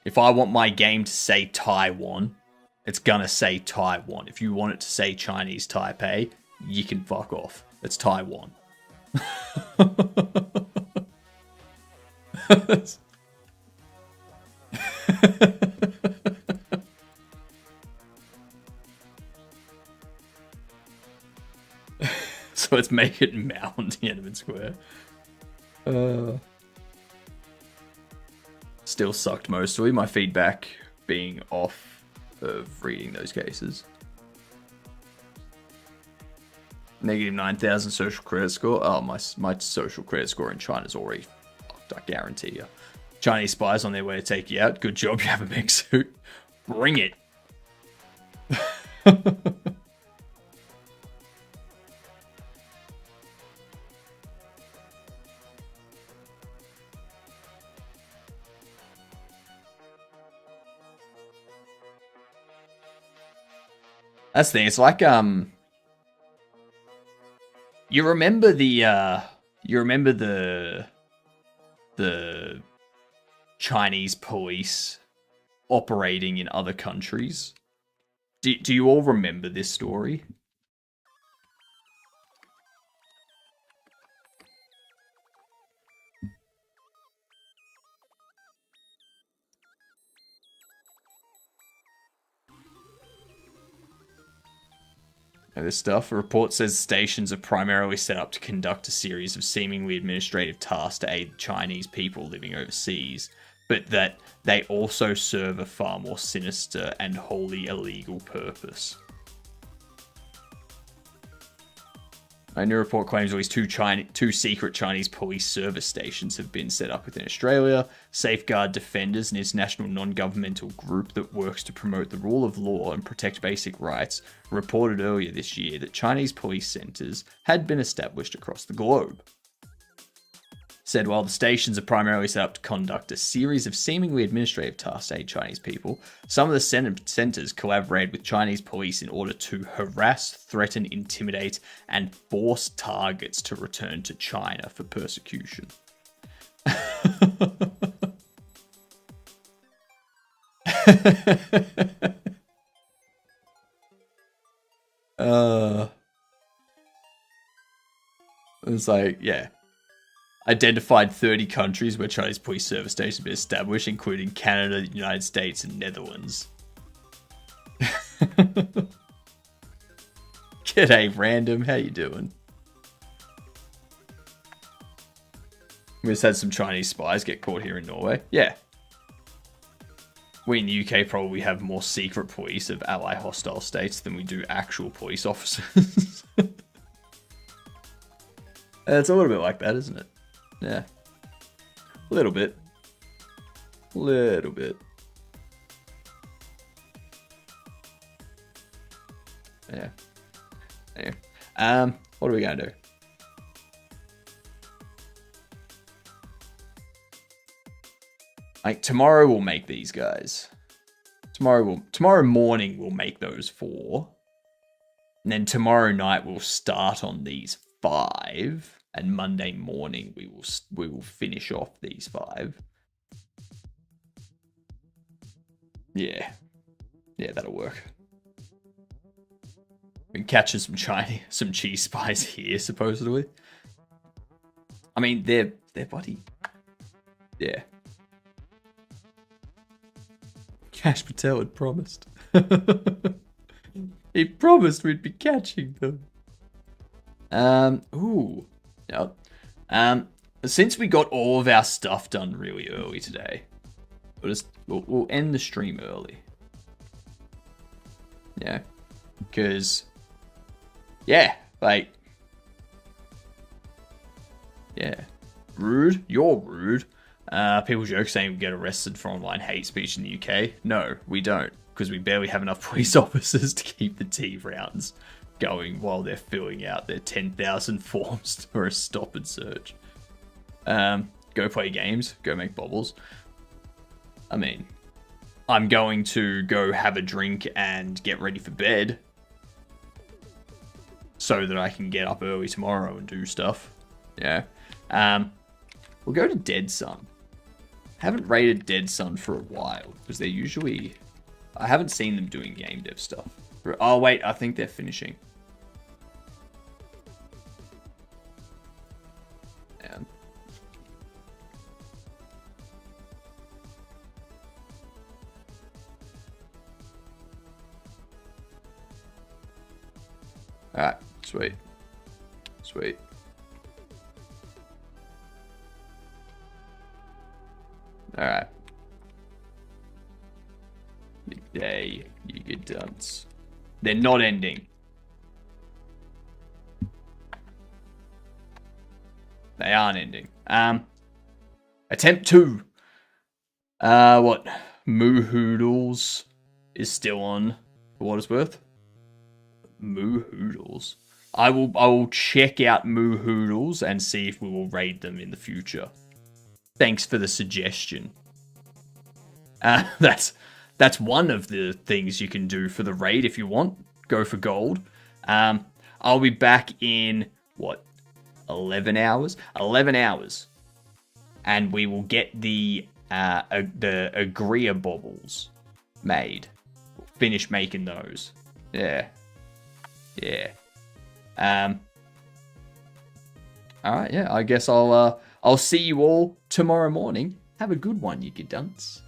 If I want my game to say Taiwan, it's gonna say Taiwan. If you want it to say Chinese Taipei, you can fuck off. It's Taiwan. So let's make it Mount Tiananmen Square. Still sucked mostly. My feedback being off of reading those cases. Negative 9,000 social credit score. Oh, my social credit score in China's already fucked, I guarantee you. Chinese spies on their way to take you out. Good job you have a mech suit. Bring it. That's the thing. It's like you remember the Chinese police operating in other countries. Do you all remember this story? This stuff. A report says stations are primarily set up to conduct a series of seemingly administrative tasks to aid Chinese people living overseas, but that they also serve a far more sinister and wholly illegal purpose. A new report claims at least two secret Chinese police service stations have been set up within Australia. Safeguard Defenders, an international non-governmental group that works to promote the rule of law and protect basic rights, reported earlier this year that Chinese police centres had been established across the globe. Said while the stations are primarily set up to conduct a series of seemingly administrative tasks to aid Chinese people, some of the centres collaborated with Chinese police in order to harass, threaten, intimidate, and force targets to return to China for persecution. It's like, yeah. Identified 30 countries where Chinese police service stations have been established, including Canada, the United States, and Netherlands. G'day, random. How you doing? We just had some Chinese spies get caught here in Norway. Yeah. We in the UK probably have more secret police of ally hostile states than we do actual police officers. It's a little bit like that, isn't it? Yeah. A little bit. Little bit. Yeah. Anyway. What are we gonna do? Like, tomorrow we'll make these guys. Tomorrow morning we'll make those 4. And then tomorrow night we'll start on these 5. And Monday morning we will finish off these 5. Yeah. Yeah, that'll work. We can catch some cheese spies here, supposedly. I mean, they're buddy. Yeah. Cash Patel had promised. He promised we'd be catching them. Ooh. Yep. Since we got all of our stuff done really early today, we'll end the stream early. Yeah. Because, yeah, like, yeah. Rude? You're rude. People joke saying we get arrested for online hate speech in the UK. No, we don't, because we barely have enough police officers to keep the T rounds going while they're filling out their 10,000 forms for a stop and search. Go play games, go make bobbles. I mean, I'm going to go have a drink and get ready for bed so that I can get up early tomorrow and do stuff. Yeah. We'll go to Dead Sun. Haven't rated Dead Sun for a while because they're usually... I haven't seen them doing game dev stuff. Oh wait, I think they're finishing. Alright, sweet. Sweet. Alright. Midday, you good dunce. They're not ending. They aren't ending. Attempt 2. What? Moo Hoodles is still on, for what it's worth. Moo Hoodles. I will check out Moo Hoodles and see if we will raid them in the future. Thanks for the suggestion. That's one of the things you can do for the raid if you want. Go for gold. I'll be back in, what, 11 hours? 11 hours. And we will get the Agria baubles made. We'll finish making those. Yeah. Yeah. Alright, yeah, I guess I'll see you all tomorrow morning. Have a good one, you good dunce.